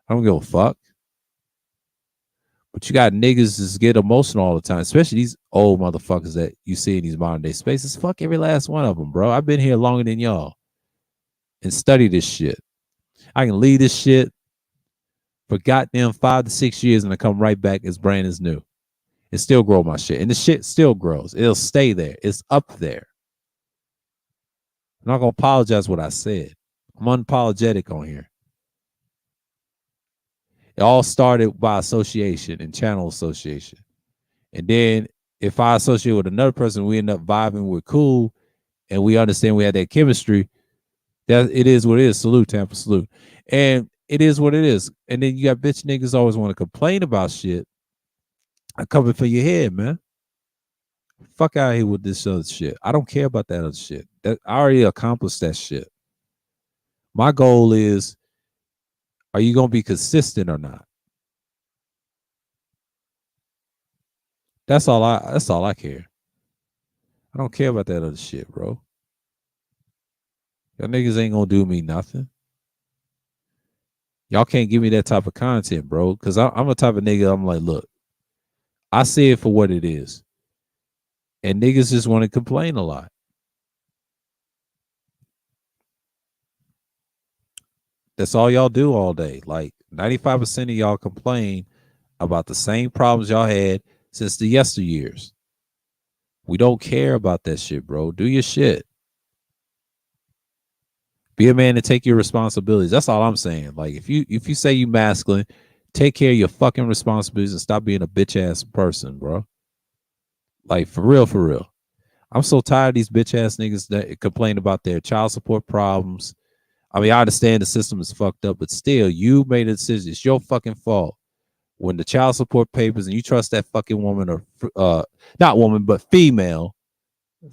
I don't give a fuck. But you got niggas just get emotional all the time, especially these old motherfuckers that you see in these modern day spaces. Fuck every last one of them, bro. I've been here longer than y'all and study this shit. I can leave this shit for goddamn 5 to 6 years and I come right back as brand as new. And still grow my shit. And the shit still grows. It'll stay there. It's up there. I'm not going to apologize what I said. I'm unapologetic on here. It all started by association and channel association. And then if I associate with another person, we end up vibing, we're cool, and we understand we had that chemistry, that it is what it is. Salute, Tampa, salute. And it is what it is. And then you got bitch niggas always want to complain about shit I covered for your head, man. Fuck out of here with this other shit. I don't care about that other shit. That I already accomplished that shit. My goal is, are you gonna be consistent or not? That's all I care. I don't care about that other shit, bro. Y'all niggas ain't gonna do me nothing. Y'all can't give me that type of content, bro. Cause I'm a type of nigga, I'm like, look, I see it for what it is. And niggas just want to complain a lot. That's all y'all do all day. Like 95% of y'all complain about the same problems y'all had since the yesteryears. We don't care about that shit, bro. Do your shit. Be a man and take your responsibilities. That's all I'm saying. Like if you say you masculine, take care of your fucking responsibilities and stop being a bitch ass person, bro. Like for real, for real. I'm so tired of these bitch ass niggas that complain about their child support problems. I mean, I understand the system is fucked up, but still, you made a decision. It's your fucking fault. When the child support papers and you trust that fucking woman or not woman, but female, and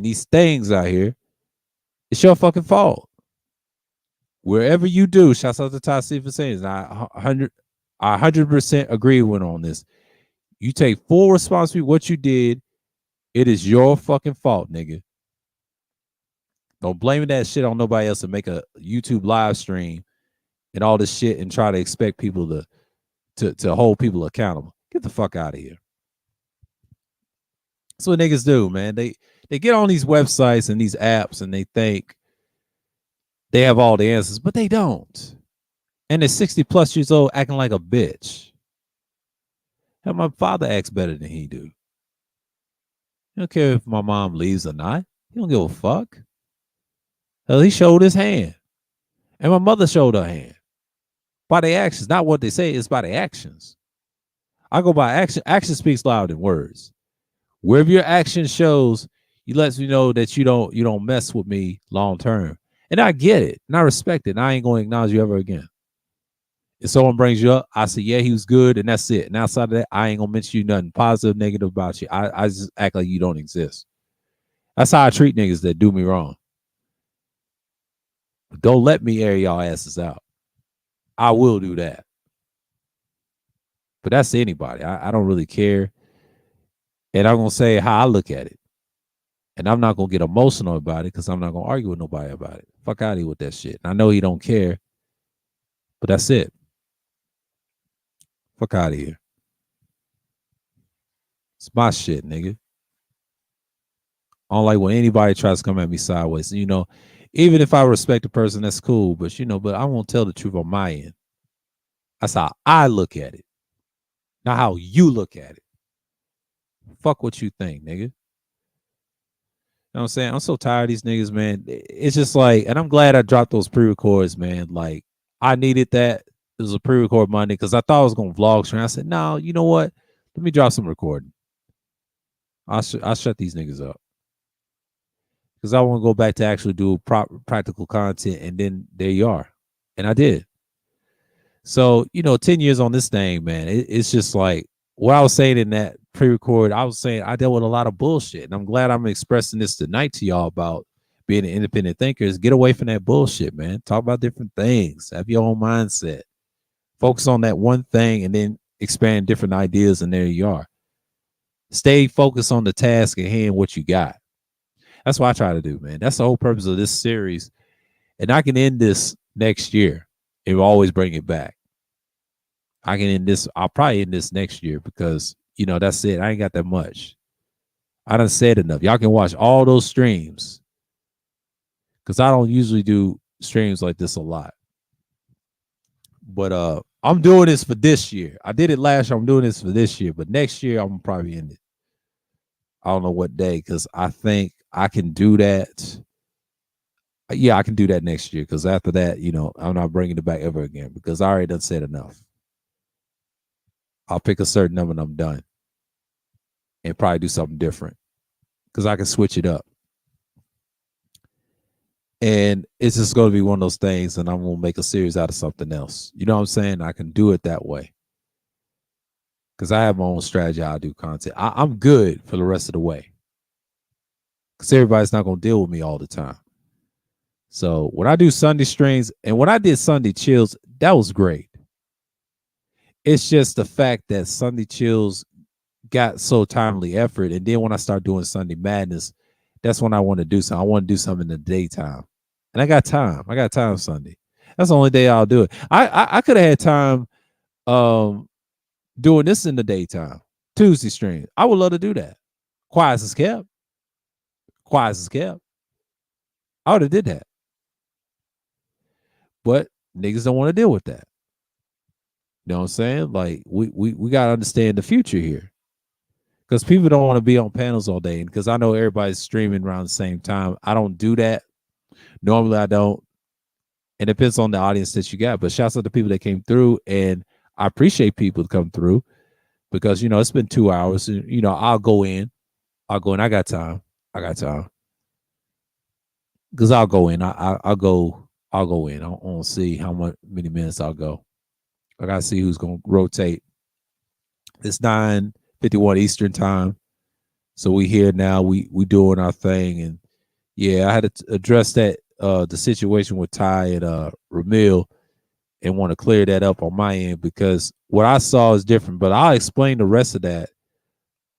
these things out here, it's your fucking fault. Wherever you do, shouts out to Tasi for saying this. I 100% agree with on this. You take full responsibility for what you did. It is your fucking fault, nigga. Don't blame that shit on nobody else and make a YouTube live stream and all this shit and try to expect people to hold people accountable. Get the fuck out of here. That's what niggas do, man. They get on these websites and these apps and they think they have all the answers, but they don't. And they're 60 plus years old acting like a bitch. Hell, my father acts better than he do. He don't care if my mom leaves or not. He don't give a fuck. Hell, he showed his hand. And my mother showed her hand. By their actions. Not what they say, it's by their actions. I go by action. Action speaks louder than words. Wherever your action shows, you lets me know that you don't mess with me long term. And I get it. And I respect it. And I ain't going to acknowledge you ever again. If someone brings you up, I say, yeah, he was good, and that's it. And outside of that, I ain't gonna mention you nothing positive, negative about you. I just act like you don't exist. That's how I treat niggas that do me wrong. But don't let me air y'all asses out. I will do that. But that's anybody. I don't really care. And I'm gonna say how I look at it. And I'm not gonna get emotional about it because I'm not gonna argue with nobody about it. Fuck out of here with that shit. And I know he don't care, but that's it. Fuck out of here. It's my shit, nigga. I don't like when anybody tries to come at me sideways. Even if I respect the person, that's cool. But I won't tell the truth on my end. That's how I look at it, not how you look at it. Fuck what you think, nigga. You know what I'm saying? I'm so tired of these niggas, man. It's just like, and I'm glad I dropped those pre-records, man. Like, I needed that. It was a pre-record Monday because I thought I was gonna vlog stream. I said, no, you know what? Let me drop some recording. I'll shut these niggas up because I want to go back to actually do practical content, and then there you are, and I did. So 10 years on this thing, man. It's just like what I was saying in that pre-record. I was saying I dealt with a lot of bullshit, and I'm glad I'm expressing this tonight to y'all about being an independent thinker. Is get away from that bullshit, man. Talk about different things. Have your own mindset. Focus on that one thing, and then expand different ideas. And there you are. Stay focused on the task at hand. What you got. That's what I try to do, man. That's the whole purpose of this series. And I can end this next year. It will always bring it back. I can end this. I'll probably end this next year because, that's it. I ain't got that much. I done said enough. Y'all can watch all those streams because I don't usually do streams like this a lot. But I'm doing this for this year. I did it last year. I'm doing this for this year. But next year, I'm probably in it. I don't know what day because I think I can do that. Yeah, I can do that next year because after that, I'm not bringing it back ever again because I already done said enough. I'll pick a certain number and I'm done and probably do something different because I can switch it up. And it's just going to be one of those things, and I'm going to make a series out of something else. You know what I'm saying? I can do it that way because I have my own strategy how I do content. I'm good for the rest of the way because everybody's not going to deal with me all the time. So when I do Sunday streams and when I did Sunday chills, that was great. It's just the fact that Sunday chills got so timely effort, and then when I start doing Sunday madness, that's when I want to do something. I want to do something in the daytime, and I got time. I got time Sunday. That's the only day I'll do it. I could have had time um doing this in the daytime. Tuesday stream. I would love to do that. Quiet as kept. Quiet as kept. I would have did that. But niggas don't want to deal with that. You know what I'm saying? Like we gotta understand the future here. Because people don't want to be on panels all day. And because I know everybody's streaming around the same time. I don't do that. Normally I don't. And it depends on the audience that you got. But shouts out to people that came through. And I appreciate people to come through because it's been 2 hours. And, I'll go in. I'll go in. I got time. I got time. Because I'll go in. I'll go. I'll go in. I want to see many minutes I'll go. I gotta see who's gonna rotate. It's 9:51 Eastern time, so we here now. We doing our thing, and yeah, I had to address that the situation with Ty and Ramil, and want to clear that up on my end because what I saw is different. But I'll explain the rest of that.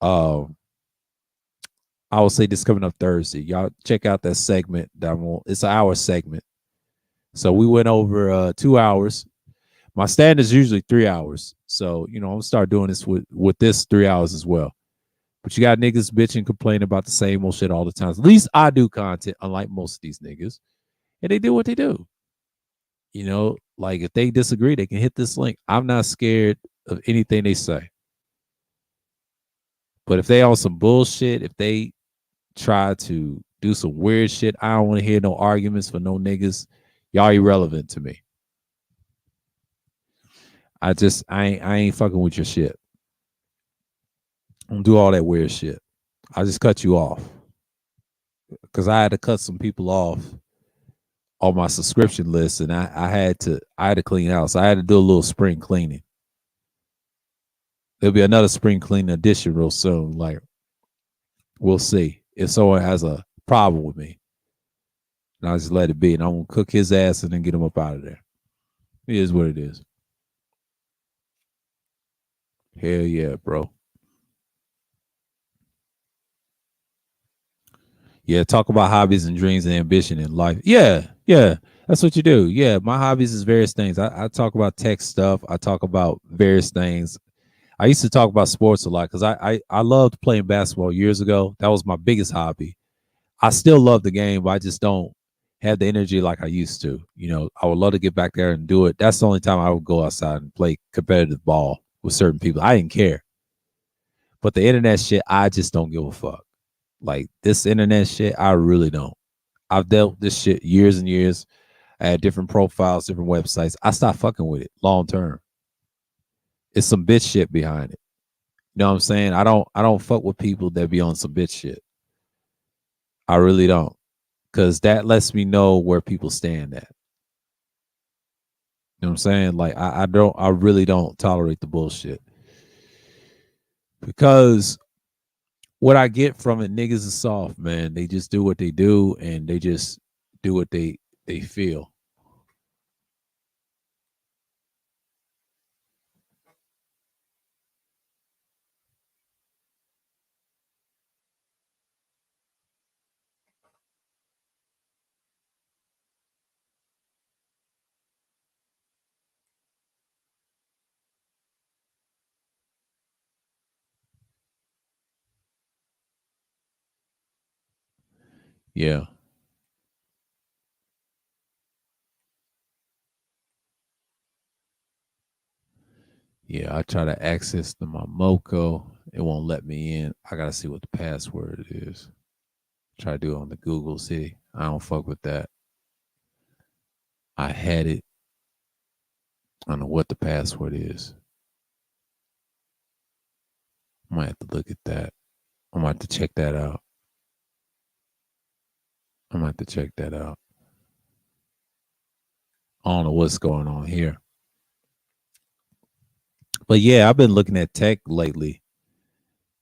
Um, I will say this coming up Thursday. Y'all check out that segment. It's an hour segment. So we went over 2 hours. My standard is usually 3 hours. So, I'm gonna start doing this with this 3 hours as well. But you got niggas bitching, complaining about the same old shit all the time. At least I do content, unlike most of these niggas. And they do what they do. Like if they disagree, they can hit this link. I'm not scared of anything they say. But if they on some bullshit, if they try to do some weird shit, I don't want to hear no arguments for no niggas. Y'all irrelevant to me. I ain't fucking with your shit. Don't do all that weird shit. I just cut you off because I had to cut some people off on my subscription list, and I had to clean house. I had to do a little spring cleaning. There'll be another spring cleaning edition real soon. Like we'll see if someone has a problem with me, and I'll just let it be, and I'm gonna cook his ass and then get him up out of there. It is what it is. Hell yeah, bro. Yeah, talk about hobbies and dreams and ambition in life. Yeah, yeah, that's what you do. Yeah, my hobbies is various things. I talk about tech stuff. I talk about various things. I used to talk about sports a lot because I loved playing basketball years ago. That was my biggest hobby. I still love the game, but I just don't have the energy like I used to. I would love to get back there and do it. That's the only time I would go outside and play competitive ball with certain people. I didn't care. But the internet shit, I just don't give a fuck. Like this internet shit, I really don't. I've dealt with this shit years and years. I had different profiles, different websites. I stopped fucking with it long term. It's some bitch shit behind it. You know what I'm saying? I don't fuck with people that be on some bitch shit. I really don't. Cause that lets me know where people stand at. You know what I'm saying? Like I really don't tolerate the bullshit. Because what I get from it, niggas is soft, man. They just do what they do and they just do what they feel. Yeah. Yeah. I try to access my Moco. It won't let me in. I gotta see what the password is. Try to do it on the Google City. I don't fuck with that. I had it. I don't know what the password is. I might have to look at that. I might have to check that out. I might have to check that out. I don't know what's going on here. But yeah, I've been looking at tech lately.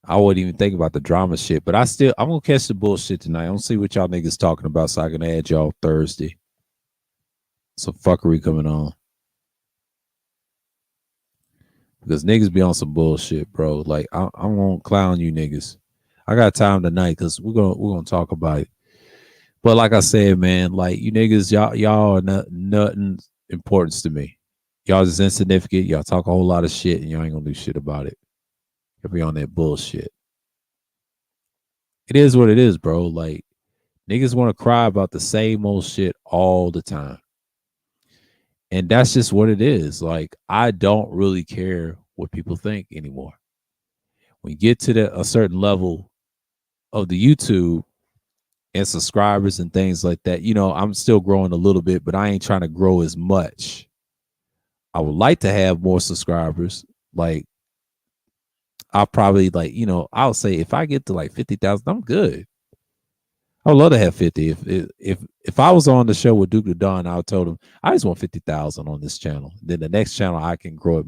I wouldn't even think about the drama shit, but I'm gonna catch the bullshit tonight. I'm gonna see what y'all niggas talking about so I can add y'all Thursday. Some fuckery coming on. Because niggas be on some bullshit, bro. Like I'm gonna clown you niggas. I got time tonight because we're gonna talk about it. But like I said, man, like you niggas, y'all are nothing importance to me. Y'all just insignificant. Y'all talk a whole lot of shit and y'all ain't gonna do shit about it. You'll be on that bullshit. It is what it is, bro. Like niggas want to cry about the same old shit all the time. And that's just what it is. Like I don't really care what people think anymore. When you get to a certain level of the YouTube and subscribers and things like that, I'm still growing a little bit, but I ain't trying to grow as much. I would like to have more subscribers. Like I'll probably I'll say if I get to like 50,000, I'm good. I would love to have 50. If I was on the show with Duke the Don, I would told him I just want 50,000 on this channel. Then the next channel I can grow it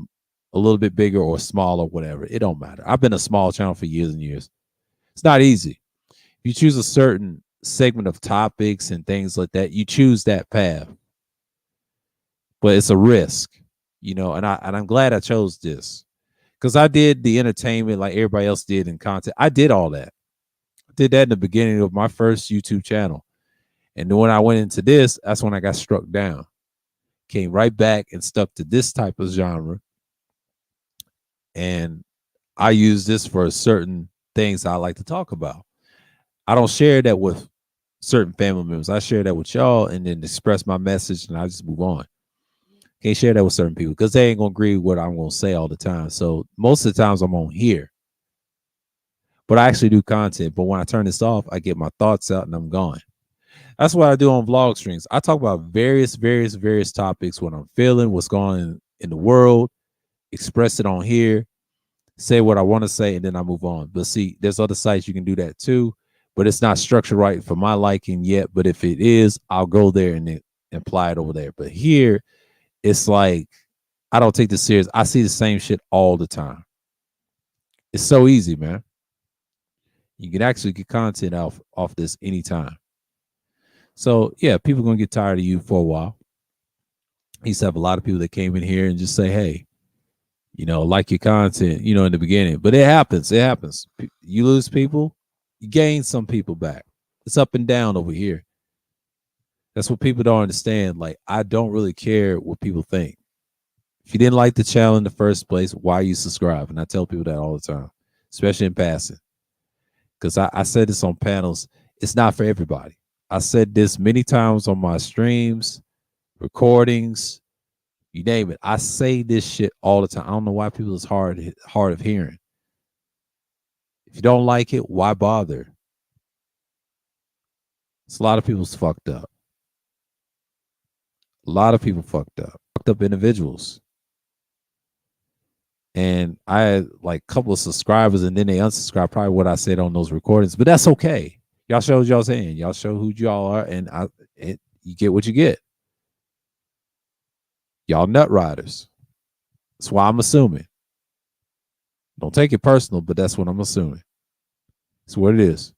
a little bit bigger or smaller, whatever. It don't matter. I've been a small channel for years and years. It's not easy. If you choose a certain segment of topics and things like that, you choose that path. But it's a risk, and I'm glad I chose this. Because I did the entertainment like everybody else did in content. I did all that. I did that in the beginning of my first YouTube channel. And then when I went into this, that's when I got struck down. Came right back and stuck to this type of genre. And I use this for certain things I like to talk about. I don't share that with certain family members. I share that with y'all and then express my message and I just move on. Can't share that with certain people because they ain't gonna agree with what I'm gonna say all the time. So most of the times I'm on here. But I actually do content. But when I turn this off, I get my thoughts out and I'm gone. That's what I do on vlog streams. I talk about various topics, what I'm feeling, what's going on in the world, express it on here, say what I want to say, and then I move on. But see, there's other sites you can do that too, but it's not structured right for my liking yet. But if it is, I'll go there and apply it over there. But here, it's like I don't take this serious. I see the same shit all the time. It's so easy, man. You can actually get content off this anytime. So yeah, people are gonna get tired of you for a while. I used to have a lot of people that came in here and just say, "Hey, like your content," in the beginning. But it happens. It happens. You lose people, you gain some people back. It's up and down over here. That's what people don't understand. Like, I don't really care what people think. If you didn't like the channel in the first place, why you subscribe? And I tell people that all the time, especially in passing. Because I said this on panels, it's not for everybody. I said this many times on my streams, recordings, you name it. I say this shit all the time. I don't know why people is hard of hearing. If you don't like it, why bother? It's a lot of people's fucked up. A lot of people fucked up individuals. And I had like a couple of subscribers and then they unsubscribed probably what I said on those recordings, but that's okay. Y'all showed y'all's hand. Y'all show who y'all are, and you get what you get. Y'all nut riders. That's why I'm assuming. Don't take it personal, but that's what I'm assuming. It's what it is.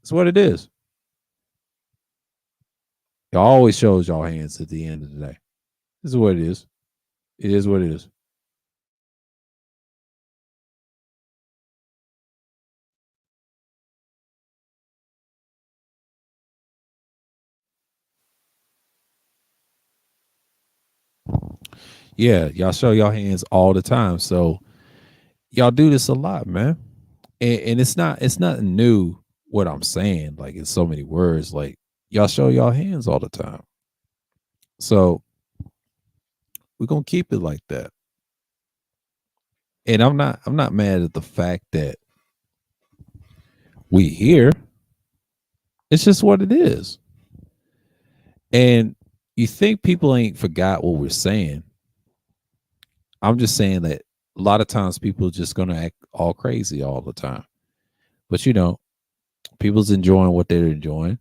It's what it is. Y'all always shows y'all hands at the end of the day. This is what it is. It is what it is. Yeah, y'all show y'all hands all the time. So y'all do this a lot, man. And it's nothing new what I'm saying, like in so many words. Like y'all show y'all hands all the time. So we're gonna keep it like that. And I'm not mad at the fact that we here. It's just what it is. And you think people ain't forgot what we're saying. I'm just saying that a lot of times people are just gonna act all crazy all the time. But people's enjoying what they're enjoying.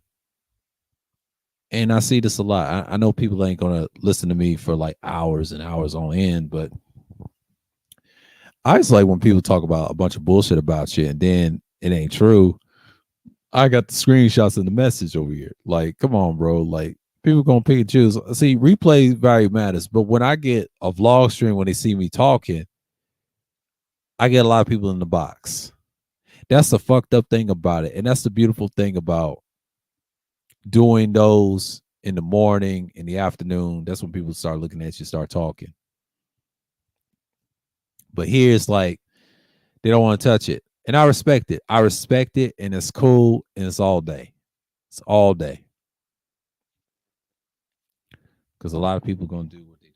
And I see this a lot. I know people ain't gonna listen to me for like hours and hours on end, but I just like when people talk about a bunch of bullshit about shit and then it ain't true. I got the screenshots and the message over here. Like, come on, bro. Like, people gonna pick and choose. See, replay value matters, but when I get a vlog stream when they see me talking, I get a lot of people in the box. That's the fucked up thing about it, and that's the beautiful thing about doing those in the morning, in the afternoon. That's when people start looking at you, start talking. But here it's like they don't want to touch it, and I respect it. I respect it, and it's cool, and it's all day. It's all day because a lot of people gonna do what they do.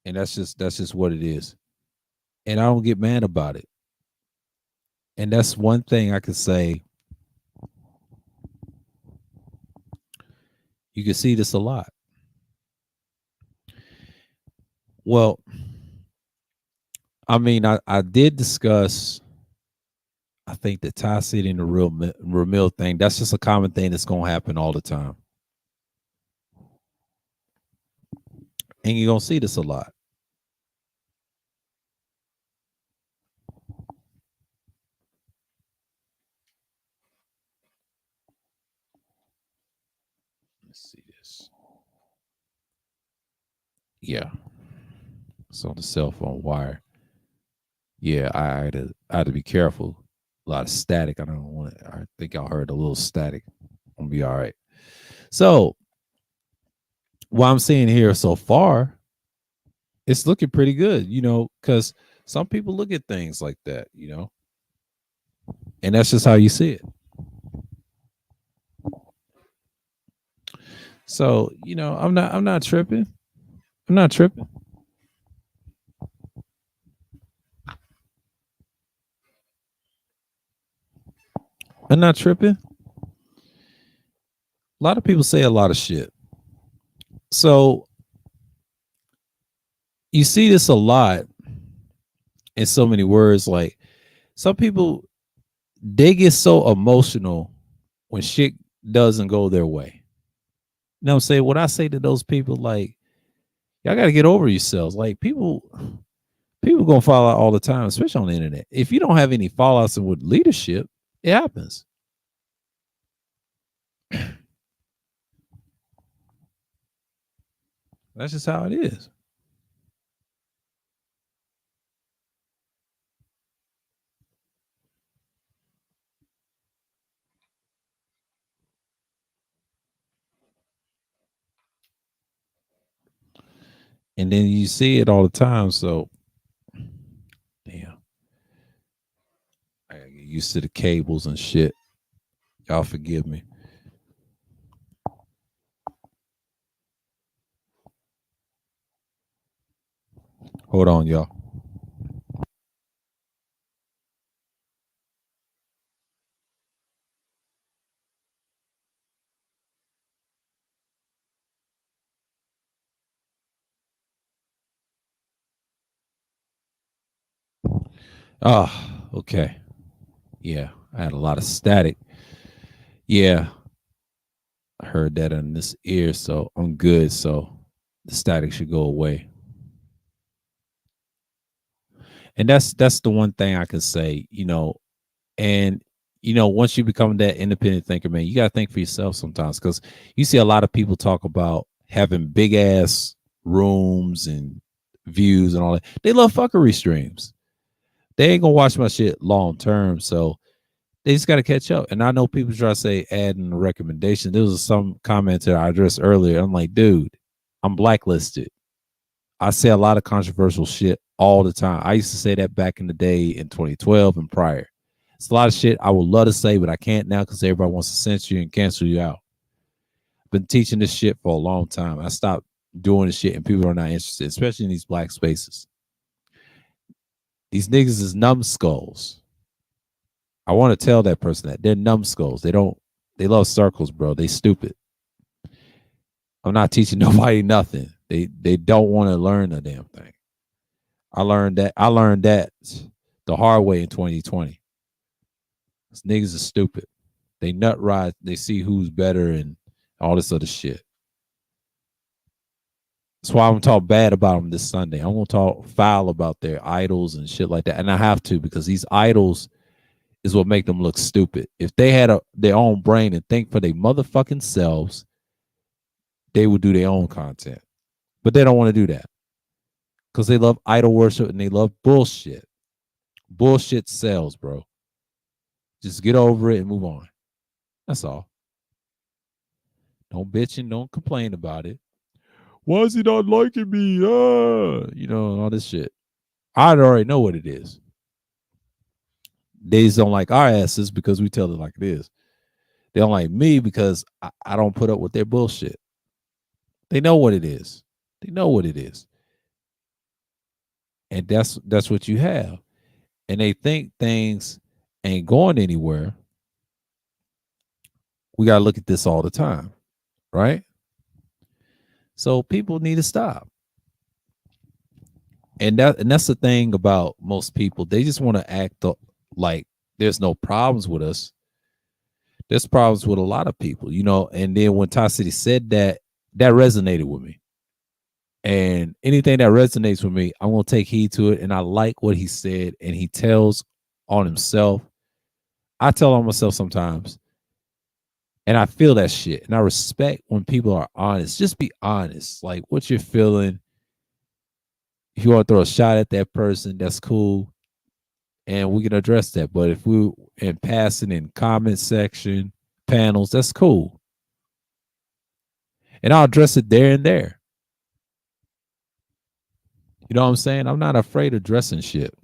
And that's just what it is. And I don't get mad about it. And that's one thing I could say. You can see this a lot. Well, I mean, I did discuss. I think the Thai City and the real mill thing. That's just a common thing that's gonna happen all the time, and you're gonna see this a lot. Let's see this. Yeah, it's on the cell phone wire. Yeah, I had to be careful. A lot of static. I don't want it. I think I heard a little static. I'm gonna be all right. So what I'm seeing here so far, it's looking pretty good, because some people look at things like that, and that's just how you see it. So, I'm not tripping. I'm not tripping. I'm not tripping. A lot of people say a lot of shit. So you see this a lot in so many words. Like some people, they get so emotional when shit doesn't go their way. You know what I'm saying? What I say to those people, like, y'all gotta get over yourselves. Like people gonna fall out all the time, especially on the internet. If you don't have any fallouts with leadership, it happens. That's just how it is. And then you see it all the time. So damn, I gotta get used to the cables and shit. Y'all forgive me. Hold on, y'all. Ah, okay. Yeah, I had a lot of static. Yeah, I heard that in this ear, so I'm good. So the static should go away. And that's the one thing I can say. And once you become that independent thinker, man, you gotta think for yourself sometimes because you see a lot of people talk about having big ass rooms and views and all that. They love fuckery streams. They ain't gonna watch my shit long term, so they just got to catch up. And I know people try to say adding a recommendation. There was some comment that I addressed earlier. I'm like, dude, I'm blacklisted. I say a lot of controversial shit all the time. I used to say that back in the day in 2012 and prior. It's a lot of shit I would love to say, but I can't now because everybody wants to censor you and cancel you out. I've been teaching this shit for a long time. I stopped doing this shit and people are not interested, especially in these black spaces. These niggas is numbskulls. I want to tell that person that they're numbskulls. They love circles, bro. They stupid. I'm not teaching nobody nothing. They don't want to learn a damn thing. I learned that the hard way in 2020. These niggas are stupid. They nut ride. They see who's better and all this other shit. That's why I'm gonna talk bad about them this Sunday. I'm gonna talk foul about their idols and shit like that, and I have to because these idols is what make them look stupid. If they had their own brain and think for their motherfucking selves, they would do their own content. But they don't want to do that because they love idol worship and they love bullshit. Bullshit sells, bro. Just get over it and move on. That's all. Don't bitch and don't complain about it. Why is he not liking me? All this shit. I already know what it is. They just don't like our asses because we tell it like it is. They don't like me because I don't put up with their bullshit. They know what it is. They know what it is. And that's what you have. And they think things ain't going anywhere. We gotta look at this all the time, right? So people need to stop. And that's the thing about most people. They just want to act like there's no problems with us. There's problems with a lot of people, And then when Ty City said that, that resonated with me. And anything that resonates with me, I'm gonna take heed to it. And I like what he said, and he tells on himself. I tell on myself sometimes, and I feel that shit. And I respect when people are honest. Just be honest, like what you're feeling. If you want to throw a shot at that person, that's cool, and we can address that. But if we in passing in comment section panels, that's cool, and I'll address it there and there. You know what I'm saying? I'm not afraid of addressing shit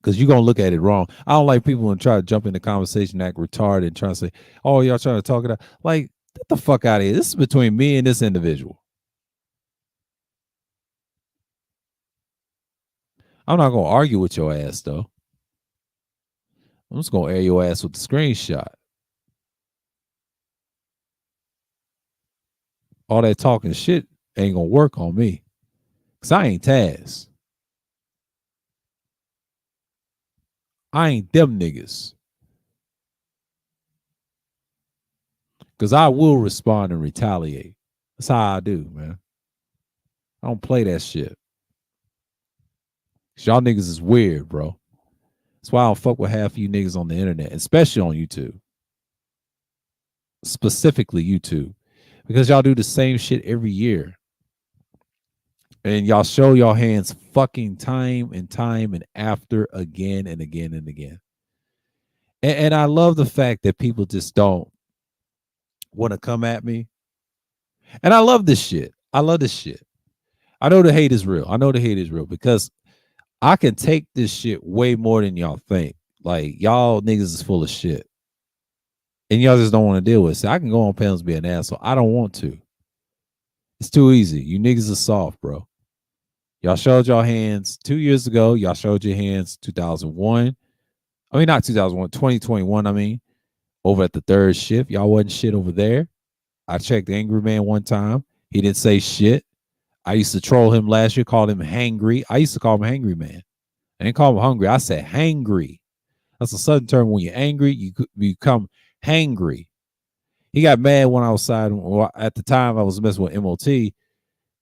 because you're gonna look at it wrong. I don't like people and try to jump in the conversation, act retarded, and try to say, "Oh, y'all trying to talk it out." Like, get the fuck out of here. This is between me and this individual. I'm not gonna argue with your ass though. I'm just gonna air your ass with the screenshot. All that talking shit ain't gonna work on me. Cause I ain't Taz. I ain't them niggas. Cause I will respond and retaliate. That's how I do, man. I don't play that shit. Y'all niggas is weird, bro. That's why I don't fuck with half of you niggas on the internet, especially on YouTube. Specifically YouTube. Because y'all do the same shit every year. And y'all show y'all hands fucking time and after again and again and again. And I love the fact that people just don't want to come at me. And I love this shit. I love this shit. I know the hate is real. I know the hate is real because I can take this shit way more than y'all think. Like, y'all niggas is full of shit. And y'all just don't want to deal with it. So I can go on panels and be an asshole. I don't want to. It's too easy. You niggas are soft, bro. Y'all showed y'all hands 2 years ago. Y'all showed your hands 2001. I mean, not 2001, 2021. I mean, over at the third shift. Y'all wasn't shit over there. I checked Angry Man one time. He didn't say shit. I used to troll him last year, called him hangry. I used to call him Hangry Man. I didn't call him hungry. I said hangry. That's a Southern term. When you're angry, you become hangry. He got mad when I was at the time I was messing with MOT.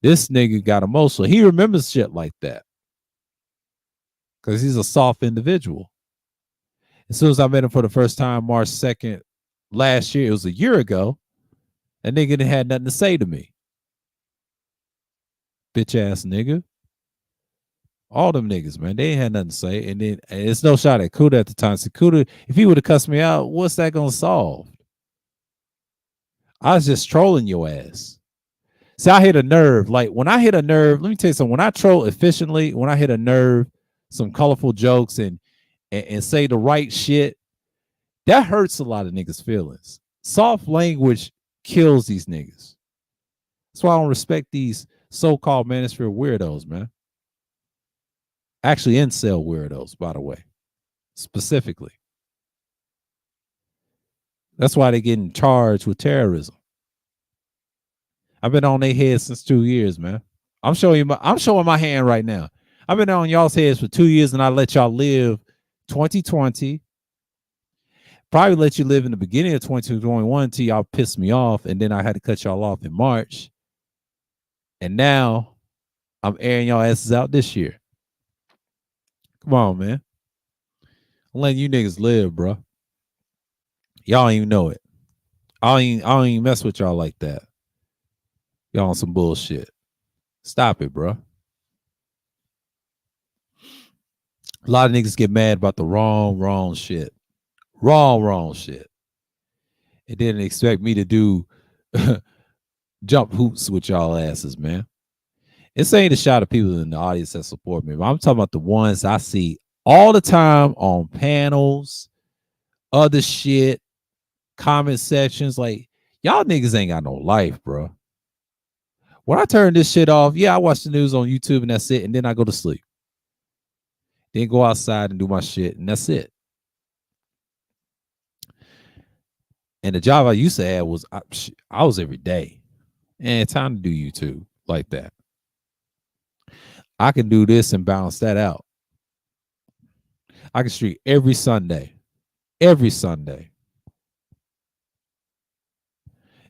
This nigga got emotional. He remembers shit like that because he's a soft individual. As soon as I met him for the first time, March 2nd last year, it was a year ago, that nigga didn't have nothing to say to me. Bitch ass nigga. All them niggas, man, they ain't had nothing to say. And then it's no shot at Kuda at the time. So Kuda, if he would have cussed me out, what's that gonna solve? I was just trolling your ass. See, I hit a nerve. Like when I hit a nerve, let me tell you something. When I troll efficiently, when I hit a nerve, some colorful jokes and say the right shit, that hurts a lot of niggas' feelings. Soft language kills these niggas. That's why I don't respect these so-called manosphere weirdos, man. Actually, incel weirdos, by the way, specifically. That's why they getting charged with terrorism. I've been on their head since 2 years, man. I'm showing my hand right now. I've been on y'all's heads for 2 years, and I let y'all live 2020. Probably let you live in the beginning of 2021 until y'all pissed me off, and then I had to cut y'all off in March. And now I'm airing y'all asses out this year. Come on, man. I'm letting you niggas live, bro. Y'all don't even know it. I don't even mess with y'all like that. Y'all on some bullshit. Stop it, bro. A lot of niggas get mad about the wrong shit. Wrong shit. It didn't expect me to do jump hoops with y'all asses, man. It's ain't a shot of people in the audience that support me, but I'm talking about the ones I see all the time on panels, other shit, comment sections. Like, y'all niggas ain't got no life, bro. When I turn this shit off, yeah, I watch the news on YouTube and that's it. And then I go to sleep. Then go outside and do my shit, and that's it. And the job I used to have was I was every day. And time to do YouTube like that. I can do this and balance that out. I can stream every Sunday. Every Sunday.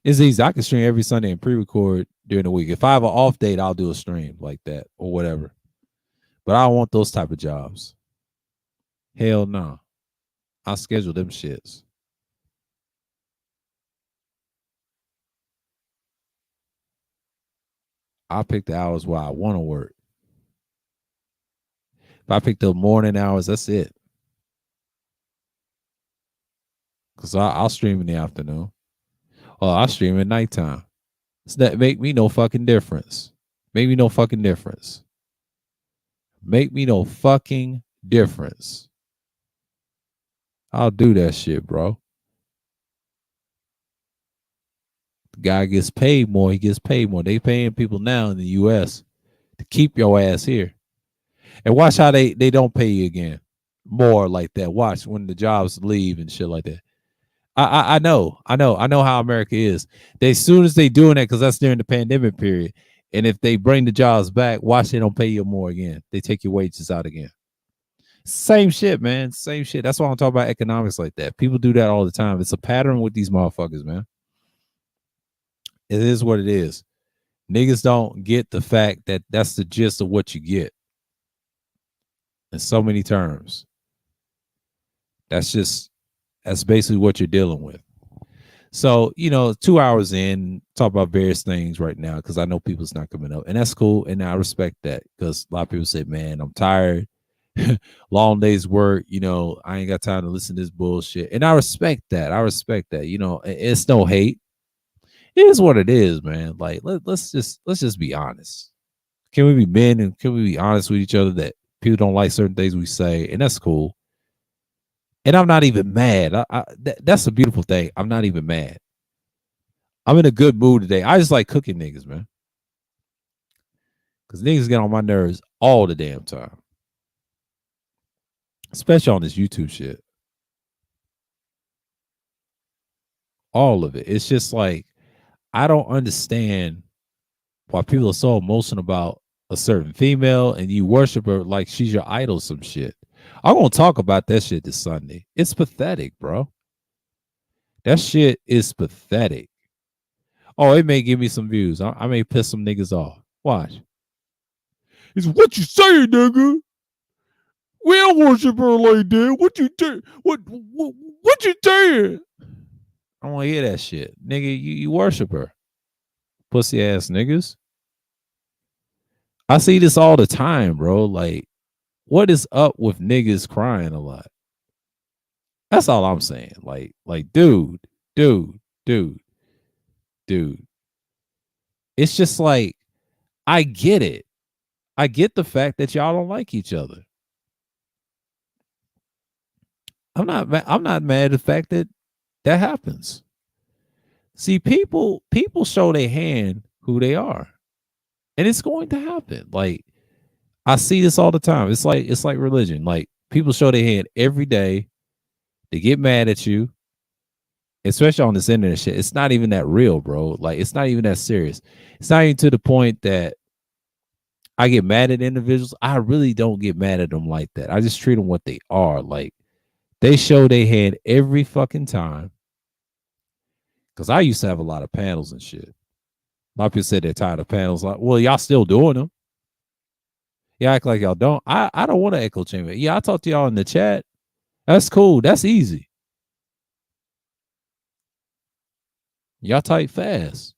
It's easy. I can stream every Sunday and pre-record during the week. If I have an off date, I'll do a stream like that or whatever. But I don't want those type of jobs. Hell no. I'll schedule them shits. I'll pick the hours where I want to work. If I pick the morning hours, that's it. Because I'll stream in the afternoon. Or I'll stream at nighttime. It's that make me no fucking difference. Make me no fucking difference. Make me no fucking difference. I'll do that shit, bro. The guy gets paid more. He gets paid more. They paying people now in the US to keep your ass here. And watch how they don't pay you again. More like that. Watch when the jobs leave and shit like that. I know how America is. They as soon as they doing that, because that's during the pandemic period. And if they bring the jobs back, watch they don't pay you more again. They take your wages out again. Same shit, man. Same shit. That's why I'm talking about economics like that. People do that all the time. It's a pattern with these motherfuckers, man. It is what it is. Niggas don't get the fact that that's the gist of what you get in so many terms. That's basically what you're dealing with. So, 2 hours in, talk about various things right now because I know people's not coming up, and that's cool. And I respect that because a lot of people say, man, I'm tired. Long days work, I ain't got time to listen to this bullshit. And I respect that. It's no hate. It is what it is, man. Like, let's just be honest. Can we be men and can we be honest with each other that people don't like certain things we say, and that's cool. And I'm not even mad. That's a beautiful thing. I'm not even mad. I'm in a good mood today. I just like cooking niggas, man. Because niggas get on my nerves all the damn time. Especially on this YouTube shit. All of it. It's just like, I don't understand why people are so emotional about a certain female and you worship her like she's your idol, some shit. I'm going to talk about that shit this Sunday. It's pathetic, bro. That shit is pathetic. Oh, it may give me some views. I may piss some niggas off. Watch. It's what you saying, nigga. We don't worship her like that. What you saying? What you saying? I don't want to hear that shit. Nigga, you worship her. Pussy ass niggas. I see this all the time, bro. Like, what is up with niggas crying a lot? That's all I'm saying. Like, dude. It's just like, I get it. I get the fact that y'all don't like each other. I'm not mad at the fact that happens. See, people show their hand who they are. And it's going to happen. Like, I see this all the time. It's like religion. Like, people show their hand every day. They get mad at you. especially on this internet shit. It's not even that real, bro. Like it's not even that serious. It's not even to the point that I get mad at individuals. I really don't get mad at them like that. I just treat them what they are. Like they show they hand every fucking time. Because I used to have a lot of panels and shit. A lot of people said they're tired of panels. Like, well, y'all still doing them. You act like y'all don't. I don't want to echo chamber. Yeah, I talked to y'all in the chat. That's cool. That's easy. Y'all type fast.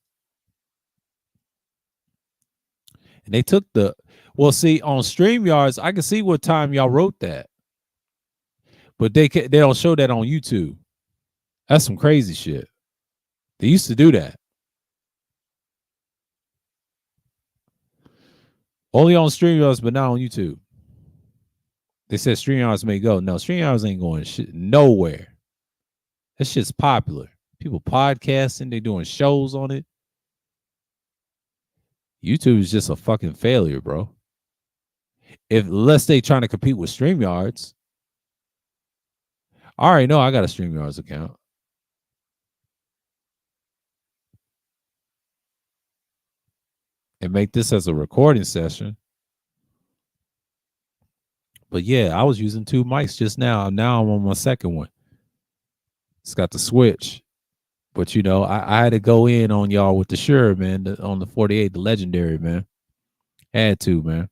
And they took the well, see, on StreamYards, I can see what time y'all wrote that. But they don't show that on YouTube. That's some crazy shit. They used to do that. Only on StreamYards, but not on YouTube. They said StreamYards may go. No, StreamYards ain't going shit nowhere. That shit's popular. People podcasting, they doing shows on it. YouTube is just a fucking failure, bro. If unless they trying to compete with StreamYards. I already know I got a StreamYards account. And make this as a recording session. But yeah, I was using 2 mics just now. Now I'm on my second one. It's got the switch. But you know, I had to go in on y'all with the Shure, man, on the 48, the legendary, man. Had to, man.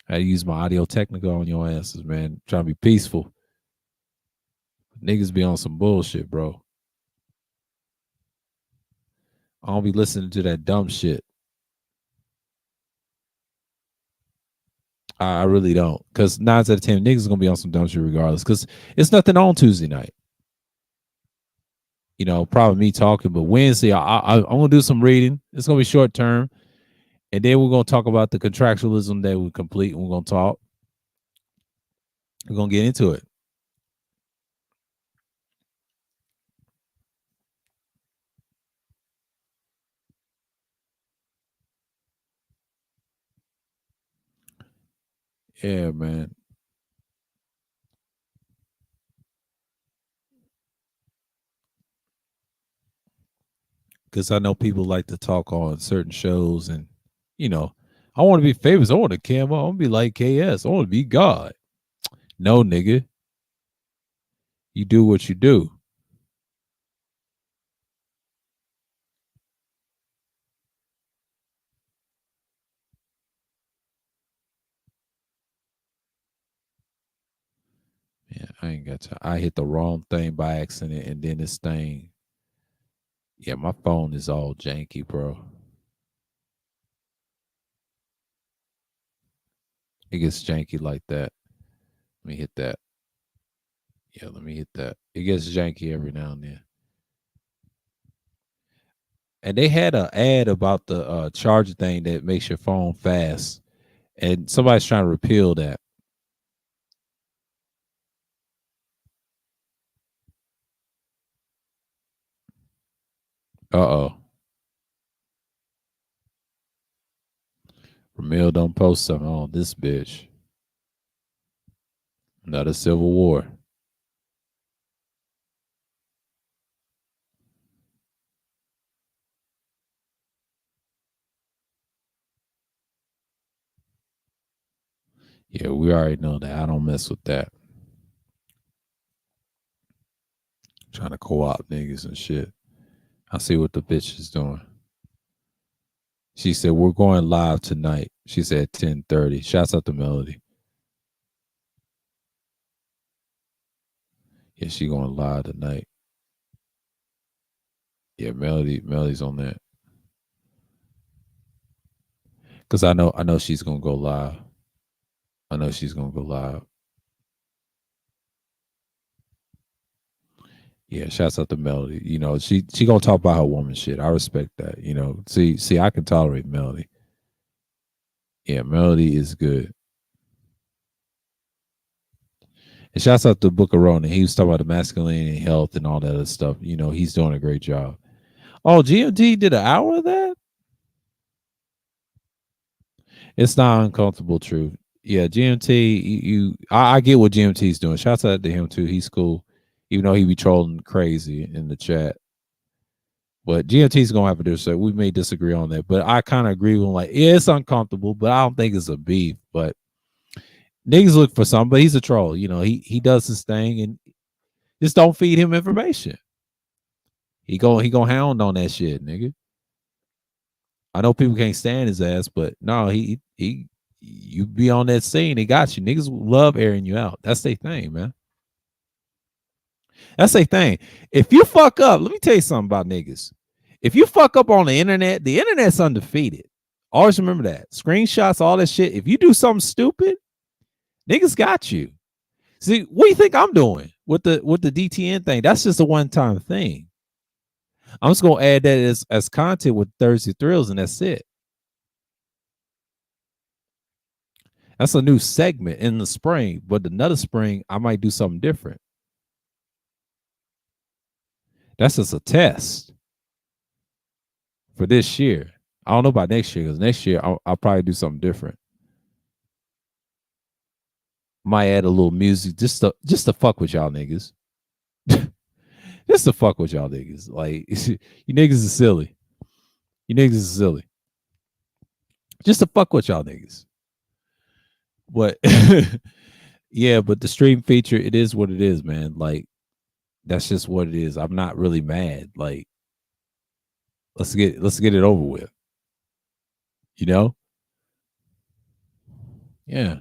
I had to use my Audio Technica on your asses, man. Trying to be peaceful. Niggas be on some bullshit, bro. I don't be listening to that dumb shit. I really don't. Because 9 out of 10 niggas gonna be on some dumb shit regardless. Because it's nothing on Tuesday night. You know, probably me talking, but Wednesday, I'm gonna do some reading. It's gonna be short term. And then we're gonna talk about the contractualism that we complete. And we're gonna talk. We're gonna get into it. Yeah, man. Because I know people like to talk on certain shows, and you know, I want to be famous. I want to cam up. I want to be like KS. I want to be God. No, nigga, you do what you do. Yeah, I ain't got time. I hit the wrong thing by accident, and then this thing. Yeah, my phone is all janky, bro. It gets janky like that. Let me hit that. Yeah, let me hit that. It gets janky every now and then. And they had an ad about the charger thing that makes your phone fast, and somebody's trying to repeal that. Uh-oh. Ramil don't post something on this bitch. Another civil war. Yeah, we already know that. I don't mess with that. Trying to co-op niggas and shit. I see what the bitch is doing. She said, we're going live tonight. She said 10:30. Shouts out to Melody. Yeah, she going live tonight. Yeah, Melody's on that. Cause I know she's gonna go live. I know she's gonna go live. Yeah, shouts out to Melody. You know, she gonna talk about her woman shit. I respect that. You know, see, I can tolerate Melody. Yeah, Melody is good. And shouts out to Booker Ronan. He was talking about the masculinity and health and all that other stuff. You know, he's doing a great job. Oh, GMT did an hour of that? It's not uncomfortable truth. Yeah, GMT, I get what GMT's doing. Shouts out to him too. He's cool. even though he be trolling crazy in the chat. But GMT's gonna have to do so. We may disagree on that, but I kind of agree with him. Like, yeah, it's uncomfortable, but I don't think it's a beef. But niggas look for something, but he's a troll. You know, he does his thing, and just don't feed him information. He gonna hound on that shit, nigga. I know people can't stand his ass, but no, he you be on that scene, they got you. Niggas love airing you out. That's their thing, man. That's their thing. If you fuck up, let me tell you something about niggas. If you fuck up on the internet's undefeated. Always remember that. Screenshots, all that shit. If you do something stupid, niggas got you. See, what do you think I'm doing with the DTN thing? That's just a one-time thing. I'm just gonna add that as content with Thursday Thrills, and that's it. That's a new segment in the spring, but another spring I might do something different. That's just a test for this year. I don't know about next year, because next year I'll probably do something different. Might add a little music just to fuck with y'all niggas. Just to fuck with y'all niggas. Like, you niggas is silly. You niggas is silly. Just to fuck with y'all niggas. But yeah, but the stream feature, it is what it is, man. Like, that's just what it is. I'm not really mad. Like, let's get it over with. You know? Yeah.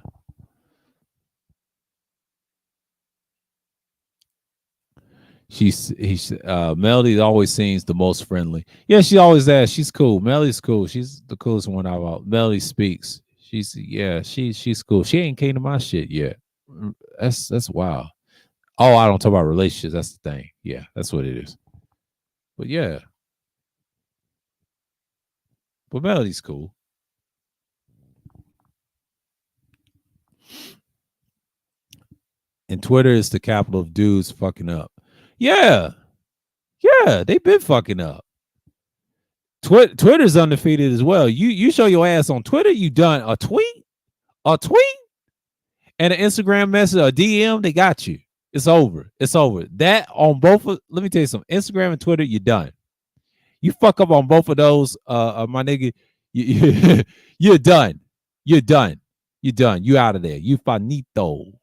Melody always seems the most friendly. Yeah, she always asks. She's cool. Melody's cool. She's the coolest one out. Melody speaks. She's cool. She ain't came to my shit yet. That's wild. Oh, I don't talk about relationships. That's the thing. Yeah, that's what it is. But yeah. But Melody's cool. And Twitter is the capital of dudes fucking up. Yeah. Yeah, they've been fucking up. Twitter's undefeated as well. You show your ass on Twitter, you done a tweet, and an Instagram message, a DM, they got you. It's over. It's over. That on both of, let me tell you something. Instagram and Twitter, you're done. You fuck up on both of those, my nigga, you're done. You're done. You're done. You out of there. You finito.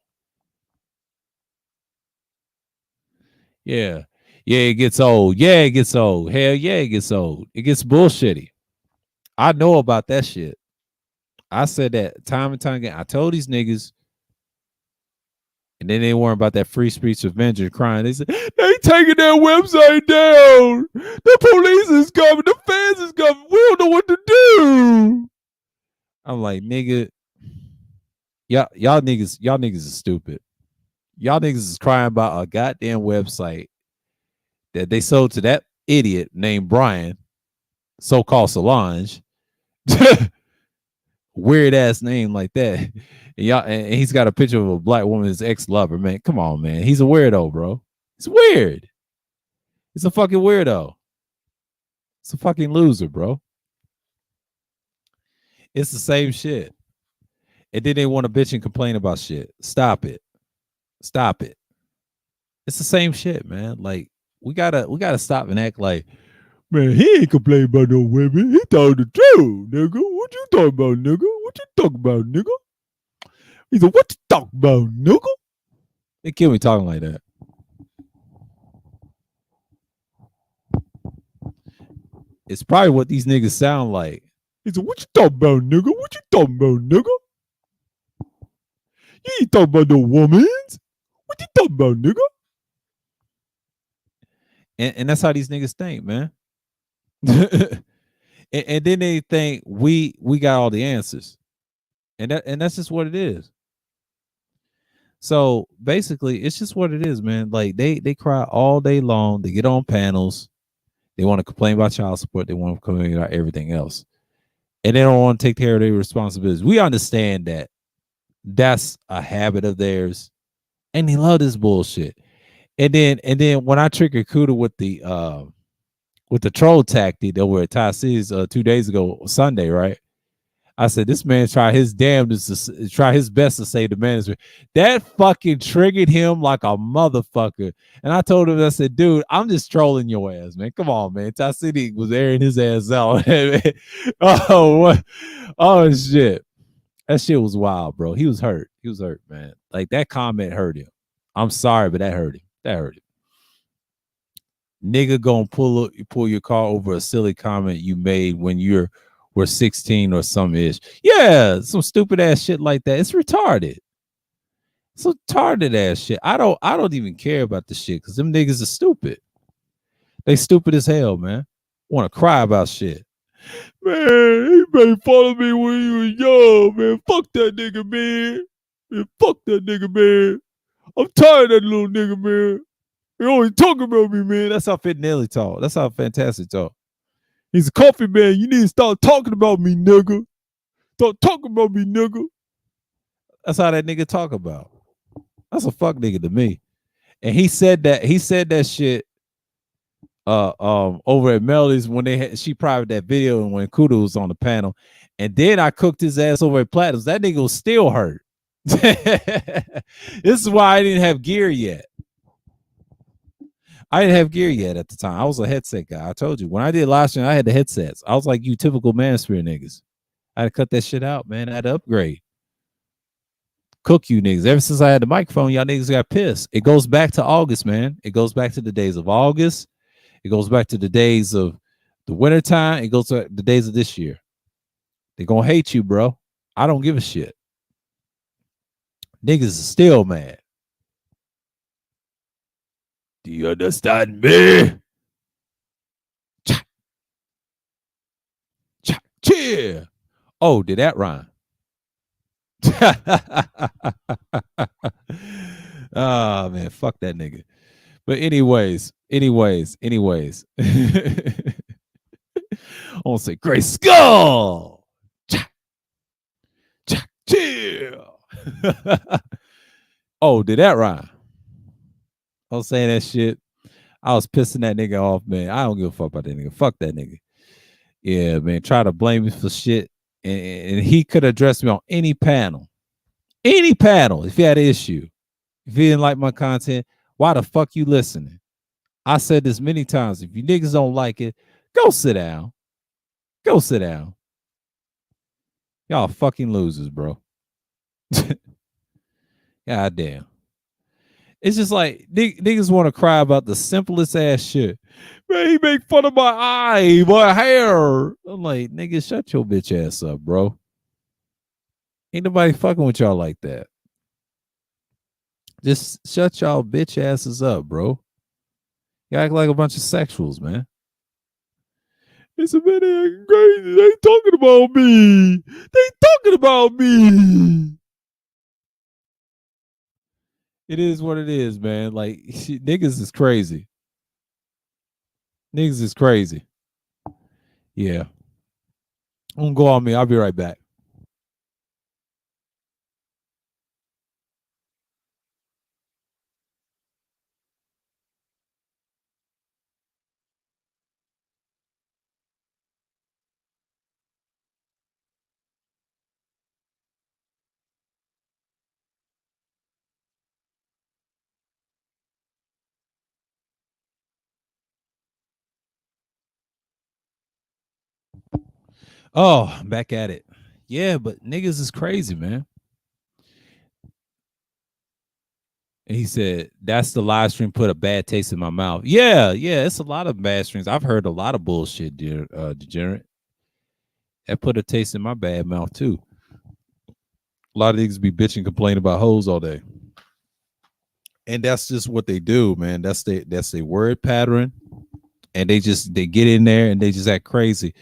Yeah. Yeah, it gets old. Yeah, it gets old. Hell yeah, it gets old. It gets bullshitty. I know about that shit. I said that time and time again. I told these niggas, and then they weren't about that free speech Avenger crying. They said, they taking that website down. The police is coming. The fans is coming. We don't know what to do. I'm like, nigga, y'all niggas is stupid. Y'all niggas is crying about a goddamn website that they sold to that idiot named Brian, so-called Solange. Weird ass name like that. And y'all, and he's got a picture of a black woman, his ex-lover. Man, come on, man. He's a weirdo, bro. It's weird. He's a fucking weirdo. It's a fucking loser, bro. It's the same shit. And then they want to bitch and complain about shit. Stop it. Stop it. It's the same shit, man. Like, we gotta stop and act like, man, he ain't complaining about no women. He told the truth, nigga. What you talking about, nigga? What you talking about, nigga? He said, what you talking about, nigga? They kill me talking like that. It's probably what these niggas sound like. He said, what you talking about, nigga? What you talking about, nigga? You ain't talking about no woman. What you talking about, nigga? And that's how these niggas think, man. and then they think we got all the answers. And that's just what it is. So basically, it's just what it is, man. Like they cry all day long. They get on panels. They want to complain about child support. They want to complain about everything else. And they don't want to take care of their responsibilities. We understand that that's a habit of theirs. And they love this bullshit. And then when I triggered Kuda with the troll tactic that were at Ty C's 2 days ago, Sunday, right? I said, this man tried his damnedest to try his best to save the management. That fucking triggered him like a motherfucker. And I told him, I said, dude, I'm just trolling your ass, man. Come on, man. Ty City was airing his ass out. Oh, what? Oh, shit. That shit was wild, bro. He was hurt. He was hurt, man. Like that comment hurt him. I'm sorry, but that hurt him. That hurt him. Nigga gonna pull your car over a silly comment you made when were 16 or some ish. Yeah, some stupid ass shit like that. It's retarded. Some retarded ass shit. I don't even care about the shit because them niggas are stupid. They stupid as hell, man. Want to cry about shit. Man, he made fun of me when he was young, man. Fuck that nigga, man. Fuck that nigga, man. I'm tired of that little nigga, man. He always talking about me, man. That's how Fit Nelly talk. That's how Fantastic talk. He's a coffee man. You need to start talking about me, nigga. Start talking about me, nigga. That's how that nigga talk about. That's a fuck nigga to me. And he said that shit over at Melody's when she private that video and when Kudo was on the panel. And then I cooked his ass over at Platinums. That nigga was still hurt. This is why I didn't have gear yet. I didn't have gear yet at the time. I was a headset guy. I told you. When I did live stream, I had the headsets. I was like you typical manosphere niggas. I had to cut that shit out, man. I had to upgrade. Cook you niggas. Ever since I had the microphone, y'all niggas got pissed. It goes back to August, man. It goes back to the days of August. It goes back to the days of the wintertime. It goes to the days of this year. They're going to hate you, bro. I don't give a shit. Niggas is still mad. Do you understand me? Cheer. Oh, did that rhyme? Oh, man. Fuck that nigga. But anyways. I want to say Great Skull. Chill. Oh, did that rhyme? I was saying that shit. I was pissing that nigga off, man. I don't give a fuck about that nigga. Fuck that nigga. Yeah, man. Try to blame me for shit. And he could address me on any panel. Any panel, if he had an issue. If he didn't like my content, why the fuck you listening? I said this many times. If you niggas don't like it, go sit down. Go sit down. Y'all fucking losers, bro. God damn. It's just like niggas want to cry about the simplest ass shit. Man, he make fun of my eye, my hair. I'm like, nigga, shut your bitch ass up, bro. Ain't nobody fucking with y'all like that. Just shut y'all bitch asses up, bro. You act like a bunch of sexuals, man. It's a man acting crazy. They talking about me. They talking about me. It is what it is, man. Like, niggas is crazy. Niggas is crazy. Yeah. I'm gonna go on me. I'll be right back. Oh, I'm back at it. Yeah, but niggas is crazy, man. And he said, that's the live stream put a bad taste in my mouth. Yeah, it's a lot of bad streams. I've heard a lot of bullshit, dear Degenerate. That put a taste in my bad mouth, too. A lot of niggas be bitching, complaining about hoes all day. And that's just what they do, man. That's their word pattern. And they get in there and they just act crazy.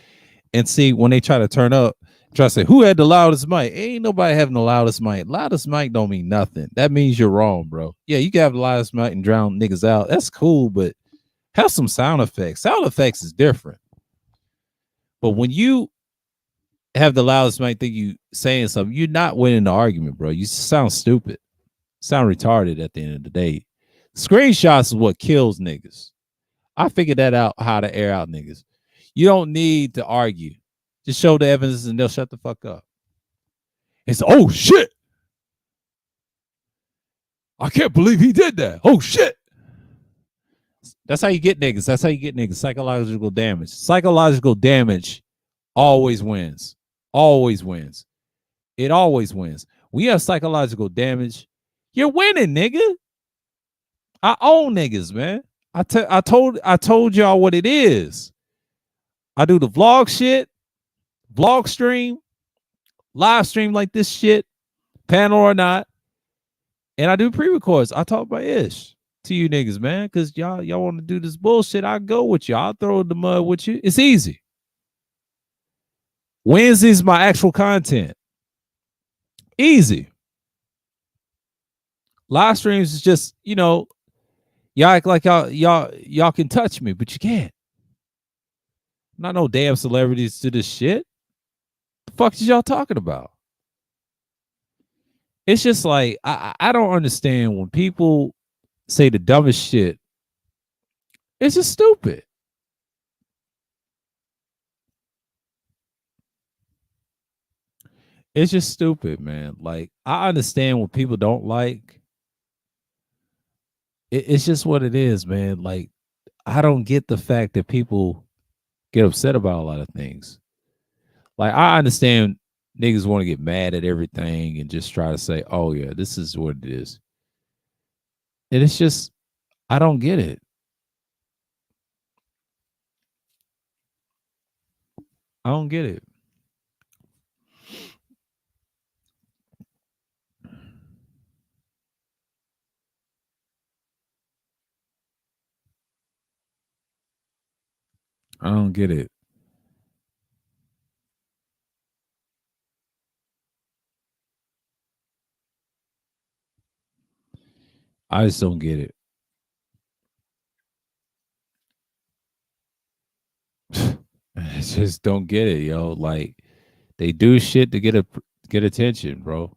And see, when they try to turn up, try to say, who had the loudest mic? Ain't nobody having the loudest mic. Loudest mic don't mean nothing. That means you're wrong, bro. Yeah, you can have the loudest mic and drown niggas out. That's cool, but have some sound effects. Sound effects is different. But when you have the loudest mic, think you saying something, you're not winning the argument, bro. You sound stupid. Sound retarded at the end of the day. Screenshots is what kills niggas. I figured that out, how to air out niggas. You don't need to argue. Just show the evidence and they'll shut the fuck up. It's oh shit. I can't believe he did that. Oh shit. That's how you get niggas. That's how you get niggas. Psychological damage. Psychological damage always wins. Always wins. It always wins. We have psychological damage. You're winning, nigga. I own niggas, man. I told y'all what it is. I do the vlog shit, vlog stream, live stream like this shit, panel or not, and I do pre-records. I talk about ish to you niggas, man, because y'all want to do this bullshit. I go with you. I'll throw the mud with you. It's easy. Wednesday's my actual content. Easy. Live streams is just, y'all act like y'all can touch me, but you can't. I'm not no damn celebrities to this shit. The fuck is y'all talking about? It's just like I don't understand when people say the dumbest shit. It's just stupid. It's just stupid, man. Like, I understand what people don't like. It's just what it is, man. Like, I don't get the fact that people get upset about a lot of things. Like, I understand niggas want to get mad at everything and just try to say, oh, yeah, this is what it is. And it's just, I don't get it. I don't get it. I don't get it. I just don't get it. I just don't get it, yo. Like, they do shit to get attention, bro.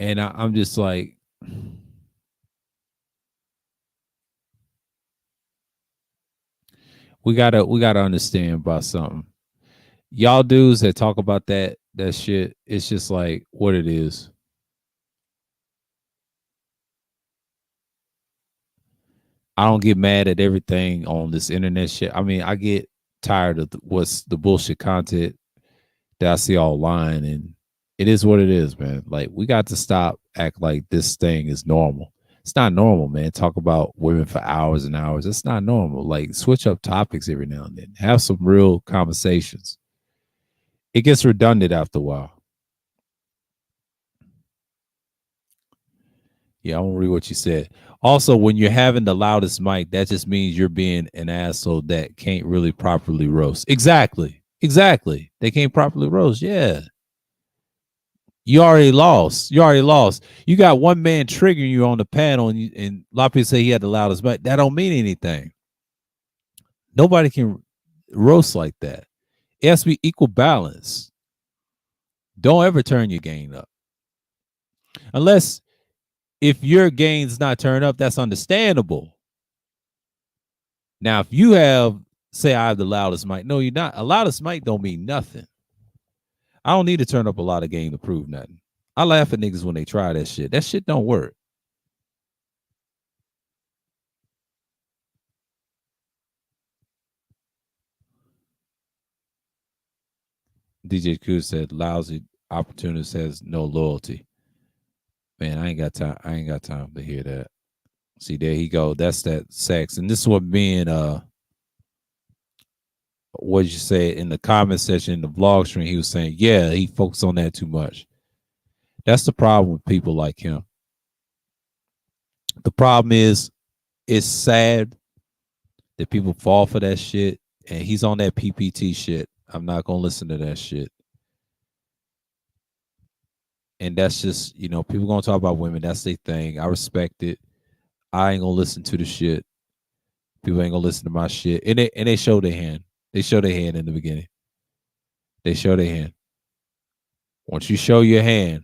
And I'm just like, we gotta understand about something. Y'all dudes that talk about that shit, it's just like what it is. I don't get mad at everything on this internet shit. I mean, I get tired of what's the bullshit content that I see online, and it is what it is, man. Like, we got to stop act like this thing is normal. It's not normal, man. Talk about women for hours and hours. It's not normal. Like, switch up topics every now and then. Have some real conversations. It gets redundant after a while. Yeah, I won't read what you said. Also, when you're having the loudest mic, that just means you're being an asshole that can't really properly roast. Exactly. Exactly. They can't properly roast. Yeah. You already lost. You already lost. You got one man triggering you on the panel, and a lot of people say he had the loudest mic. That don't mean anything. Nobody can roast like that. It has to be equal balance. Don't ever turn your gain up. Unless if your gain's not turned up, that's understandable. Now, if you have, say, I have the loudest mic. No, you're not. A loudest mic don't mean nothing. I don't need to turn up a lot of gain to prove nothing. I laugh at niggas when they try that shit. That shit don't work. DJ Q said, "Lousy opportunist has no loyalty." Man, I ain't got time. I ain't got time to hear that. See, there he go. That's that sex, and this is what being what did you say in the comment section in the vlog stream? He was saying, yeah, he focused on that too much. That's the problem with people like him. The problem is, it's sad that people fall for that shit, and he's on that PPT shit. I'm not gonna listen to that shit. And that's just, people gonna talk about women. That's their thing. I respect it. I ain't gonna listen to the shit. People ain't gonna listen to my shit. And they show their hand. They show their hand in the beginning. They show their hand. Once you show your hand,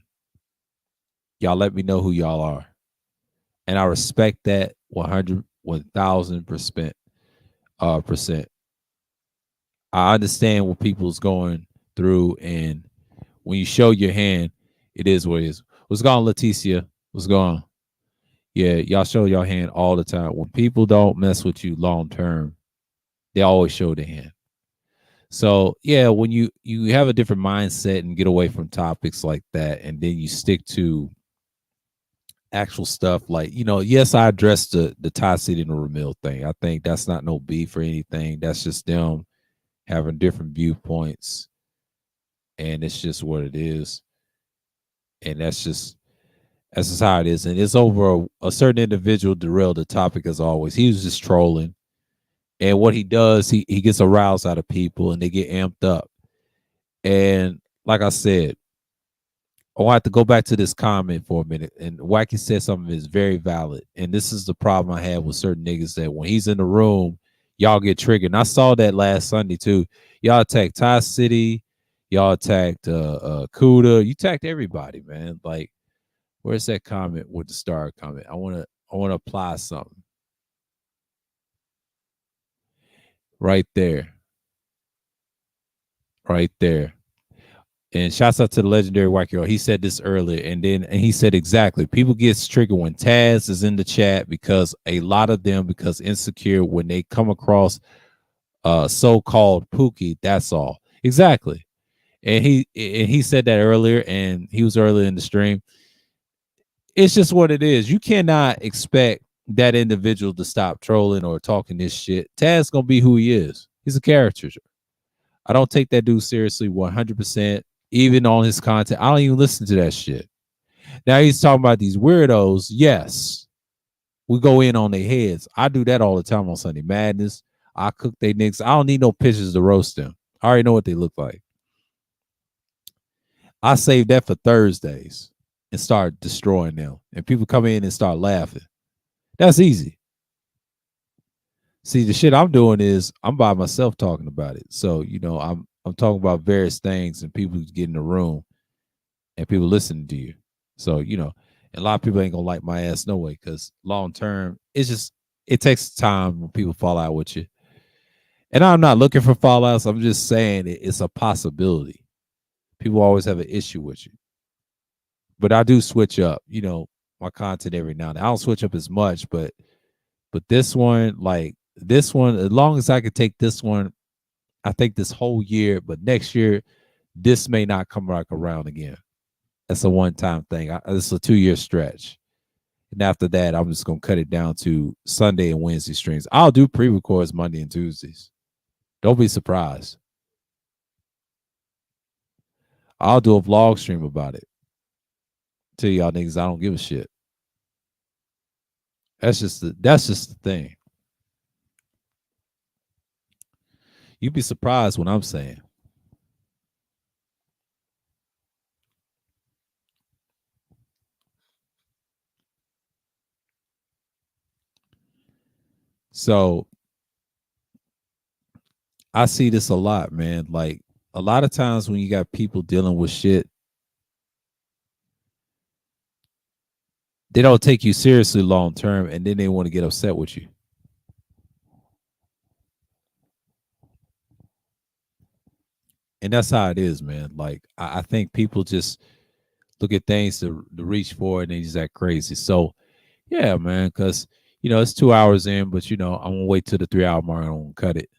y'all let me know who y'all are. And I respect that 100, 1000%. Percent. I understand what people's going through, and when you show your hand, it is what it is. What's going on, Leticia? What's going on? Yeah, y'all show your hand all the time. When people don't mess with you long term, they always show their hand. So yeah, when you have a different mindset and get away from topics like that, and then you stick to actual stuff like, yes, I addressed the Ty City and the Ramil thing. I think that's not no beef or anything. That's just them having different viewpoints, and it's just what it is. And that's just how it is. And it's over a certain individual derailed the topic as always. He was just trolling. And what he does, he gets aroused out of people and they get amped up. And like I said, I want to go back to this comment for a minute. And Wacky said something that's very valid. And this is the problem I have with certain niggas that when he's in the room, y'all get triggered. And I saw that last Sunday too. Y'all attacked Ty City, y'all attacked Kuda, you attacked everybody, man. Like, where's that comment with the star comment? I wanna apply something. Right there. Right there. And shouts out to the legendary white girl. He said this earlier, and he said exactly. People get triggered when Taz is in the chat because a lot of them, because insecure when they come across so-called Pookie. That's all. Exactly. And he said that earlier, and he was earlier in the stream. It's just what it is. You cannot expect that individual to stop trolling or talking this shit. Taz gonna be who he is. He's a character. I don't take that dude seriously 100%. Even on his content, I don't even listen to that shit. Now he's talking about these weirdos. Yes, we go in on their heads. I do that all the time on Sunday Madness. I cook they niggas. I don't need no pictures to roast them. I already know what they look like. I save that for Thursdays and start destroying them. And people come in and start laughing. That's easy. See, the shit I'm doing is I'm by myself talking about it. So, I'm talking about various things and people get in the room and people listening to you. So, and a lot of people ain't gonna like my ass no way, because long term, it takes time when people fall out with you. And I'm not looking for fallouts. I'm just saying it's a possibility. People always have an issue with you. But I do switch up, my content every now and then. I don't switch up as much, but this one, as long as I could take this one, I think this whole year, but next year, this may not come back around again. That's a one-time thing. It's a 2-year stretch. And after that, I'm just going to cut it down to Sunday and Wednesday streams. I'll do pre-records Monday and Tuesdays. Don't be surprised. I'll do a vlog stream about it. Tell y'all niggas I don't give a shit. That's just the thing. You'd be surprised what I'm saying. So I see this a lot, man. Like, a lot of times when you got people dealing with shit, they don't take you seriously long term, and then they want to get upset with you. And that's how it is, man. Like, I think people just look at things to reach for it and they just act crazy. So yeah, man, because it's 2 hours in, but I'm gonna wait till the 3 hour mark and I'm gonna cut it.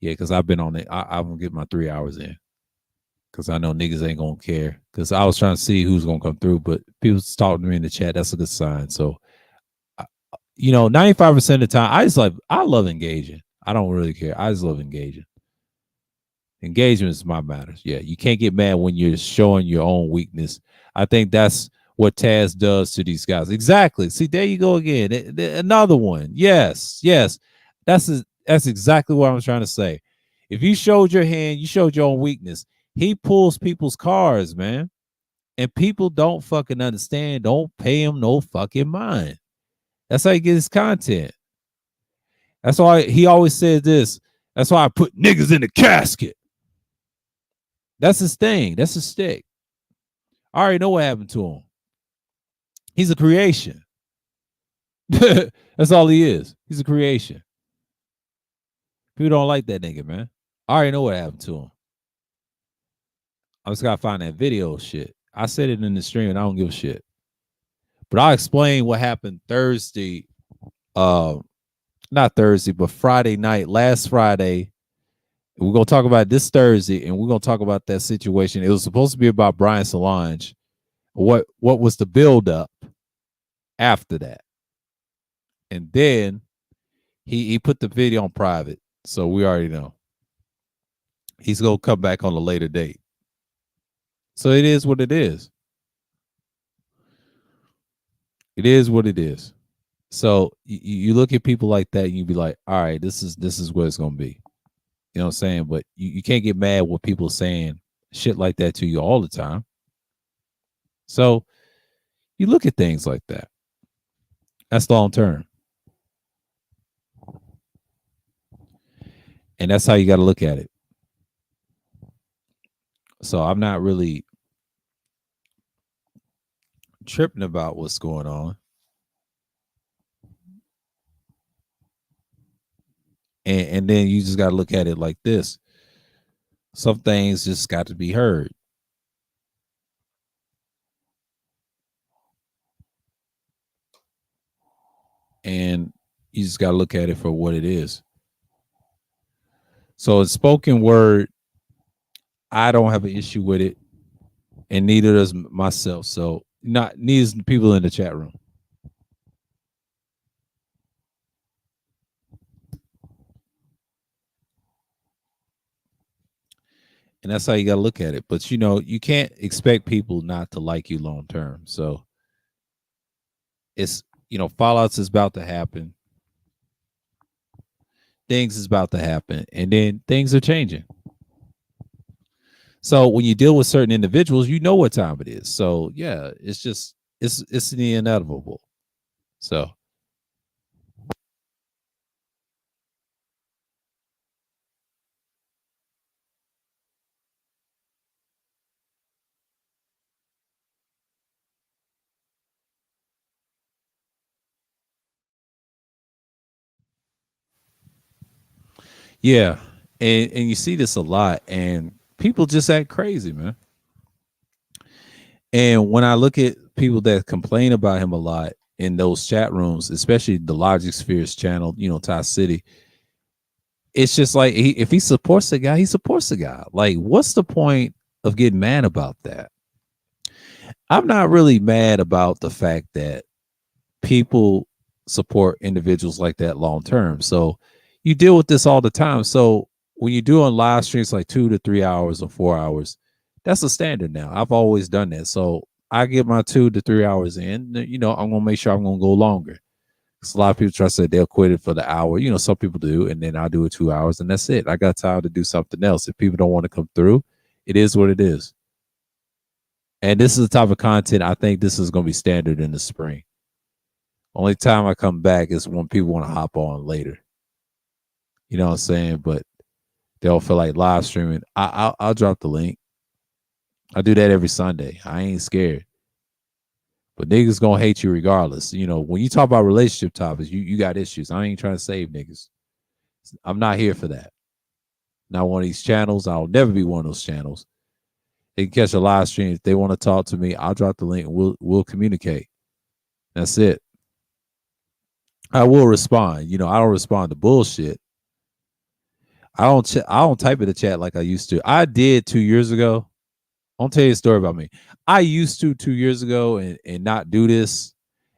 Yeah, because I've been on it. I'm gonna get my 3 hours in. Because I know niggas ain't gonna care. Because I was trying to see who's gonna come through, but people talking to me in the chat. That's a good sign. So, 95% of the time, I love engaging. I don't really care. I just love engaging. Engagement is my matters. Yeah, you can't get mad when you're showing your own weakness. I think that's what Taz does to these guys. Exactly. See, there you go again. Another one. Yes. That's exactly what I'm trying to say. If you showed your hand, you showed your own weakness. He pulls people's cars, man. And people don't fucking understand. Don't pay him no fucking mind. That's how he gets his content. That's why he always says this. That's why I put niggas in the casket. That's his thing. That's his stick. I already know what happened to him. He's a creation. That's all he is. He's a creation. People don't like that nigga, man. I already know what happened to him. I just gotta find that video shit. I said it in the stream and I don't give a shit. But I'll explain what happened Thursday. Not Thursday, but Friday night, last Friday. We're gonna talk about this Thursday, and we're gonna talk about that situation. It was supposed to be about Brian Solange. What was the build up after that? And then he put the video on private, so we already know he's gonna come back on a later date. So it is what it is. It is what it is. So you look at people like that, and you be like, all right, this is what it's gonna be. You know what I'm saying? But you can't get mad with people saying shit like that to you all the time. So you look at things like that. That's long term. And that's how you got to look at it. So I'm not really tripping about what's going on. And then you just got to look at it like this. Some things just got to be heard. And you just got to look at it for what it is. So it's spoken word. I don't have an issue with it, and neither does myself. So neither the people in the chat room. And that's how you got to look at it. But you can't expect people not to like you long term. So it's fallouts is about to happen. Things is about to happen, and then things are changing. So when you deal with certain individuals, you know what time it is. So yeah, it's the inevitable. So yeah, and you see this a lot, and people just act crazy, man. And when I look at people that complain about him a lot in those chat rooms, especially the Logic Spheres channel, Ty City, it's just like if he supports the guy, he supports the guy. Like, what's the point of getting mad about that? I'm not really mad about the fact that people support individuals like that long term. So you deal with this all the time. So when you do on live streams like 2 to 3 hours or 4 hours, that's a standard now. I've always done that. So I get my 2 to 3 hours in. I'm gonna make sure I'm gonna go longer. Because a lot of people try to say they'll quit it for the hour. Some people do, and then I'll do it 2 hours, and that's it. I got time to do something else. If people don't want to come through, it is what it is. And this is the type of content I think this is gonna be standard in the spring. Only time I come back is when people want to hop on later. You know what I'm saying? But they don't feel like live streaming. I'll drop the link. I do that every Sunday. I ain't scared. But niggas gonna hate you regardless. When you talk about relationship topics, you got issues. I ain't trying to save niggas. I'm not here for that. Not one of these channels. I'll never be one of those channels. They can catch a live stream. If they want to talk to me, I'll drop the link. We'll communicate. That's it. I will respond. I don't respond to bullshit. I don't type in the chat like I used to. I did 2 years ago. I'll tell you a story about me. I used to 2 years ago and not do this.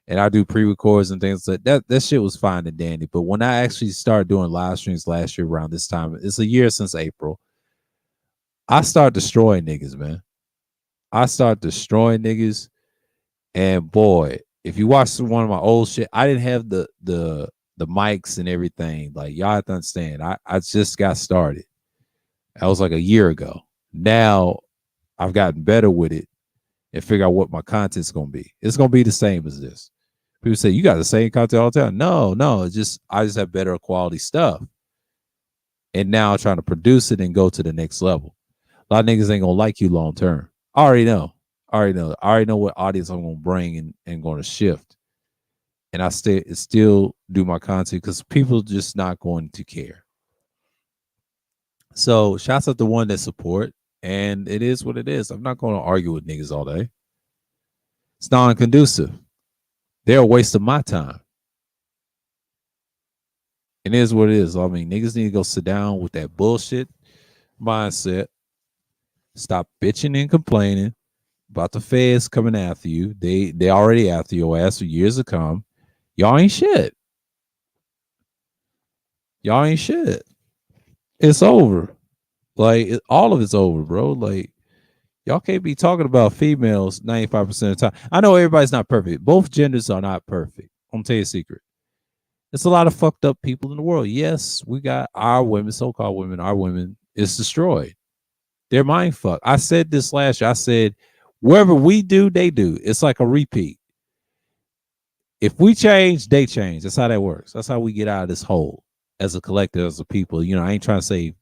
And I do pre-records and things like that. That shit was fine and dandy. But when I actually started doing live streams last year around this time, it's a year since April, I started destroying niggas, man. I started destroying niggas. And boy, if you watch one of my old shit, I didn't have the mics and everything. Like, y'all have to understand, I just got started. That was like a year ago. Now I've gotten better with it and figure out what my content's gonna be. It's gonna be the same as this People say you got the same content all the time. No, it's just I just have better quality stuff. And now I'm trying to produce it and go to the next level. A lot of niggas ain't gonna like you long term. I already know. I already know what audience I'm gonna bring and going to shift. And I still do my content because people just not going to care. So shouts out to one that support, and it is what it is. I'm not going to argue with niggas all day. It's non-conducive. They're a waste of my time. It is what it is. I mean, niggas need to go sit down with that bullshit mindset. Stop bitching and complaining about the feds coming after you. They already after your ass for years to come. Y'all ain't shit. Y'all ain't shit. It's over. Like all of it's over, bro. Like y'all can't be talking about females 95% of the time. I know everybody's not perfect. Both genders are not perfect. I'm gonna tell you a secret. It's a lot of fucked up people in the world. Yes, we got our women, so-called women, our women is destroyed. They're mind fucked. I said this last year. I said, wherever we do, they do. It's like a repeat. If we change, they change. That's how that works. That's how we get out of this hole as a collective, as a people. You know, I ain't trying to say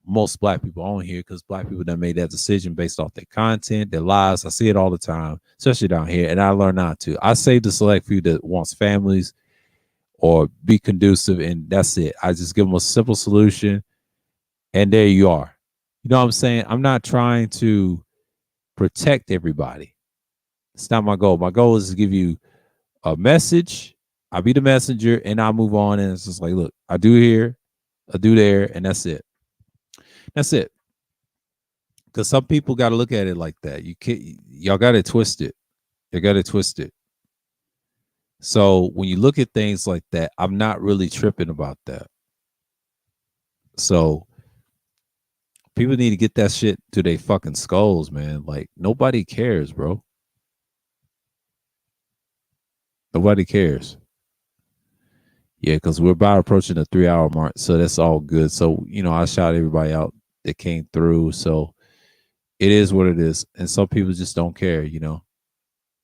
most black people on here because black people that made that decision based off their content, their lives. I see it all the time, especially down here, and I learn not to. I save the select few that wants families or be conducive, and that's it. I just give them a simple solution, and there you are. You know what I'm saying? I'm not trying to protect everybody. It's not my goal. My goal is to give you a message. I'll be the messenger, and I'll move on. And it's just like, look, I do here, I do there, and that's it. That's it. Because some people got to look at it like that. You can't. Y'all got to twist it. You got to twist it. So when you look at things like that, I'm not really tripping about that. So people need to get that shit to their fucking skulls, man. Like nobody cares, bro. Nobody cares. Yeah, because we're about approaching the 3 hour mark, so that's all good. So I shout everybody out that came through. So it is what it is, and some people just don't care, And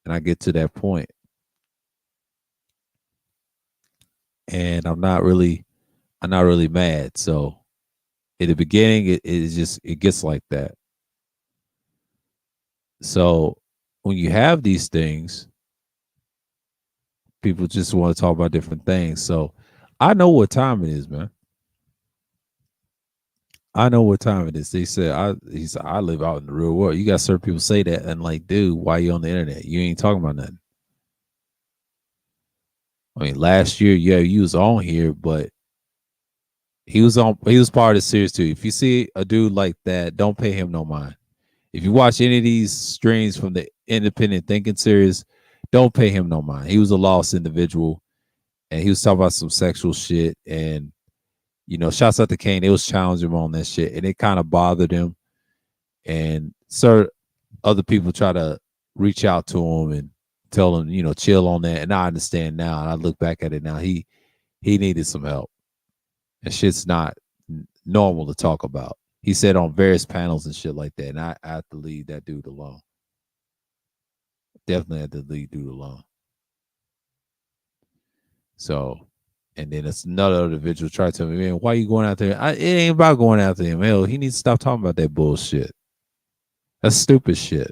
I get to that point, and I'm not really mad. So in the beginning, it gets like that. So when you have these things, people just want to talk about different things. So I know what time it is, man. I know what time it is. He said, I live out in the real world. You got certain people say that, and like, dude, why you on the internet? You ain't talking about nothing. I mean, last year, yeah, you was on here, but he was part of the series too. If you see a dude like that, don't pay him no mind. If you watch any of these streams from the independent thinking series, don't pay him no mind. He was a lost individual, and he was talking about some sexual shit. And shouts out to Kane. They was challenging him on that shit, and it kind of bothered him. And other people try to reach out to him and tell him, chill on that. And I understand now. And I look back at it now. He needed some help, and shit's not normal to talk about. He said on various panels and shit like that, and I have to leave that dude alone. Definitely had to leave dude alone. So, and then it's another individual tried to tell me, man, why are you going out there? It ain't about going after him. Hell, he needs to stop talking about that bullshit. That's stupid shit.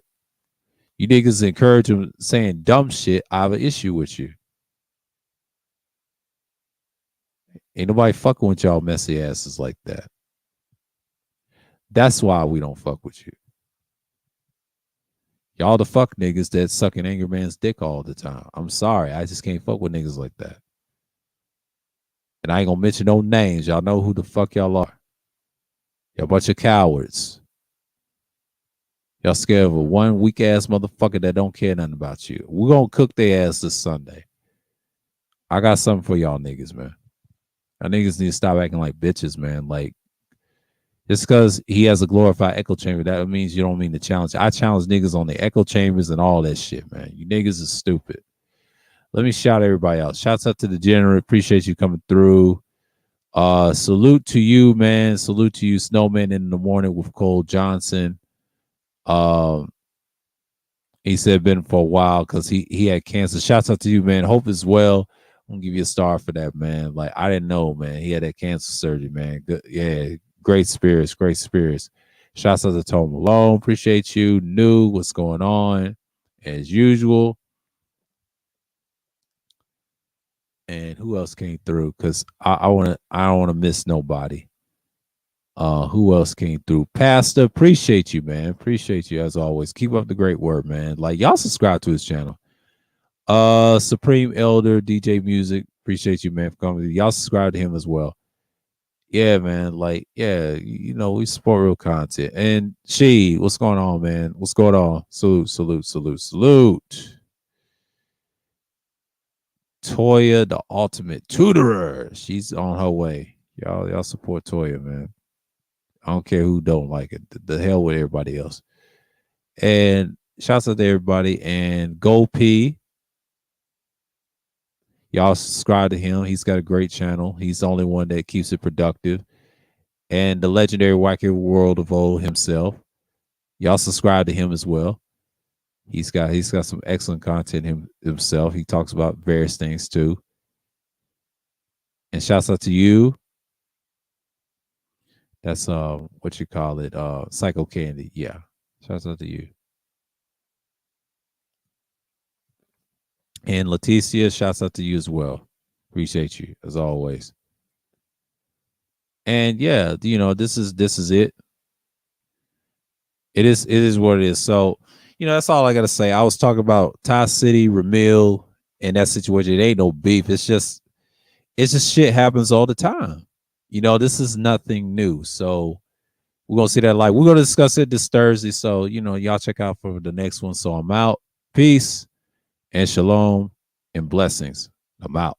You niggas encourage him saying dumb shit. I have an issue with you. Ain't nobody fucking with y'all messy asses like that. That's why we don't fuck with you. Y'all the fuck niggas that sucking Angry Man's dick all the time. I'm sorry. I just can't fuck with niggas like that. And I ain't gonna mention no names. Y'all know who the fuck y'all are. Y'all a bunch of cowards. Y'all scared of a one weak ass motherfucker that don't care nothing about you. We're gonna cook their ass this Sunday. I got something for y'all niggas, man. Y'all niggas need to stop acting like bitches, man. Like, just because he has a glorified echo chamber, that means you don't mean to challenge. I challenge niggas on the echo chambers and all that shit, man. You niggas is stupid. Let me shout everybody out. Shouts out to the Degenerate. Appreciate you coming through. Salute to you, man. Salute to you, Snowman in the Morning with Cole Johnson. He said been for a while because he had cancer. Shouts out to you, man. Hope is well. I'm gonna give you a star for that, man. Like I didn't know, man. He had that cancer surgery, man. Good, yeah, great spirits, great spirits. Shouts out to Tom Malone. Appreciate you. New, what's going on? As usual. And who else came through? Because I don't wanna miss nobody. Who else came through? Pastor, appreciate you, man. Appreciate you as always. Keep up the great work, man. Like y'all subscribe to his channel. Supreme Elder DJ Music, appreciate you, man, for coming. Y'all subscribe to him as well. Yeah, man. Like, yeah, you know, we support real content. And she, what's going on, man? What's going on? Salute, salute, salute, salute. Toya, the ultimate tutorer. She's on her way. Y'all support Toya, man. I don't care who don't like it. The hell with everybody else. And shouts out to everybody. And Go P. Y'all subscribe to him. He's got a great channel. He's the only one that keeps it productive. And the legendary Wacky World of Old himself. Y'all subscribe to him as well. He's got some excellent content himself. He talks about various things too. And shouts out to you. That's what you call it, Psycho Candy. Yeah. Shouts out to you. And Leticia, shouts out to you as well. Appreciate you as always. And yeah, you know, this is it. It is what it is. So, you know, that's all I gotta say. I was talking about Ty City, Ramil, and that situation. It ain't no beef. It's just shit happens all the time. You know, this is nothing new. So we're gonna see that live. We're gonna discuss it this Thursday. So, you know, y'all check out for the next one. So I'm out. Peace and shalom and blessings. I'm out.